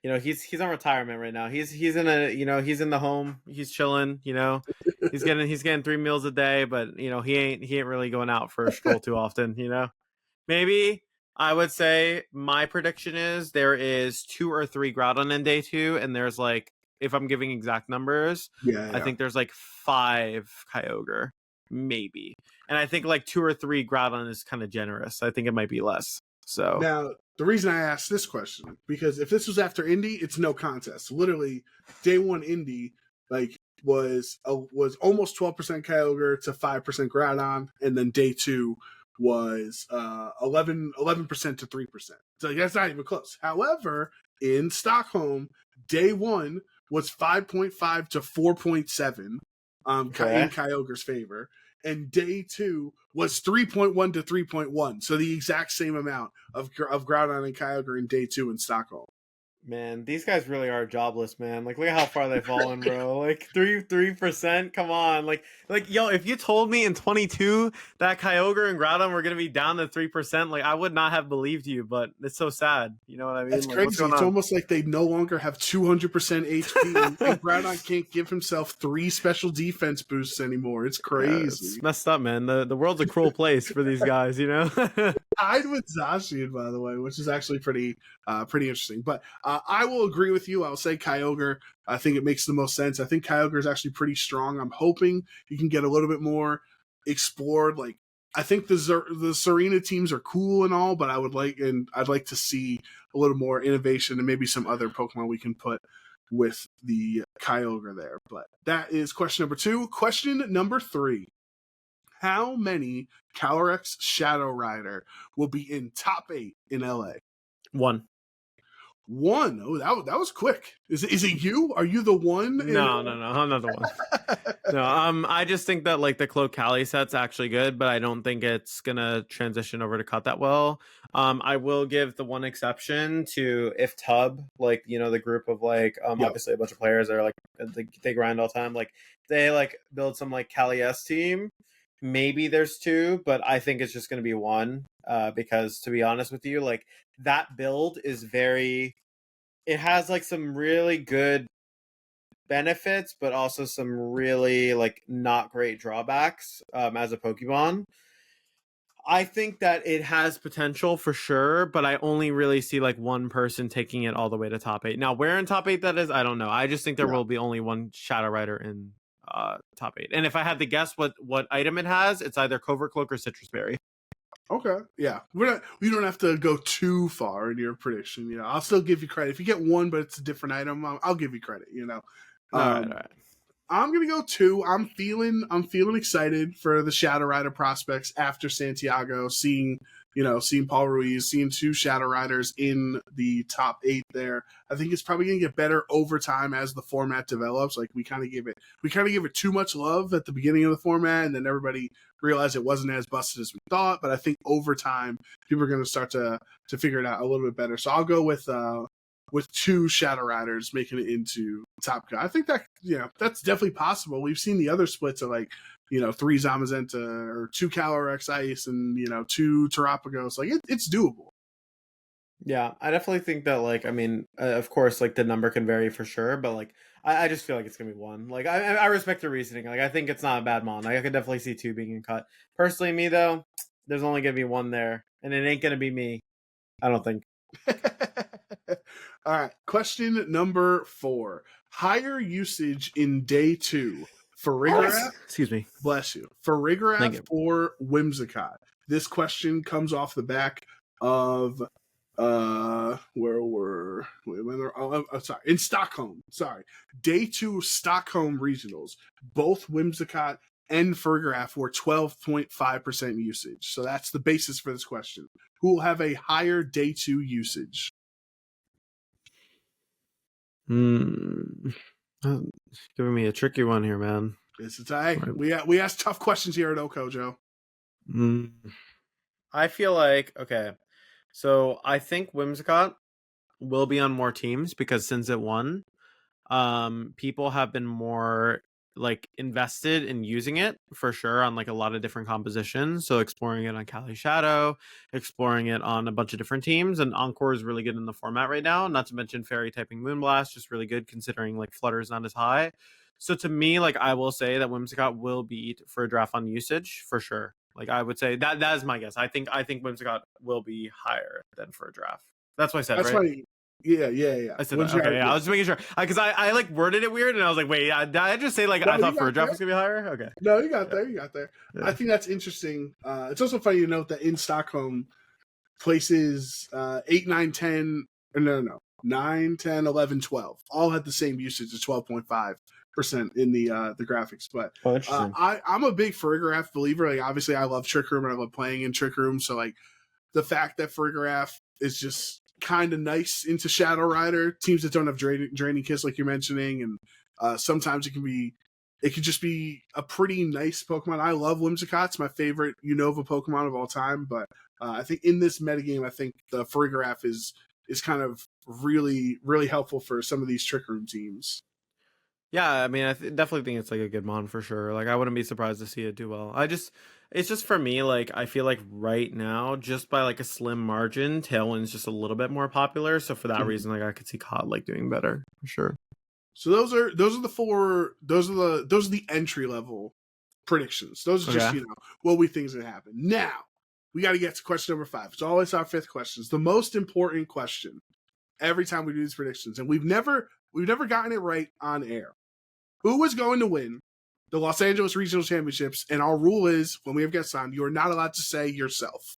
he's on retirement right now. He's in he's in the home. He's chilling. He's getting 3 meals a day, but he ain't really going out for a stroll too often. Maybe I would say my prediction is there is 2 or 3 Groudon in day 2, and there's like, if I'm giving exact numbers, I think there's like 5 Kyogre, maybe, and I think like 2 or 3 Groudon is kind of generous. I think it might be less. So now, the reason I asked this question, because if this was after Indy, it's no contest. Literally, day 1 Indy was almost 12% Kyogre to 5% Groudon, and then day 2 was 11% to 3%. So that's not even close. However, in Stockholm, day 1 was 5.5 to 4.7 in Kyogre's favor. And day 2 was 3.1 to 3.1. So the exact same amount of Groudon and Kyogre in day 2 in Stockholm. Man, these guys really are jobless, man. Like, look at how far they've fallen, bro. Like 3%. Come on, like yo. If you told me in 22 that Kyogre and Groudon were gonna be down to 3%, like I would not have believed you. But it's so sad. You know what I mean? That's crazy. It's almost like they no longer have 200% HP, and Groudon can't give himself 3 special defense boosts anymore. It's crazy. Yeah, it's messed up, man. The world's a cruel place for these guys. Tied with Zacian, by the way, which is actually pretty interesting. But I will agree with you. I'll say Kyogre. I think it makes the most sense. I think Kyogre is actually pretty strong. I'm hoping you can get a little bit more explored. Like, I think the Serena teams are cool and all, but I'd like to see a little more innovation and maybe some other Pokemon we can put with the Kyogre there. But that is question number 2. Question number 3. How many Calyrex Shadow Rider will be in top 8 in LA? 1. Oh, that was quick. Is it you? Are you the one? No, I'm not the one. No, I just think that like the Clo-Cali set's actually good, but I don't think it's gonna transition over to cut that well. I will give the one exception to if Tub, like the group of obviously a bunch of players that are they grind all the time, like they build some Cali S team. Maybe there's 2, but I think it's just going to be 1 because, to be honest with you, that build is it has some really good benefits, but also some really not great drawbacks as a Pokemon. I think that it has potential for sure, but I only really see 1 person taking it all the way to top 8. Now, where in top 8 that is, I don't know. I just think there will be only 1 Shadow Rider in top 8. And if I had to guess what item it has, it's either Covert Cloak or Citrus Berry. Okay, yeah, we don't have to go too far in your prediction. You know, I'll still give you credit if you get one, but it's a different item. I'll give you credit. You know, All right, all um, right. I'm gonna go two. I'm feeling excited for the Shadow Rider prospects after Santiago, seeing Paul Ruiz, seeing two Shadow Riders in the top 8 there. I think it's probably gonna get better over time as the format develops. Like we kind of gave it too much love at the beginning of the format, and then everybody realized it wasn't as busted as we thought. But I think over time, people are gonna start to figure it out a little bit better. So I'll go with two Shadow Riders making it into Top Gun. I think that that's definitely possible. We've seen the other splits of like three Zamazenta or two Calyrex Ice and two Terapagos. Like it's doable. Yeah, I definitely think that, like, I mean, of course, like, the number can vary for sure, but, like, I just feel like it's going to be one. Like, I respect the reasoning. Like, I think it's not a bad mon. Like, I could definitely see two being cut. Personally, me, though, there's only going to be one there, and it ain't going to be me. I don't think. All right. Question number 4. Higher usage in day 2 for Farigiraf. Excuse me. Bless you. Farigiraf or Whimsicott? This question comes off the back of in Stockholm. Sorry. Day 2 Stockholm regionals. Both Whimsicott and Farigiraf were 12.5% usage. So that's the basis for this question. Who will have a higher day 2 usage? Giving me a tricky one here, man. It's a tie. Right. We ask tough questions here at OHKO, Joe. I feel like, okay, so I think Whimsicott will be on more teams because since it won, people have been more like invested in using it for sure on like a lot of different compositions. So exploring it on Kali Shadow, exploring it on a bunch of different teams, and Encore is really good in the format right now. Not to mention Fairy typing Moonblast, just really good considering like Flutter is not as high. So to me, like I will say that Whimsicott will beat for a draft on usage for sure. Like I would say that is my guess. I think Whimsicott will be higher than for a draft. That's what I said. That's right. Funny. Yeah. I said that. Okay, yeah, I was just making sure because I like worded it weird and I was like, wait, did I just say like I thought for a draft was gonna be higher? Okay. No, you got there. Yeah. I think that's interesting. It's also funny to note that in Stockholm, places 8, 9, 10, no, 9, 10, 11, 12 all had the same usage of 12.5% in the graphics. But I'm a big Farigiraf believer. Like obviously, I love Trick Room and I love playing in Trick Room. So like the fact that Farigiraf is just kind of nice into Shadow Rider teams that don't have draining kiss like you're mentioning, and sometimes it could just be a pretty nice Pokemon. I love Whimsicott. It's my favorite Unova Pokemon of all time, but I think in this metagame, I think the Farigiraf is kind of really, really helpful for some of these Trick Room teams. Yeah, I mean, I definitely think it's like a good mon for sure. Like I wouldn't be surprised to see it do well. It's just for me, like I feel like right now, just by like a slim margin, Tailwind's just a little bit more popular. So for that reason, like I could see COD like doing better for sure. So those are the entry level predictions. Those are just what we think is gonna happen. Now we got to get to question number 5. It's always our 5th question. It's the most important question every time we do these predictions, and we've never gotten it right on air. Who is going to win the Los Angeles Regional Championships? And our rule is when we have guests on, you are not allowed to say yourself.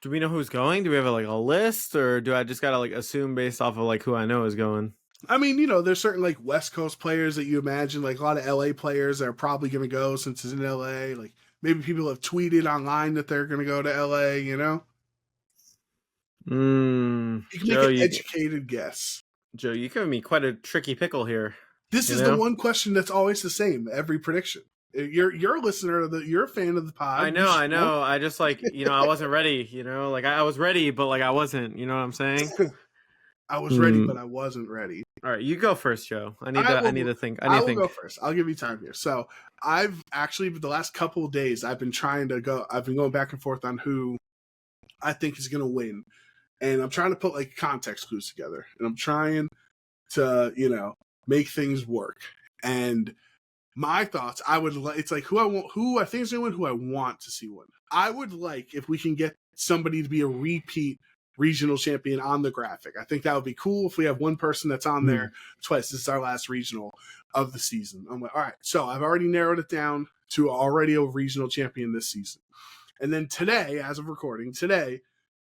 Do we know who's going? Do we have like a list, or do I just gotta like assume based off of like who I know is going? I mean, there's certain like West Coast players that you imagine, like a lot of LA players that are probably going to go since it's in LA. Like maybe people have tweeted online that they're going to go to LA. You can make an educated guess. Joe, you giving me quite a tricky pickle here. This is the one question that's always the same every prediction. You're a listener, you're a fan of the pod. I know. I just like I wasn't ready. Like I was ready, but like I wasn't. You know what I'm saying? I was ready, but I wasn't ready. All right, you go first, Joe. I need to think. I will go first. I'll give you time here. So I've actually the last couple of days I've been going back and forth on who I think is going to win. And I'm trying to put like context clues together, and I'm trying to, make things work. And my thoughts, it's like who I think is going to win, who I want to see win. I would like if we can get somebody to be a repeat regional champion on the graphic. I think that would be cool if we have one person that's on there twice. This is our last regional of the season. I'm like, all right, so I've already narrowed it down to already a regional champion this season. And then today, as of recording, today,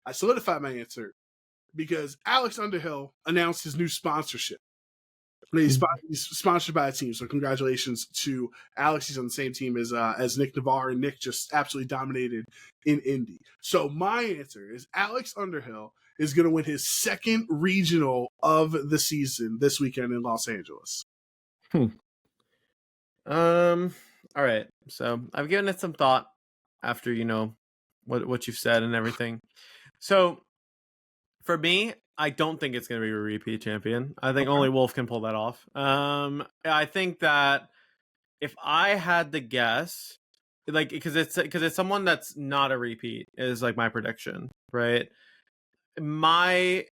I solidified my answer because Alex Underhill announced his new sponsorship. He's sponsored by a team, so congratulations to Alex. He's on the same team as Nick Navarre, and Nick just absolutely dominated in Indy. So my answer is Alex Underhill is going to win his second regional of the season this weekend in Los Angeles. All right. So I've given it some thought after what you've said and everything. So for me, I don't think it's going to be a repeat champion. I think only Wolf can pull that off. I think that if I had to guess, like, because it's someone that's not a repeat is like my prediction, right? My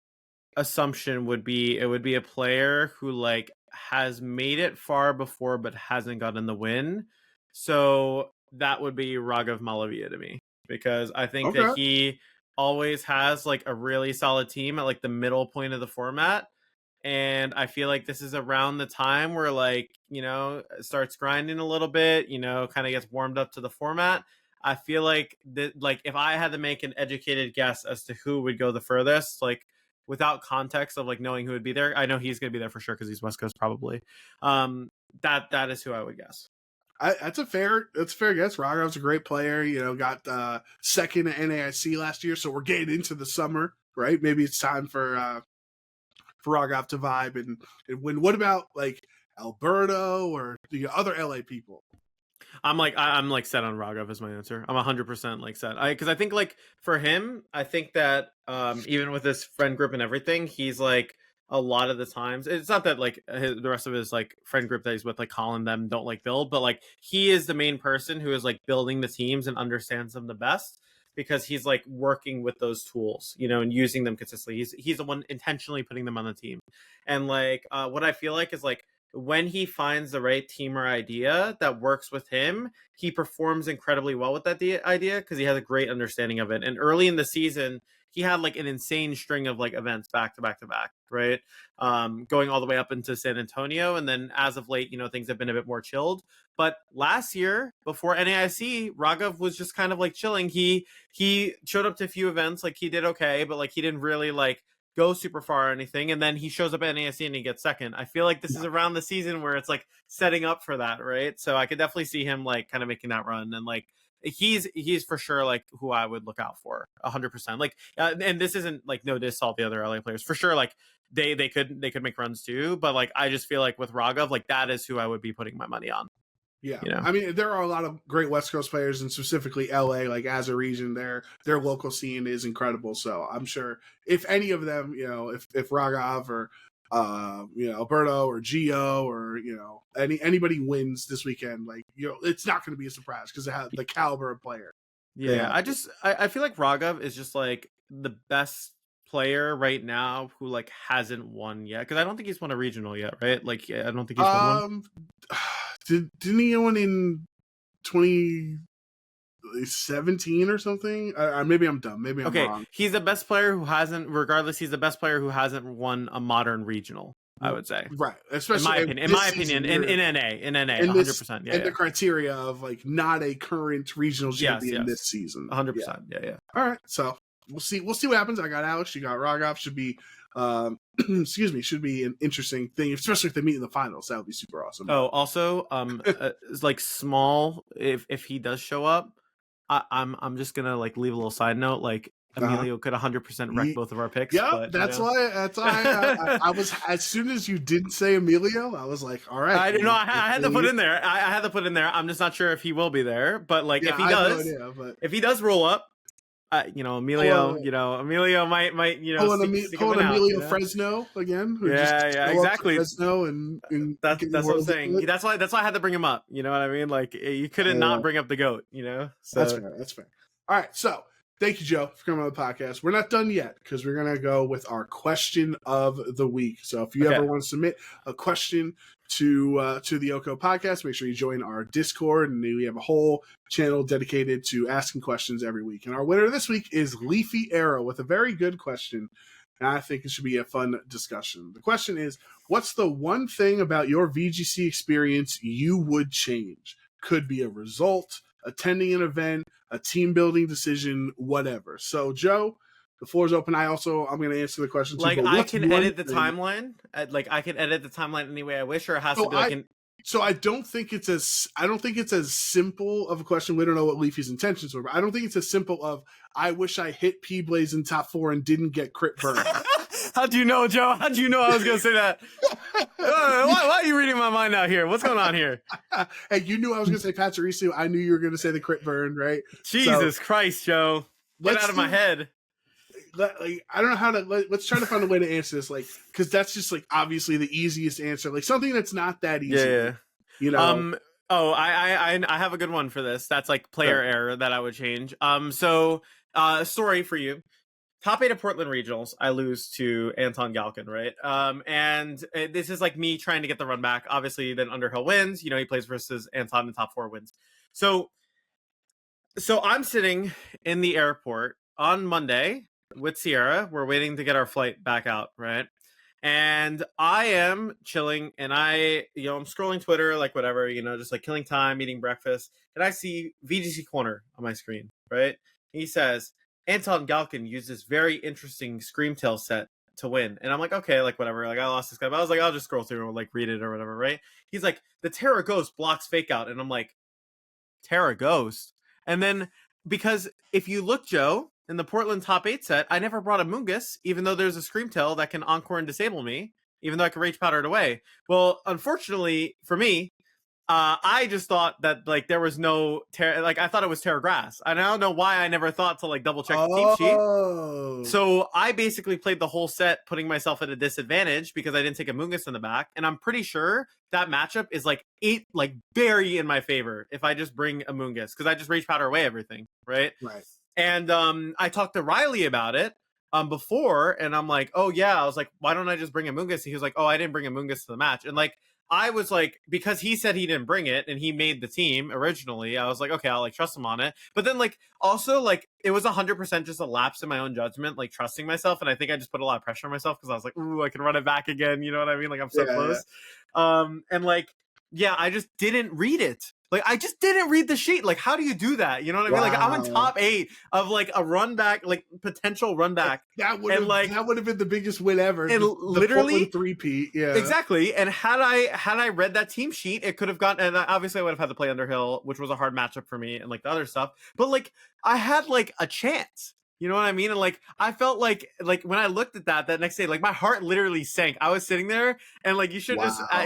assumption would be it would be a player who like has made it far before but hasn't gotten the win. So that would be Raghav Malavia to me, because I think that he always has like a really solid team at like the middle point of the format. And I feel like this is around the time where like, starts grinding a little bit, kind of gets warmed up to the format. I feel like that, like if I had to make an educated guess as to who would go the furthest, like without context of like knowing who would be there, I know he's going to be there for sure because he's West Coast probably. That is who I would guess. That's a fair guess. Raghav's a great player. Got second at NAIC last year, so we're getting into the summer, right? Maybe it's time for Raghav to vibe and win. What about like Alberto or the other LA people? I'm like set on Raghav as my answer. I'm 100% like set. Because I think like for him, I think that even with his friend group and everything, he's like a lot of the times. It's not that like the rest of his like friend group that he's with, like Colin, them don't like build, but like he is the main person who is like building the teams and understands them the best, because he's like working with those tools, and using them consistently. He's the one intentionally putting them on the team. And like what I feel like is like when he finds the right team or idea that works with him, he performs incredibly well with that idea because he has a great understanding of it. And early in the season, he had like an insane string of like events back to back to back, right? Going all the way up into San Antonio. And then as of late, things have been a bit more chilled. But last year, before NAIC, Raghav was just kind of like chilling. He showed up to a few events, like he did okay, but like he didn't really like go super far or anything. And then he shows up at NAIC and he gets second. I feel like this is around the season where it's like setting up for that, right? So I could definitely see him like kind of making that run. And like he's for sure like who I would look out for 100%. Like and this isn't like no diss all the other LA players for sure. Like they could make runs too, but like I just feel like with Raghav, like that is who I would be putting my money on. Yeah, I mean, there are a lot of great West Coast players, and specifically LA, like as a region, their local scene is incredible. So I'm sure if any of them, if Raghav or Alberto or Gio or anybody wins this weekend, like it's not going to be a surprise because they have the caliber of player. Yeah, I feel like Raghav is just like the best player right now who like hasn't won yet, because I don't think he's won a regional yet, right? Like I don't think he's won one. Didn't he win in 2017 or something? Maybe I'm dumb. Maybe I'm wrong. He's the best player who hasn't. Regardless, he's the best player who hasn't won a modern regional. I would say, right? Especially in my opinion, in NA, 100%. Yeah, the criteria of like not a current regional champion this season. 100%. Yeah. All right, so we'll see what happens. I got Alex. You got Raghav. Should be should be an interesting thing, especially if they meet in the finals. That would be super awesome. Oh, also, like small, if he does show up, I'm just gonna like leave a little side note. Like Emilio could 100% wreck both of our picks. Yeah, but, that's why I was, as soon as you didn't say Emilio, I was like, all right. I had to put in there. I had to put in there. I'm just not sure if he will be there, but like if he does, if he does roll up. Emilio might pulling Emilio Fresno again. Exactly. Fresno and that's what I'm saying. That's why I had to bring him up. You know what I mean? Like you couldn't not bring up the GOAT. So that's fair. All right, so Thank you, Joe, for coming on the podcast. We're not done yet because we're going to go with our question of the week. So if you ever want to submit a question to the OHKO podcast, make sure you join our Discord. And we have a whole channel dedicated to asking questions every week. And our winner this week is Leafy Arrow with a very good question. And I think it should be a fun discussion. The question is, what's the one thing about your VGC experience you would change? Could be a result, attending an event, a team building decision, whatever. So, Joe, the floor is open. I'm going to answer the question too. Like, I can edit the timeline. I can edit the timeline any way I wish, or it has to be like So I don't think it's as simple of a question. We don't know what Leafy's intentions were, but I don't think it's as simple of I wish I hit P-Blaze in top 4 and didn't get crit burn. How'd you know, Joe? How'd you know I was going to say that? Why are you reading my mind out here? What's going on here? Hey, you knew I was going to say Pachirisu. I knew you were going to say the crit burn, right? Jesus Christ, Joe. Get out of my head. Like, I don't know how to. Let's try to find a way to answer this, like, because that's just like obviously the easiest answer, like something that's not that easy. Yeah. You know. I have a good one for this. That's like player error that I would change. Story for you. Top 8 of Portland Regionals, I lose to Anton Galkin, right? And this is like me trying to get the run back. Obviously, then Underhill wins. You know, he plays versus Anton in top 4 wins. So I'm sitting in the airport on Monday with Sierra. We're waiting to get our flight back out, right? And I am chilling, and I'm scrolling Twitter, like whatever, just like killing time, eating breakfast, and I see VGC Corner on my screen, right? He says, Anton Galkin used this very interesting Screamtail set to win. And I'm like, okay, like whatever. Like I lost this guy, but I was like, I'll just scroll through and like read it or whatever, right? He's like, the Terra Ghost blocks Fake Out. And I'm like, Terra Ghost? And then, because if you look, Joe, in the Portland top 8 set, I never brought a Mungus, even though there's a Screamtail that can Encore and disable me, even though I can Rage Powder it away. Well, unfortunately for me, I just thought that like there was no I thought it was Terra Grass. And I don't know why I never thought to like double check the team sheet. So I basically played the whole set putting myself at a disadvantage because I didn't take a Mungus in the back. And I'm pretty sure that matchup is like very in my favor if I just bring a Mungus because I just Rage Powder away everything, right? Right. And I talked to Riley about it before, and I'm like, oh yeah, I was like, why don't I just bring a Mungus? He was like, oh, I didn't bring a Mungus to the match. And like I was like, because he said he didn't bring it and he made the team originally, I was like, okay, I'll like trust him on it. But then like also like it was 100% just a lapse in my own judgment, like trusting myself. And I think I just put a lot of pressure on myself because I was like, ooh, I can run it back again. You know what I mean? Like I'm so close. Yeah. And like, yeah, I just didn't read it. Like, I just didn't read the sheet. Like, how do you do that? You know what I mean? Like, I'm in top 8 of, like, a run back, like, potential run back. That would have been the biggest win ever. And literally... The 3-peat, yeah. Exactly. And had I read that team sheet, it could have gotten... And obviously, I would have had to play Underhill, which was a hard matchup for me, and, like, the other stuff. But, like, I had, like, a chance. You know what I mean? And like, I felt like when I looked at that next day, like my heart literally sank. I was sitting there and like, you should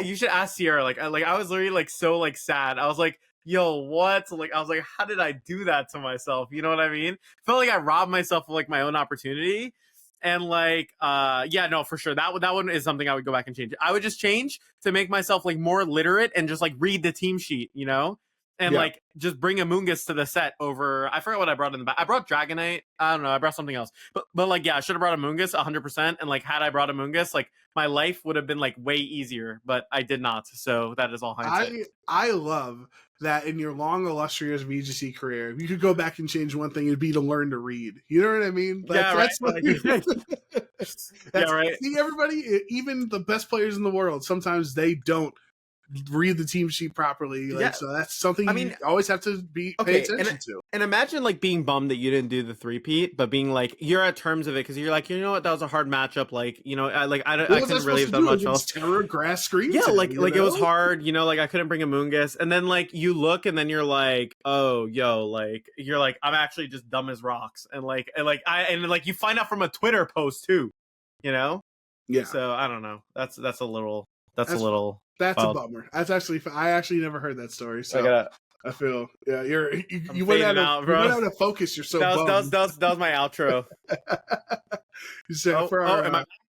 you should ask Sierra. Like I was literally like, so like sad. I was like, yo, what? Like, I was like, how did I do that to myself? You know what I mean? Felt like I robbed myself of like my own opportunity. And like, yeah, no, for sure. That one is something I would go back and change. I would just change to make myself like more literate and just like read the team sheet, you know? And like just bring a Mungus to the set over. I forgot what I brought in the back. I brought Dragonite. I don't know. I brought something else. But like, yeah, I should have brought a Mungus 100%. And like, had I brought a Mungus, like my life would have been like way easier. But I did not. So that is all hindsight. I love that in your long, illustrious VGC career, if you could go back and change one thing, it'd be to learn to read. You know what I mean? Like, yeah, that's right. Yeah, right. See, everybody, even the best players in the world, sometimes they don't read the team sheet properly, like, so that's something you always have to pay attention to. And imagine like being bummed that you didn't do the 3-peat, but being like you're at terms of it because you're like, you know what, that was a hard matchup. Like, you know, I couldn't really have done much else. Terror Grass Scream. Yeah, like it was hard. You know, like I couldn't bring a Mungus, and then like you look, and then you're like, oh, yo, like you're like, I'm actually just dumb as rocks, and you find out from a Twitter post too, you know. Yeah. So I don't know. That's a little. That's a bummer. I actually never heard that story. So I feel you went out of focus. You're so bummed. That was my outro. So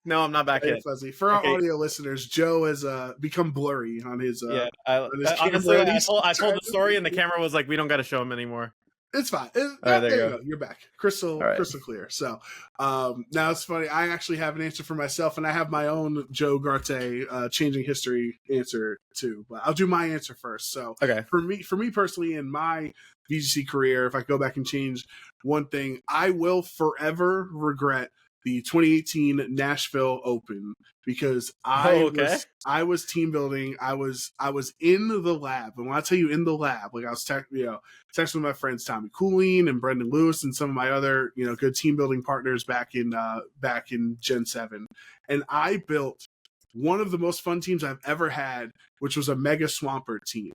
no, I'm not back yet. Fuzzy. For our audio listeners, Joe has become blurry on his. I told the story and the camera was like, we don't got to show him anymore. It's fine. All right, there you go. You're back. Crystal clear. So now it's funny. I actually have an answer for myself, and I have my own Joe Ugarte changing history answer too. But I'll do my answer first. So for me personally, in my VGC career, if I go back and change one thing, I will forever regret the 2018 Nashville Open, because I was team building. I was in the lab, and when I tell you in the lab, like I was texting with my friends Tommy Cooling and Brendan Lewis and some of my other good team building partners back in Gen 7, and I built one of the most fun teams I've ever had, which was a Mega Swampert team.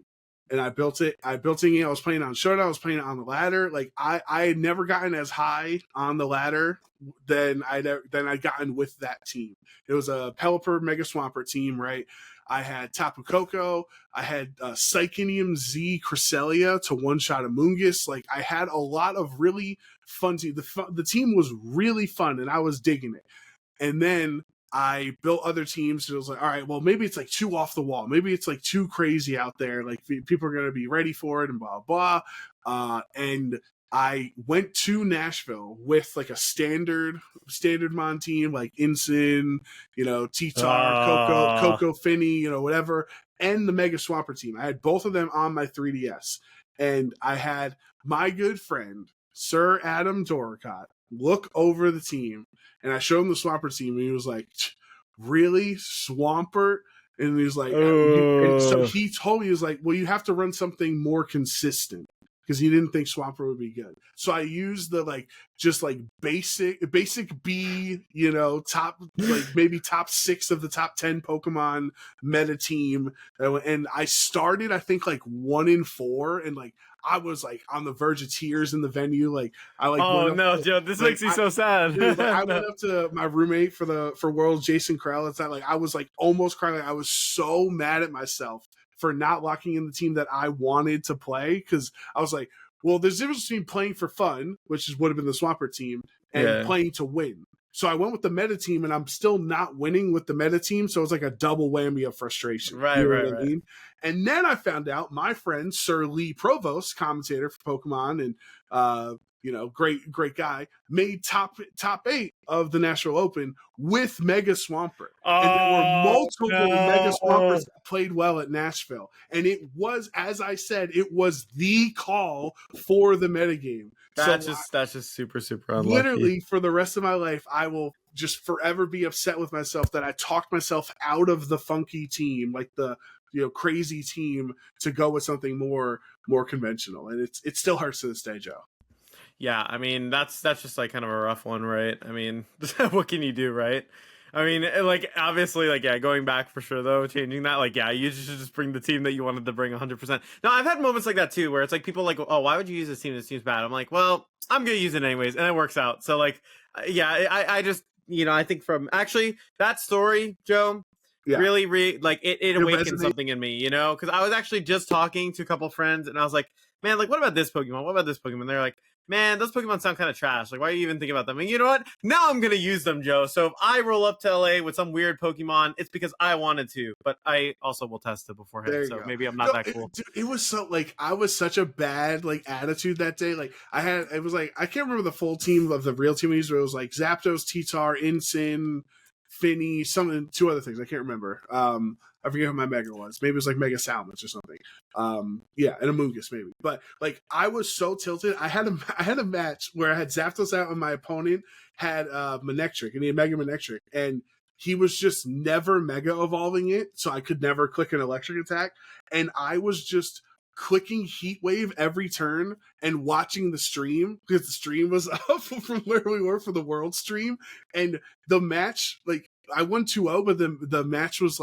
And I built it. I was playing on Showdown. I was playing on the ladder. Like I had never gotten as high on the ladder than I'd gotten with that team. It was a Pelipper Mega Swampert team, right? I had Tapu Koko. I had Psychonium Z Cresselia to one-shot Amoonguss. Like I had a lot of really fun teams. The team was really fun, and I was digging it. And then I built other teams, and it was like, all right, well, maybe it's like too off the wall. Maybe it's like too crazy out there. Like people are going to be ready for it and blah, blah. And I went to Nashville with like a standard mon team, like Ensign, T-Tar, Coco Finney, whatever, and the Mega Swamper team. I had both of them on my 3DS. And I had my good friend, Sir Adam Doricott, look over the team. And I showed him the Swampert team, and he was like, really? Swampert? And he was like, and so he told me, he was like, well, you have to run something more consistent, because he didn't think Swampert would be good. So I used the basic B, top, maybe top 6 of the top 10 Pokemon meta team. And I started, I think 1-4, and I was on the verge of tears in the venue. Joe, this makes me so sad. Dude, I went up to my roommate for Worlds, Jason Krell. It's not I was almost crying. I was so mad at myself for not locking in the team that I wanted to play, because I was like, well, there's a difference between playing for fun, which would have been the Swampert team, and playing to win. So I went with the meta team, and I'm still not winning with the meta team. So it's like a double whammy of frustration. Right. I mean? And then I found out my friend, Sir Lee Provost, commentator for Pokemon, and great guy, made top 8 of the National Open with Mega Swampert. And there were multiple Mega Swampers that played well at Nashville. And it was, as I said, it was the call for the metagame. That's just super, super unlucky. Literally, for the rest of my life, I will just forever be upset with myself that I talked myself out of the funky team, like the crazy team, to go with something more conventional. And it still hurts to this day, Joe. Yeah, I mean, that's just kind of a rough one, right? I mean, what can you do, right? I mean, obviously, going back for sure, though, changing that, you should just bring the team that you wanted to bring 100%. Now, I've had moments like that, too, where it's people oh, why would you use this team? This team's bad. I'm like, well, I'm going to use it anyways, and it works out. So, I just, I think from, actually, that story, Joe, really, it awakened something in me, because I was actually just talking to a couple friends, and I was like, man, what about this Pokemon? What about this Pokemon? They're like, man, those Pokemon sound kind of trash. Why are you even thinking about them? And you know what? Now I'm going to use them, Joe. So if I roll up to LA with some weird Pokemon, it's because I wanted to. But I also will test it beforehand. So maybe I'm not that cool. It was so, I was such a bad, attitude that day. I can't remember the full team of the real team we used, but it was Zapdos, T-Tar, Ensign, Finny, two other things. I can't remember. I forget who my Mega was. Maybe it was Mega Salmons or something. And Amoonguss maybe. But I was so tilted. I had a match where I had Zapdos out and my opponent had Manectric, and he had Mega Manectric, and he was just never Mega Evolving it, so I could never click an electric attack. And I was just clicking Heat Wave every turn and watching the stream, because the stream was up from where we were for the world stream. And the match, I won 2-0, but the match was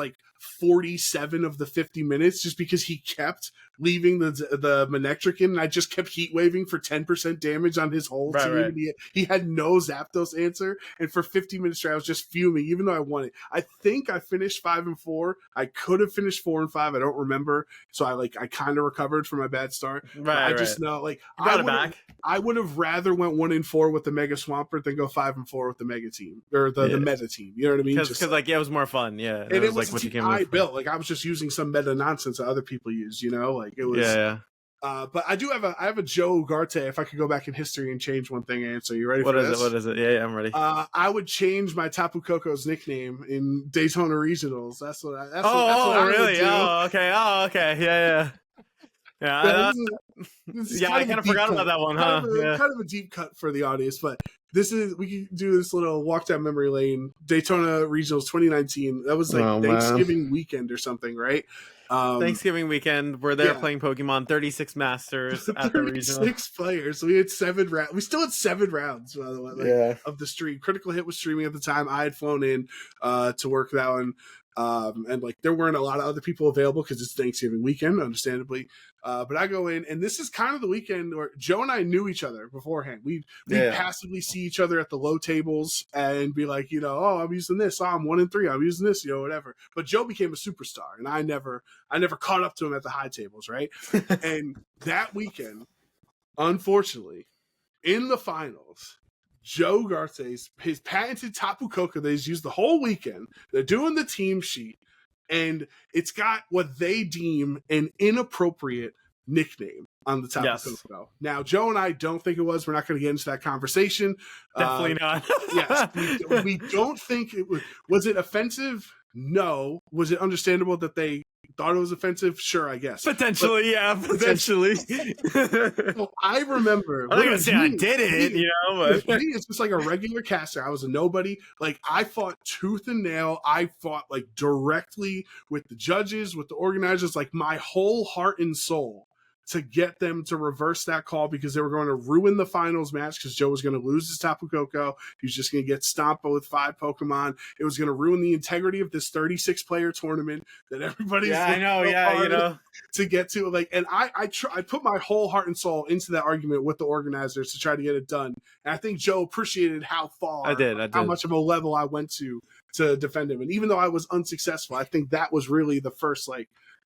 47 of the 50 minutes, just because he kept leaving the Manectric in, and I just kept Heat Waving for 10% damage on his whole team. Right. He had no Zapdos answer, and for 50 minutes straight, I was just fuming, even though I won it. I think I finished 5-4. I could have finished 4-5. I don't remember. So I kind of recovered from my bad start. Right. I just know I would have rather went 1-4 with the Mega Swampert than go 5-4 with the Mega team, or the meta team. You know what I mean? Because it was more fun. Yeah. And it was what I built. I was just using some meta nonsense that other people use, it was But I have a Joe Ugarte. If I could go back in history and change one thing, answer. You ready for this? What is it? Yeah, I'm ready. I would change my Tapu Koko's nickname in Daytona Regionals. That's what I really? would do. Oh, okay. Yeah. This is I kind of forgot about that one, huh? Kind of a deep cut for the audience, but we can do this little walk down memory lane. Daytona Regionals 2019. That was like Thanksgiving weekend or something, right? Thanksgiving weekend, we're there playing Pokemon. 36 Masters at the regional. 36 players. So we had 7 rounds. We still had 7 rounds, by the way, of the stream. Critical Hit was streaming at the time. I had flown in to work that one. And like there weren't a lot of other people available because it's Thanksgiving weekend, understandably. But I go in, and this is kind of the weekend where Joe and I knew each other beforehand. We passively see each other at the low tables and be like, oh, I'm using this. Oh, I'm 1 and 3. I'm using this, whatever. But Joe became a superstar, and I never caught up to him at the high tables, right? And that weekend, unfortunately, in the finals, Joe Ugarte's his patented Tapu Koko that he's used the whole weekend. They're doing the team sheet, and it's got what they deem an inappropriate nickname on the Tapu Koko. Now, Joe and I don't think it was. We're not going to get into that conversation. Definitely not. Yes, we don't think it was. Was it offensive? No. Was it understandable that they thought it was offensive? Sure, I guess. Potentially. Well, I remember. I'm not gonna say I did it, but with me, it's just like a regular caster. I was a nobody. Like I fought tooth and nail. I fought like directly with the judges, with the organizers, like my whole heart and soul to get them to reverse that call because they were going to ruin the finals match because Joe was going to lose his Tapu Koko. He was just going to get stomped with 5 Pokemon. It was going to ruin the integrity of this 36-player tournament that everybody's to get to. Like, and I put my whole heart and soul into that argument with the organizers to try to get it done. And I think Joe appreciated how far, I did. how much of a level I went to defend him. And even though I was unsuccessful, I think that was really the first,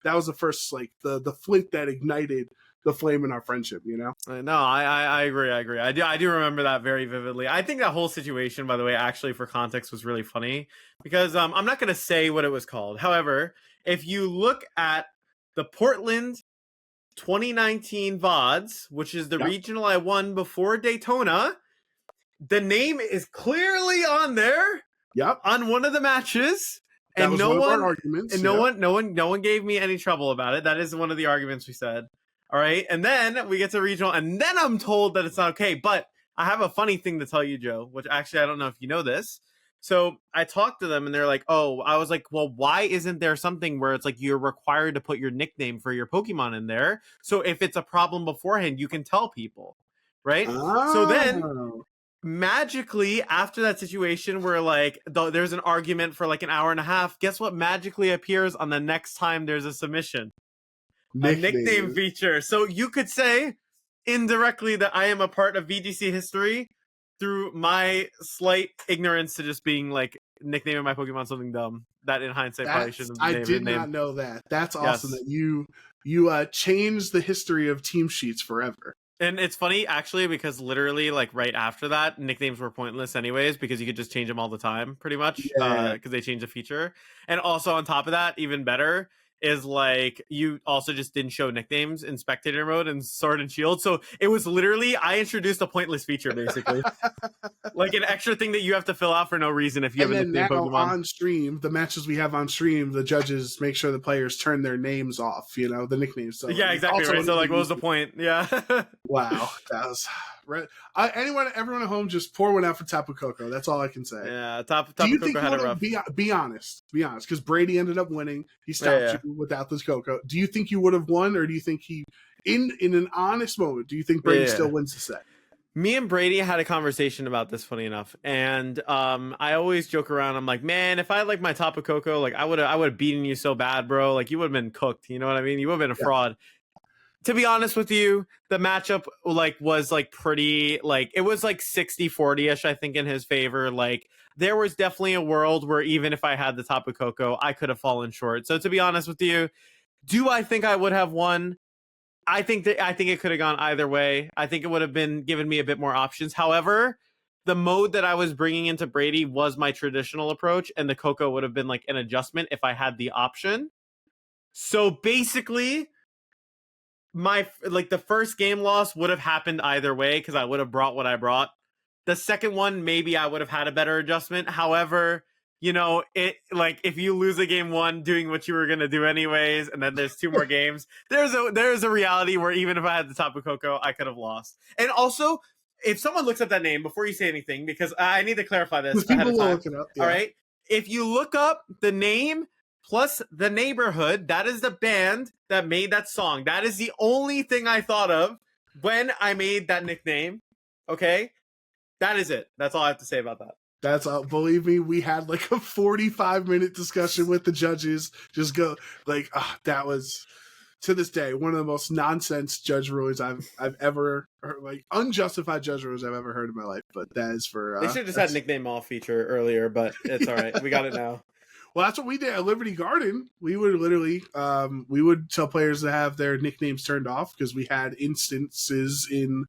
the flint that ignited the flame in our friendship, No, I agree. I do remember that very vividly. I think that whole situation, by the way, actually for context was really funny because I'm not going to say what it was called. However, if you look at the Portland 2019 VODs, which is the regional I won before Daytona, the name is clearly on there. Yep. On one of the matches. And no one gave me any trouble about it. That is one of the arguments we said. All right. And then we get to regional, and then I'm told that it's not okay. But I have a funny thing to tell you, Joe, which actually I don't know if you know this. So I talked to them and they're like, oh, I was like, well, why isn't there something where it's like you're required to put your nickname for your Pokemon in there? So if it's a problem beforehand, you can tell people. Right. Oh. So then magically, after that situation where like there's an argument for like an hour and a half, guess what magically appears on the next time there's a submission? A nickname feature. So you could say indirectly that I am a part of VGC history through my slight ignorance to just being like nicknaming my Pokemon something dumb that in hindsight probably shouldn't have named. I did not know that. That's awesome that you changed the history of team sheets forever. And it's funny, actually, because literally, like, right after that, nicknames were pointless anyways, because you could just change them all the time, pretty much, because they changed a feature. And also, on top of that, even better, is, like, you also just didn't show nicknames in Spectator mode and Sword and Shield. So it was literally, I introduced a pointless feature, basically. Like, an extra thing that you have to fill out for no reason if you have a nickname Pokemon. On stream, the matches we have on stream, the judges make sure the players turn their names off, the nicknames. So yeah, exactly, right? So, like, what was the point? Yeah. Wow. That was... Right. Everyone at home, just pour one out for Tapu Koko. That's all I can say. Yeah, Tapu Koko had it rough. Be honest, because Brady ended up winning. He stopped you without this Koko. Do you think you would have won, or do you think he, in an honest moment, do you think Brady still wins the set? Me and Brady had a conversation about this, funny enough, and I always joke around. I'm like, man, if I had like my Tapu Koko, like I would have beaten you so bad, bro. Like you would have been cooked. You know what I mean? You would have been a fraud. To be honest with you, the matchup was pretty it was 60-40ish, I think, in his favor. Like there was definitely a world where even if I had the Tapu Koko, I could have fallen short. So to be honest with you, do I think I would have won? I think it could have gone either way. I think it would have been given me a bit more options. However, the mode that I was bringing into Brady was my traditional approach, and the Koko would have been like an adjustment if I had the option. So basically, the first game loss would have happened either way because I would have brought what I brought. The second one, maybe I would have had a better adjustment. However, if you lose a game 1 doing what you were gonna do anyways, and then there's 2 more games, there's a reality where even if I had the Tapu Koko, I could have lost. And also, if someone looks up that name before you say anything, because I need to clarify this ahead of time. Look it up, yeah. All right, if you look up the name plus the neighborhood, that is the band that made that song. That is the only thing I thought of when I made that nickname. Okay, that is it. That's all I have to say about that. That's believe me, we had like a 45-minute discussion with the judges. Just go that was, to this day, one of the most nonsense judge rulings I've ever heard, like unjustified judge rulings I've ever heard in my life. But that is for they should have just had nickname off feature earlier, but it's all right. We got it now. Well, that's what we did at Liberty Garden. We would literally, we would tell players to have their nicknames turned off because we had instances in,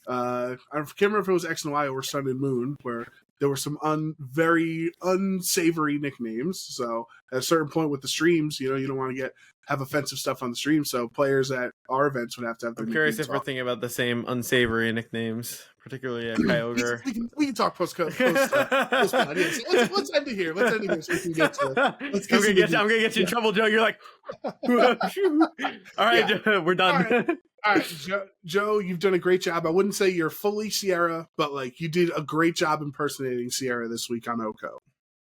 I can't remember if it was X and Y or Sun and Moon, where there were some very unsavory nicknames. So at a certain point with the streams, you don't want to have offensive stuff on the stream. So players at our events would have to have their I'm curious if off. we're thinking about the same unsavory nicknames, particularly at Kyogre. we can talk post let's end it here. Let's end it here so we can get to. I'm gonna get you in trouble, Joe. You're like, all right, yeah. Joe, we're done. All right, Joe, you've done a great job. I wouldn't say you're fully Sierra, but you did a great job impersonating Sierra this week on OHKO.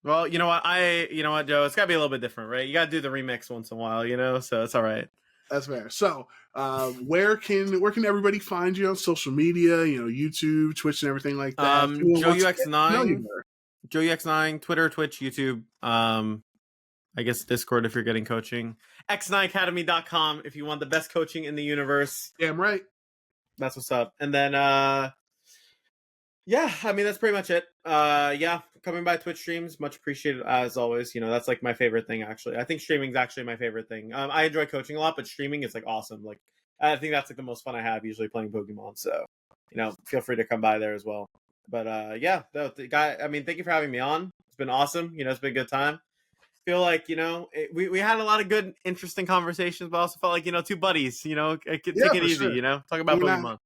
Well, you know what, Joe, it's gotta be a little bit different, right? You gotta do the remix once in a while, so it's all right. That's fair. So, where can everybody find you on social media? YouTube, Twitch, and everything like that. JoeUX9, JoeUX9, Twitter, Twitch, YouTube. I guess Discord if you're getting coaching. X9academy.com if you want the best coaching in the universe. Damn right. That's what's up. And then, that's pretty much it. Coming by Twitch streams, much appreciated as always. That's like my favorite thing, actually. I think streaming is actually my favorite thing. I enjoy coaching a lot, but streaming is awesome. I think that's the most fun I have usually playing Pokemon. So, feel free to come by there as well. But thank you for having me on. It's been awesome. It's been a good time. Feel like we had a lot of good, interesting conversations, but also felt like two buddies. Take it easy. Sure. Talk about Pokemon.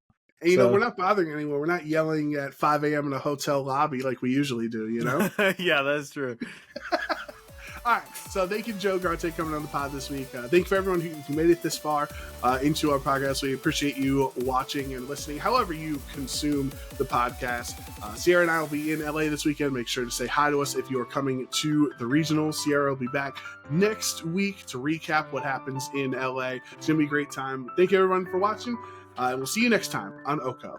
And we're not bothering anyone. We're not yelling at 5 a.m. in a hotel lobby like we usually do. Yeah, that's true. All right, so thank you, Joe Ugarte, coming on the pod this week. Thank you for everyone who made it this far into our podcast. We appreciate you watching and listening, however you consume the podcast. Sierra and I will be in LA this weekend. Make sure to say hi to us if you are coming to the regional. Sierra will be back next week to recap what happens in LA. It's going to be a great time. Thank you, everyone, for watching. We'll see you next time on OHKO.